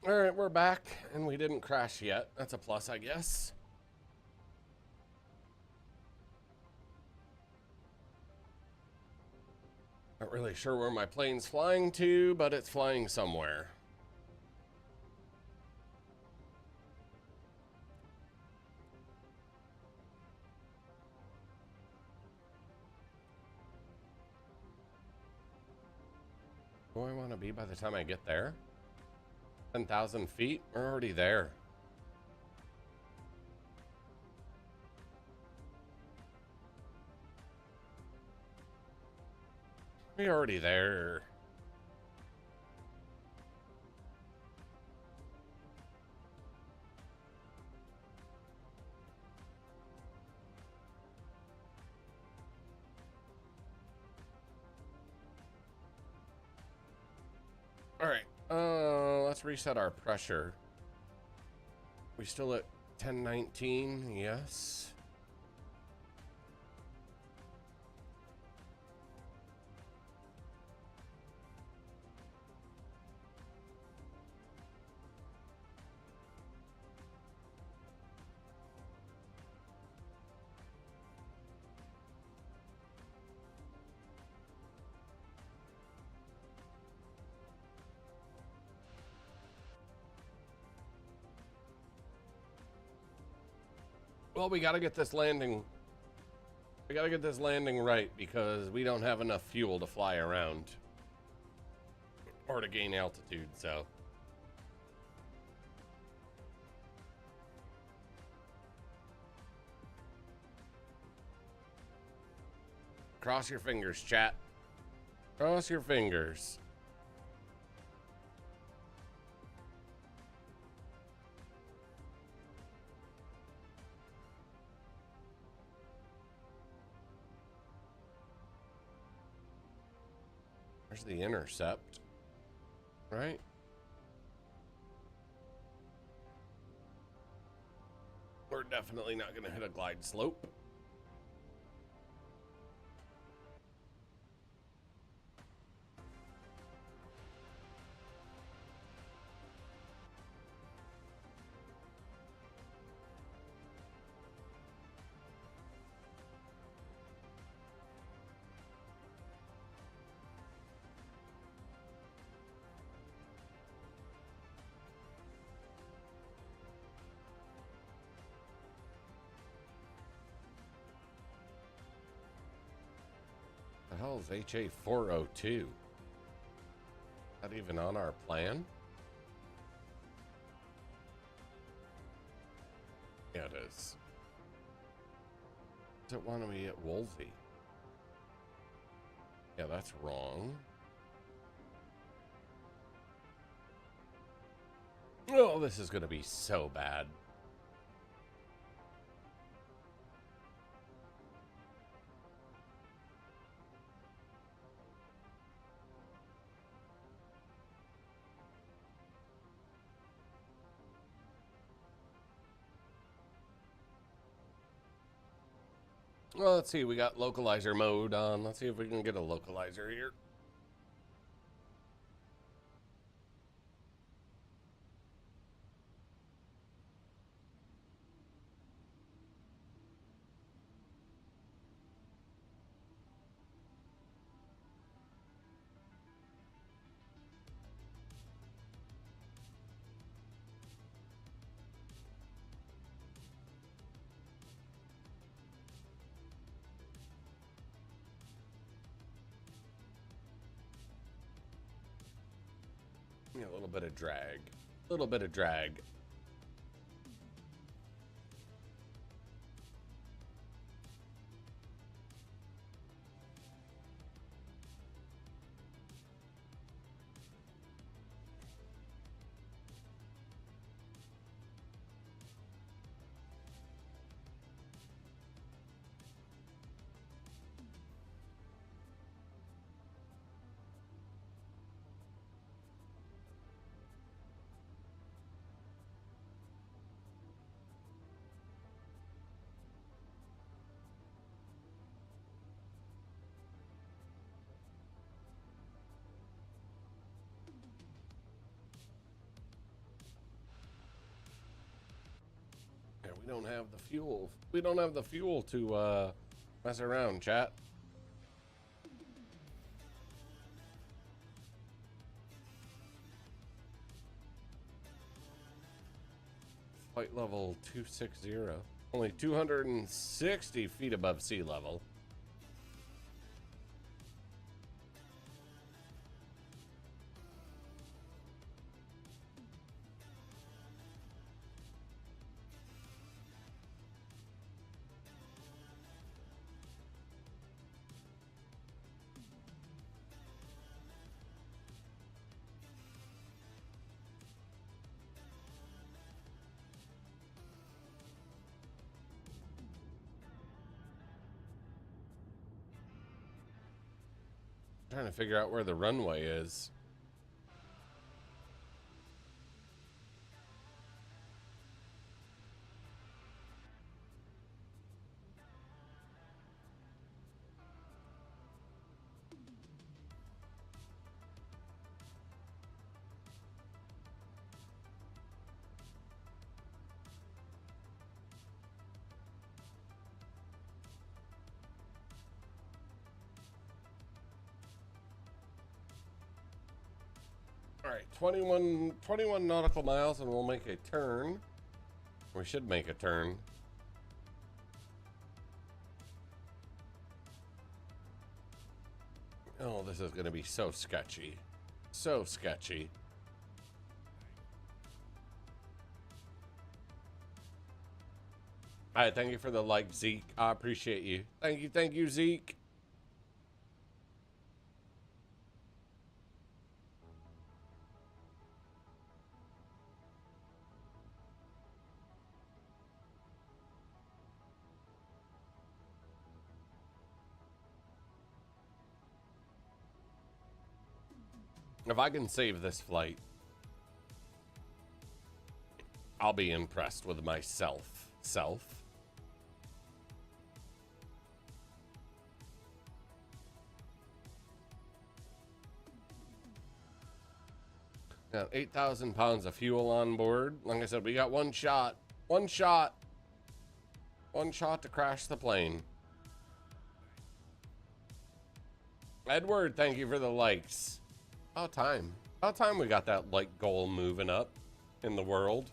All right, we're back, and we didn't crash yet. That's a plus, I guess. Not really sure where my plane's flying to, but it's flying somewhere. Where do I want to be by the time I get there? 10,000 feet? We're already there. We're already there. All right, let's reset our pressure. We still at 1019? Yes. Well, we gotta get this landing. We gotta get this landing right because we don't have enough fuel to fly around or to gain altitude, so. Cross your fingers, chat. Cross your fingers. There's the intercept, right? We're definitely not going to hit a glide slope. The hell is HA 402? Is that even on our plan? Yeah, it is. Does it want to be at Woolsey? Yeah, that's wrong. Oh, this is going to be so bad. Well, let's see. We got localizer mode on. Let's see if we can get a localizer here. Yeah, a little bit of drag. A little bit of drag. don't have the fuel. We don't have the fuel to mess around, chat. Flight level 260. Only 260 feet above sea level. Trying to figure out where the runway is. All right, 21 nautical miles, and we'll make a turn. We should make a turn. Oh, this is going to be so sketchy. So sketchy. All right, thank you for the like, Zeke. I appreciate you. Thank you, Zeke. If I can save this flight, I'll be impressed with myself. Now, 8,000 pounds of fuel on board. Like I said, we got one shot to crash the plane. Edward, thank you for the likes. About time we got that like goal moving up in the world.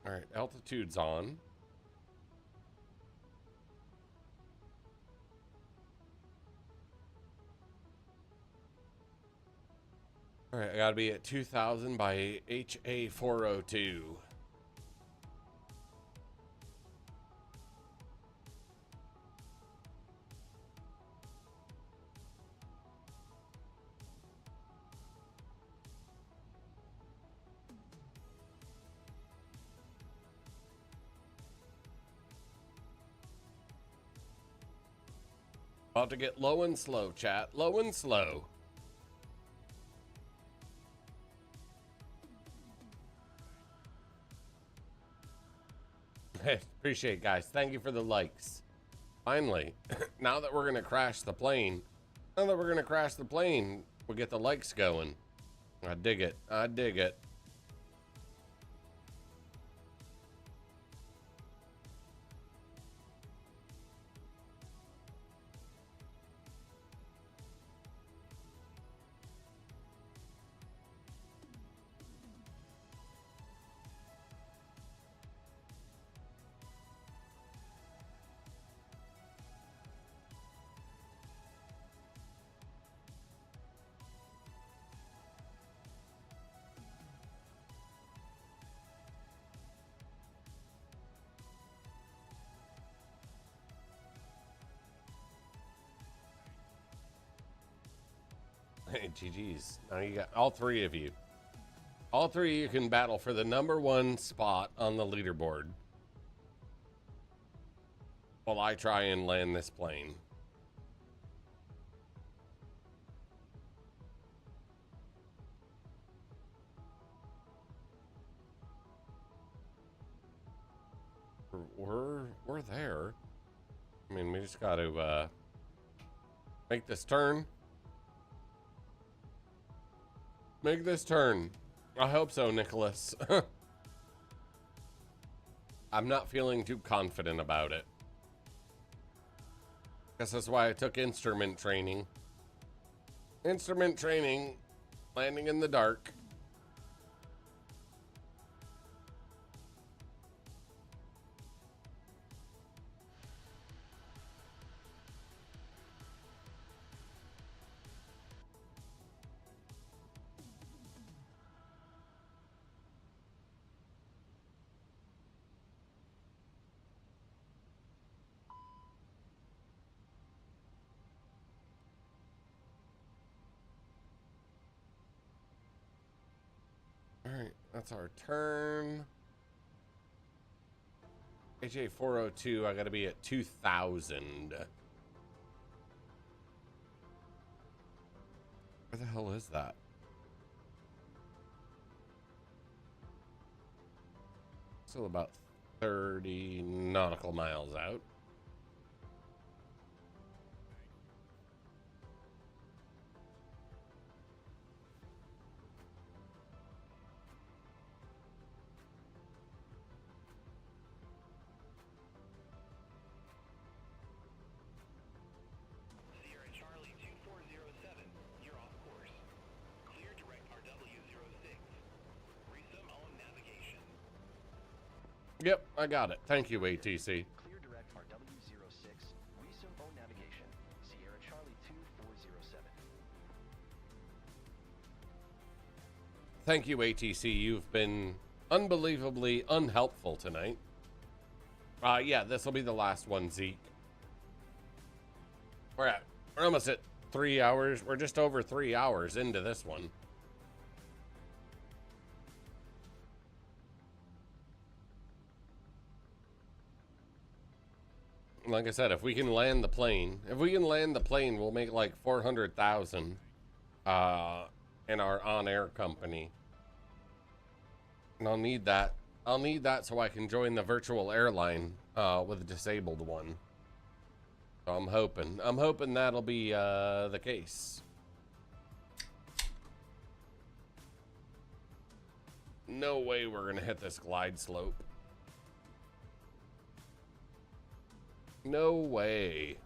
All right, altitude's on. All right, I gotta be at 2,000 by HA 402. About to get low and slow, chat. Low and slow. Hey, appreciate it, guys. Thank you for the likes. Finally, now that we're gonna crash the plane, we'll get the likes going. I dig it. I dig it. Hey, GG's. Now you got all three of you. All three of you can battle for the #1 spot on the leaderboard while I try and land this plane. we're there. I mean, we just got to make this turn. Make this turn. I hope so, Nicholas. I'm not feeling too confident about it. Guess that's why I took instrument training. Instrument training, landing in the dark. Alright, that's our turn. HA 402, I gotta be at 2,000. Where the hell is that? Still about 30 nautical miles out. Sierra Charlie 2407, you're off course. Clear direct RW06. Resume on navigation. Yep, I got it. Thank you, ATC. Clear direct RW06. Resume on navigation. Sierra Charlie 2407. Thank you, ATC. You've been unbelievably unhelpful tonight. Yeah, this will be the last one, Zeke. We're almost at 3 hours. We're just over 3 hours into this one. Like I said, if we can land the plane, we'll make like 400,000 in our on-air company. And I'll need that. I'll need that so I can join the virtual airline with a disabled one. So I'm hoping that'll be the case. No way we're gonna hit this glide slope. No way.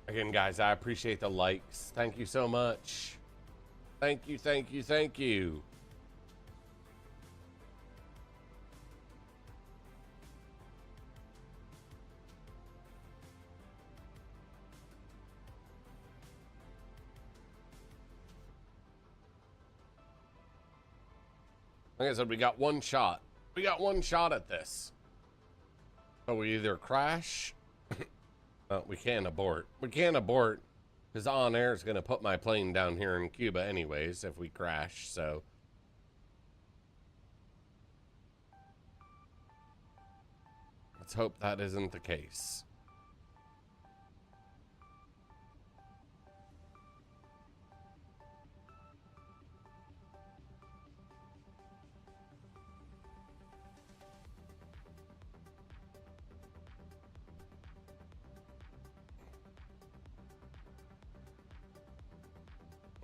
Again, guys, I appreciate the likes. Thank you so much. Thank you, thank you, thank you. Like I said, we got one shot. We got one shot at this. So we either crash. We can't abort. We can't abort because on air is going to put my plane down here in Cuba anyways if we crash. So let's hope that isn't the case.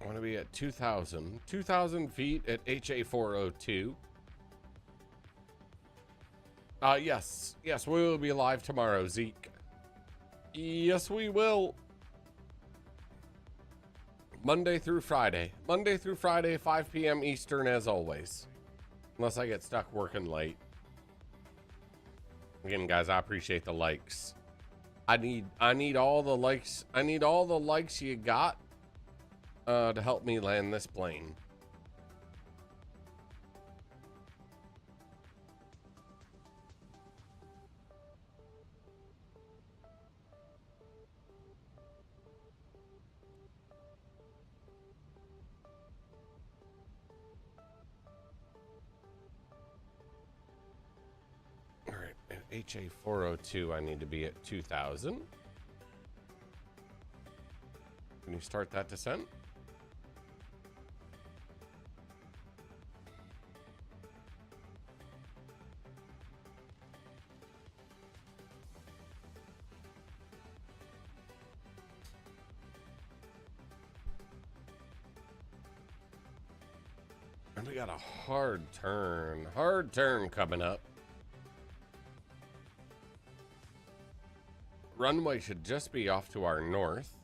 I want to be at 2,000 feet at HA 402. Yes, we will be live tomorrow, Zeke. Yes, we will. Monday through Friday, 5 p.m. Eastern, as always, unless I get stuck working late. Again, guys, I appreciate the likes. I need all the likes. I need all the likes you got. To help me land this plane. All HA 402, I need to be at 2,000. Can you start that descent? And we got a hard turn coming up. Runway should just be off to our north.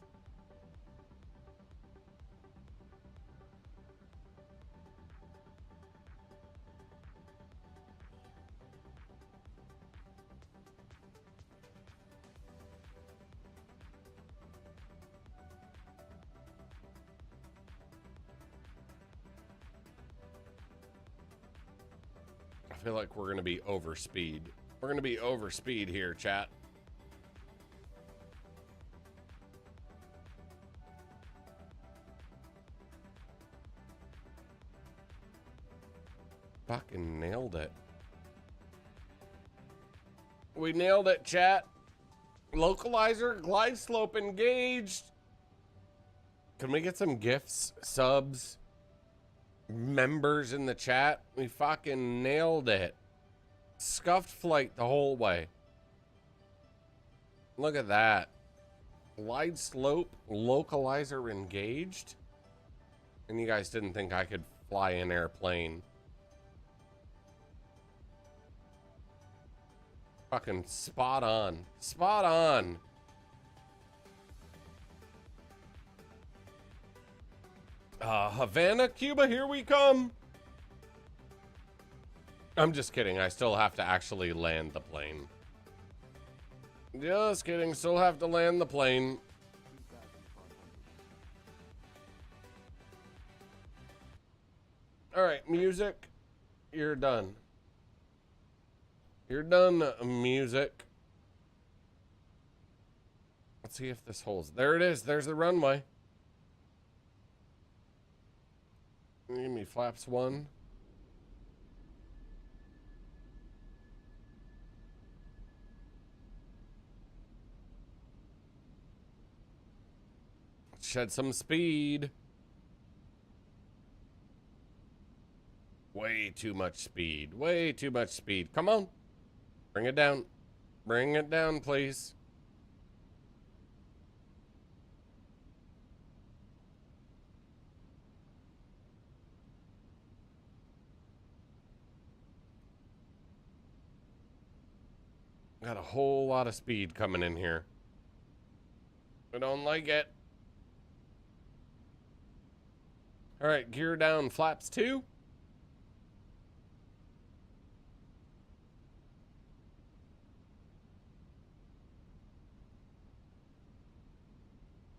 I feel like we're going to be over speed. We're going to be over speed here, chat. Fucking nailed it. We nailed it, chat. Localizer, glide slope engaged. Can we get some gifts, subs, members in the chat? We fucking nailed it. Scuffed flight the whole way. Look at that. Glide slope, localizer engaged. And you guys didn't think I could fly an airplane. Fucking spot on. Spot on. Havana, Cuba, here we come. I'm just kidding. I still have to actually land the plane. Just kidding. Still have to land the plane. All right, music. You're done. You're done, music. Let's see if this holds. There it is. There's the runway. Give me flaps 1. Shed some speed. Way too much speed. Way too much speed. Come on. Bring it down. Bring it down, please. Got a whole lot of speed coming in here. I don't like it. All right, gear down, flaps 2.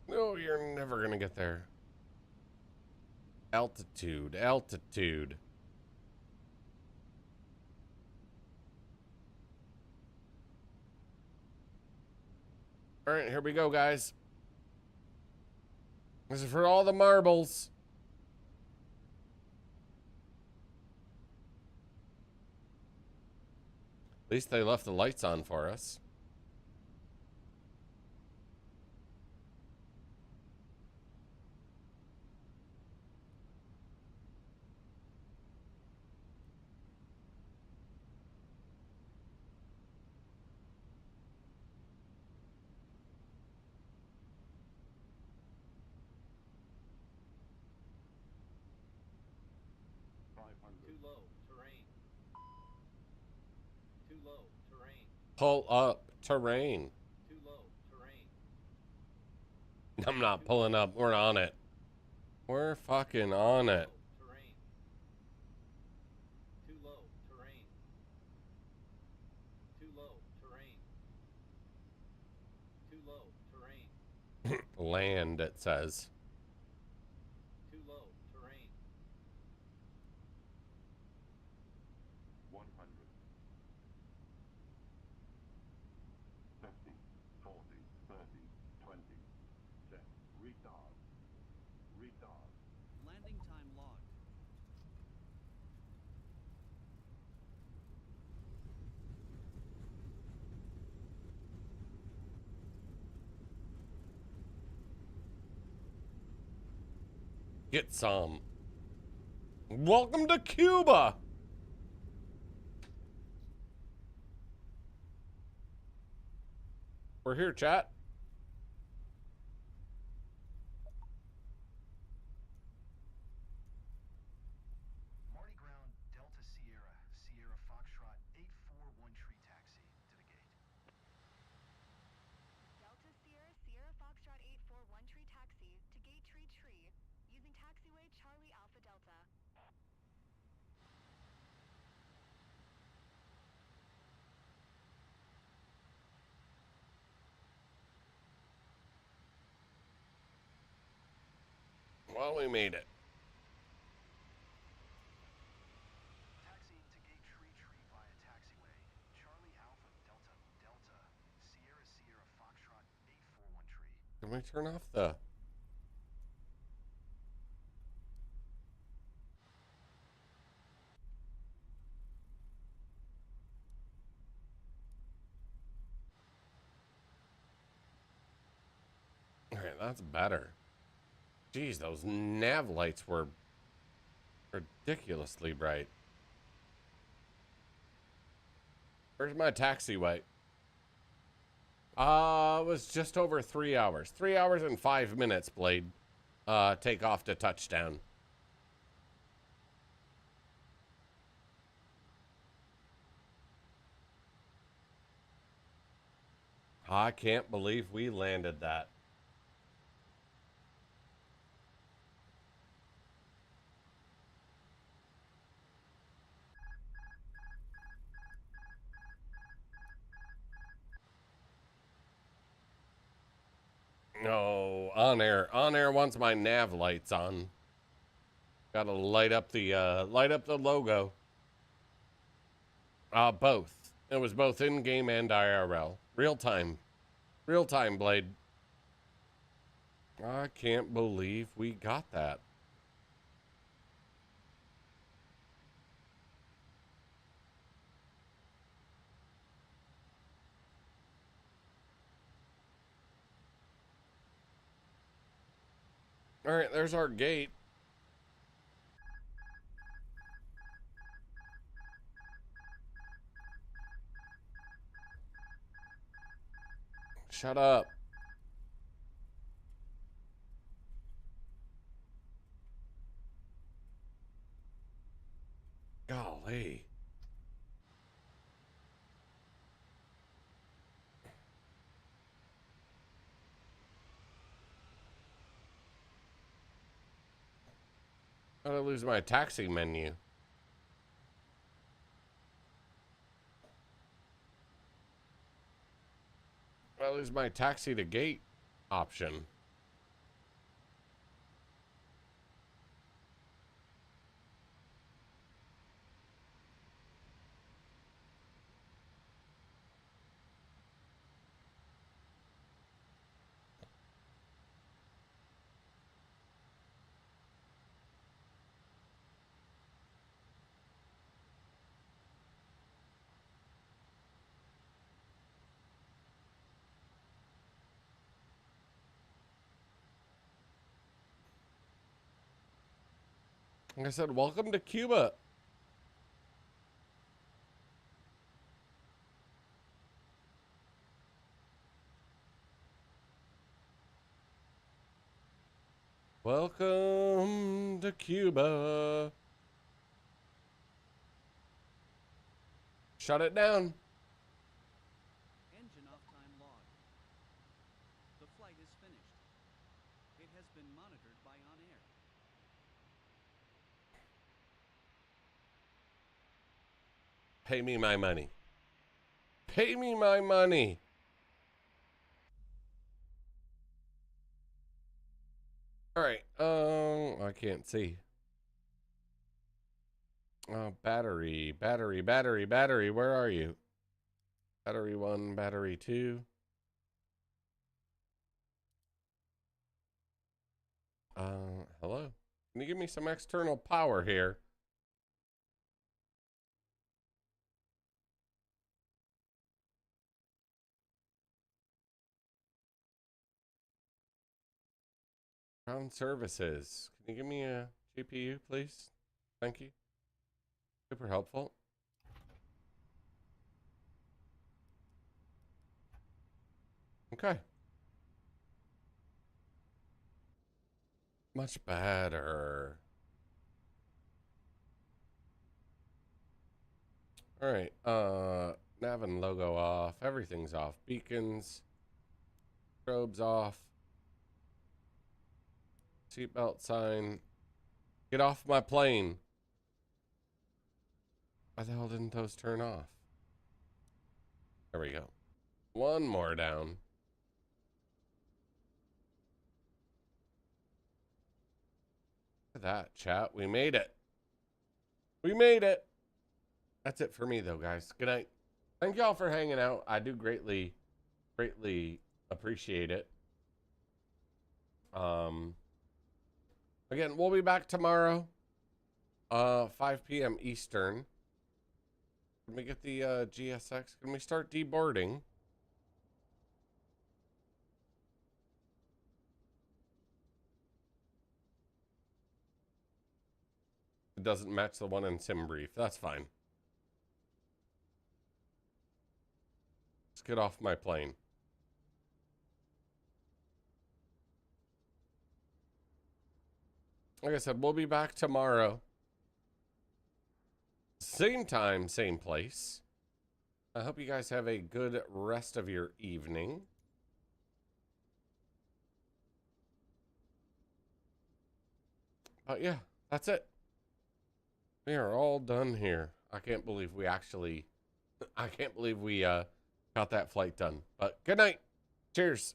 No, you're never gonna get there. Altitude, altitude. All right, here we go, guys. This is for all the marbles. At least they left the lights on for us. Too low, terrain. Too low, terrain. Pull up terrain. Too low, terrain. I'm not pulling up. We're on it. We're fucking on it. Terrain. Too low, terrain. Too low, terrain. Too low, terrain. Land, it says. Too low, terrain. 100. 50, 40, 30, 20. Set. Retard. Retard. Landing time logged. get some. Welcome to Cuba. We're here, chat. Marty Ground, Delta Sierra, Sierra Foxtrot, 841 tree taxi to the gate. Delta Sierra, Sierra Foxtrot 841 tree taxi to gate tree, using taxiway Charlie Alpha Delta. Well, we made it. Taxi to gate tree via taxiway Charlie Alpha Delta Delta, Sierra Sierra Foxtrot 841 tree. Can we turn off the... All right, that's better. Jeez, those nav lights were ridiculously bright. Where's my taxiway? It was just over 3 hours. 3 hours and 5 minutes, Blade. Take off to touchdown. I can't believe we landed that. No, on air. On air wants my nav lights on. Gotta light up the logo. Both. It was both in-game and IRL. Real time. Real time, Blade. I can't believe we got that. All right, there's our gate. Shut up. Golly. How did I lose my taxi menu? How did I lose my taxi to gate option? Like I said, welcome to Cuba. Welcome to Cuba. Shut it down. Engine off time log. The flight is finished. It has been monitored by on air. Pay me my money. Pay me my money. All right. I can't see. Battery. Where are you? Battery 1, battery 2. Hello? Can you give me some external power here? Ground services. Can you give me a GPU, please? Thank you. Super helpful. Okay. Much better. All right. Nav and logo off. Everything's off. Beacons. Strobes off. Seatbelt sign. Get off my plane. Why the hell didn't those turn off? There we go. One more down. Look at that, chat. We made it. We made it. That's it for me, though, guys. Good night. Thank y'all for hanging out. I do greatly appreciate it. Again, we'll be back tomorrow, 5 p.m. Eastern. Can we get the GSX? Can we start deboarding? It doesn't match the one in Sim Brief. That's fine. Let's get off my plane. Like I said, we'll be back tomorrow. Same time, same place. I hope you guys have a good rest of your evening. But yeah, that's it. We are all done here. I can't believe we got that flight done. But good night. Cheers.